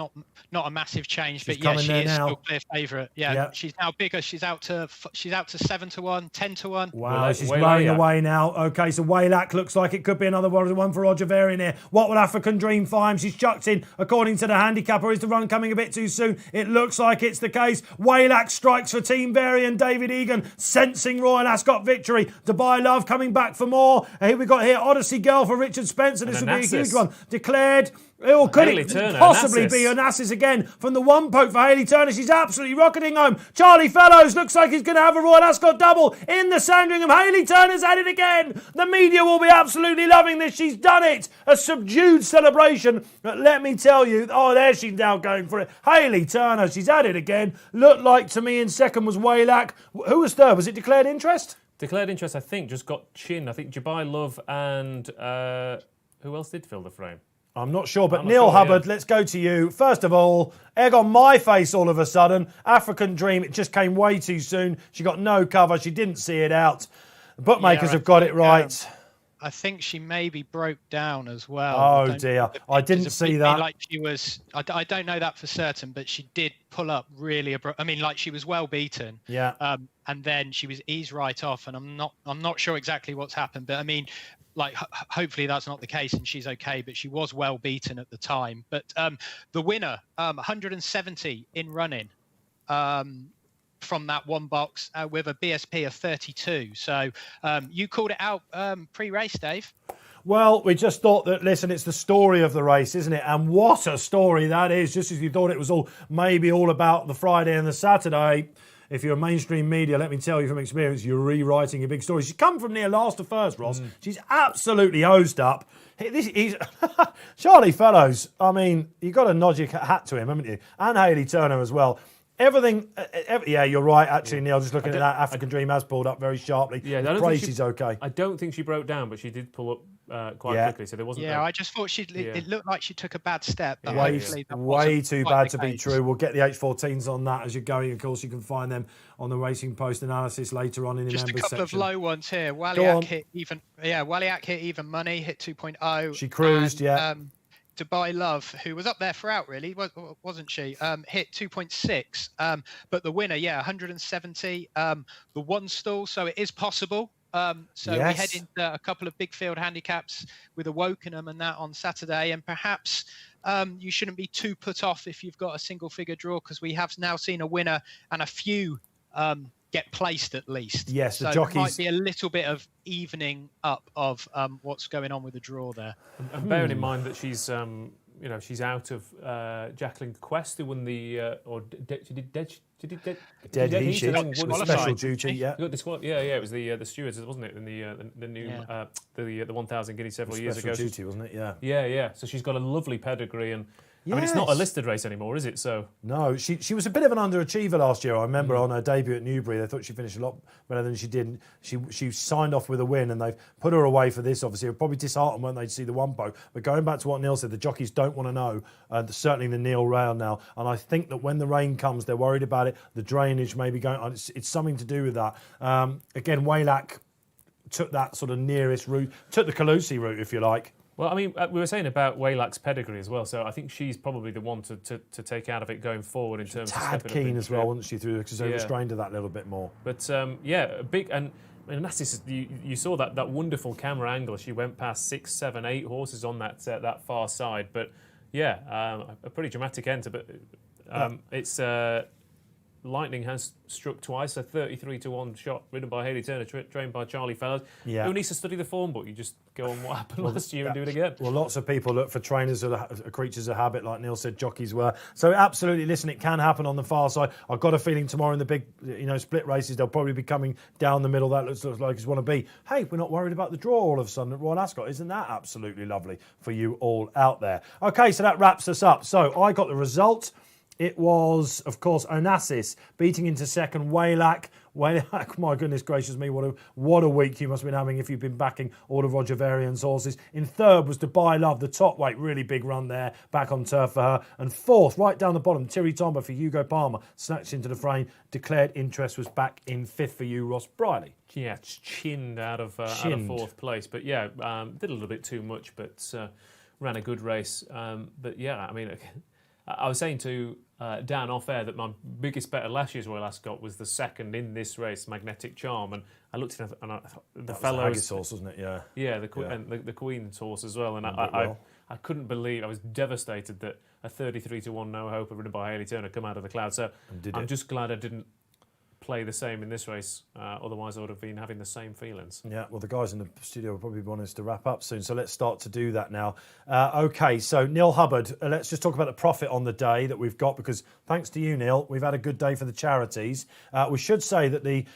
Not a massive change, She's but yeah, she is now. still clear favourite. Yeah, she's now bigger. She's out to 7-1, 10-1. Wow, she's blowing away now. Okay, so Waylak looks like it could be another one for Roger Varian here. What will African Dream find? She's chucked in according to the handicap, or is the run coming a bit too soon? It looks like it's the case. Waylak strikes for Team Varian. David Egan sensing Royal Ascot victory. Dubai Love coming back for more. Here we got here Odyssey Girl for Richard Spencer. This would be a huge one. Declared. Oh, could Hayley it Turner, possibly be Onassis again from the one poke for Hayley Turner? She's absolutely rocketing home. Charlie Fellows looks like he's going to have a Royal Ascot double in the Sandringham. Hayley Turner's at it again. The media will be absolutely loving this. She's done it. A subdued celebration. But let me tell you, there she's now going for it. Hayley Turner, she's at it again. Looked like to me in second was Waylak. Who was third? Was it Declared Interest? Declared Interest, I think, just got chin. I think Dubai Love and who else did fill the frame? I'm not sure, but Neil Hubbard, let's go to you. First of all, egg on my face all of a sudden. African Dream, it just came way too soon. She got no cover. She didn't see it out. The bookmakers have got it right. I think she maybe broke down as well. Oh, dear. I didn't see that. Like she was, I don't know that for certain, but she did pull up really abrupt. I mean, like she was well beaten. Yeah. And then she was eased right off. And I'm not sure exactly what's happened, but I mean, like hopefully that's not the case and she's okay, but she was well beaten at the time. But the winner, 170 in running. From that one box with a BSP of 32. So you called it out pre-race, Dave. Well, we just thought that, listen, it's the story of the race, isn't it? And what a story that is. Just as you thought it was maybe all about the Friday and the Saturday. If you're mainstream media, let me tell you from experience, you're rewriting a big story. She's come from near last to first, Ross. She's absolutely hosed up. He's Charlie Fellows. I mean, you've got to nod your hat to him, haven't you? And Hayley Turner as well. Everything, yeah, you're right, actually, Neil. Just looking at that, African Dream has pulled up very sharply. Yeah, Bracy's okay. I don't think she broke down, but she did pull up quite quickly, so there wasn't... Yeah, I just thought it looked like she took a bad step, but way too bad to be true. We'll get the H14s on that as you're going. Of course, you can find them on the Racing Post analysis later on in the members section. Just a couple of low ones here. Waliak hit even money, hit 2.0. She cruised, Dubai Love, who was up there throughout, really, wasn't she? Hit 2.6. But the winner, 170. The one stall, so it is possible. We head into a couple of big field handicaps with a Wokenham and that on Saturday. And perhaps you shouldn't be too put off if you've got a single figure draw, because we have now seen a winner and a few get placed at least. Yes, the so jockeys... there might be a little bit of evening up of what's going on with the draw there. And bearing in mind that she's she's out of Jacqueline Quest, who won the special duty. Yeah, it was the stewards, wasn't it? In the new the 1,000 guineas several years ago. Special duty, wasn't it? Yeah. So she's got a lovely pedigree and. Yes. I mean, it's not a listed race anymore, is it? So no, she was a bit of an underachiever last year. I remember on her debut at Newbury, they thought she finished a lot better than she did. She signed off with a win, and they've put her away for this. Obviously, probably disheartened when they see the one poke. But going back to what Neil said, the jockeys don't want to know. Certainly the Neil round now, and I think that when the rain comes, they're worried about it. The drainage may be going on. It's something to do with that. Again, Waylak took that sort of nearest route, took the Calusi route, if you like. Well, I mean, we were saying about Waylak's pedigree as well, so I think she's probably the one to take out of it going forward in terms of stepping keen as well, wasn't she, through because they restrained to that little bit more. But big and Onassis, you saw that wonderful camera angle. She went past 6, 7, 8 horses on that far side, but a pretty dramatic enter. But it's lightning has struck twice, a 33-1 shot ridden by Hayley Turner, trained by Charlie Fellows. Yeah. Who needs to study the form book? You just go on what happened last year and do it again. Well, lots of people look for trainers who are creatures of habit, like Neil said, jockeys were. So absolutely, listen, it can happen on the far side. I've got a feeling tomorrow in the big, split races, they'll probably be coming down the middle. That looks like it's want to be. Hey, we're not worried about the draw all of a sudden at Royal Ascot. Isn't that absolutely lovely for you all out there? Okay, so that wraps us up. So I got the result It was, of course, Onassis beating into second Waylack. Waylack, my goodness gracious me, what a week you must have been having if you've been backing all of Roger Varian's horses. In third was Dubai Love, the top weight, really big run there, back on turf for her. And fourth, right down the bottom, Thierry Tomba for Hugo Palmer, snatched into the frame. Declared interest was back in fifth for you, Ross Brierley. Yeah, chinned out of fourth place. But yeah, did a little bit too much, but ran a good race. But yeah, I mean, I was saying to Dan off air that my biggest bet at last year's Royal Ascot was the second in this race, Magnetic Charm, and I looked at it and I thought the fellows. Was the horse, wasn't it? Yeah. Yeah, and the Queen's horse as well, and I couldn't believe. I was devastated that a 33-1 No Hope ridden by Hayley Turner come out of the cloud. So I'm just glad I didn't play the same in this race. Otherwise, I would have been having the same feelings. Yeah, well, the guys in the studio will probably want us to wrap up soon, so let's start to do that now. Okay, so Neil Hubbard, let's just talk about the profit on the day that we've got, because thanks to you, Neil, we've had a good day for the charities. We should say that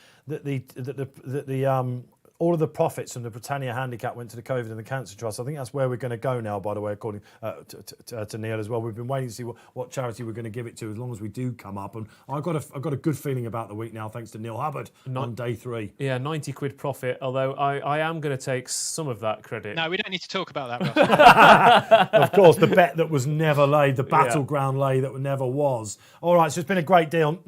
all of the profits from the Britannia handicap went to the COVID and the Cancer Trust. I think that's where we're going to go now, by the way, according to Neil as well. We've been waiting to see what charity we're going to give it to as long as we do come up. And I've got a good feeling about the week now, thanks to Neil Hubbard on day 3. Yeah, 90 quid profit, although I am going to take some of that credit. No, we don't need to talk about that, Ross. Of course, the bet that was never laid, the battleground lay that never was. All right, so it's been a great deal.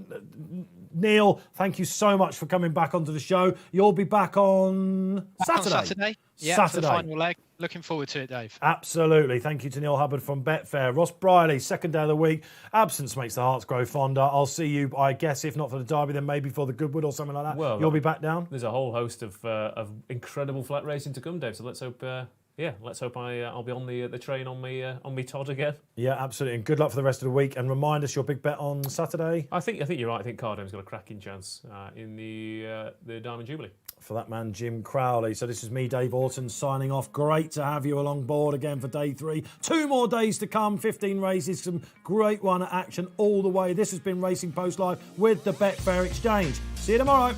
Neil, thank you so much for coming back onto the show. You'll be back on Saturday. Yeah, for the final leg. Looking forward to it, Dave. Absolutely. Thank you to Neil Hubbard from Betfair. Ross Brierley, second day of the week. Absence makes the hearts grow fonder. I'll see you, I guess, if not for the Derby, then maybe for the Goodwood or something like that. Well, you'll be back down? There's a whole host of incredible flat racing to come, Dave. So let's hope... let's hope I'll be on the train on me Todd again. Yeah, absolutely. And good luck for the rest of the week. And remind us your big bet on Saturday. I think you're right. I think Cardam's got a cracking chance in the Diamond Jubilee. For that man, Jim Crowley. So this is me, Dave Orton, signing off. Great to have you along board again for day 3. 2 more days to come, 15 races, some great one action all the way. This has been Racing Post Live with the Betfair Exchange. See you tomorrow.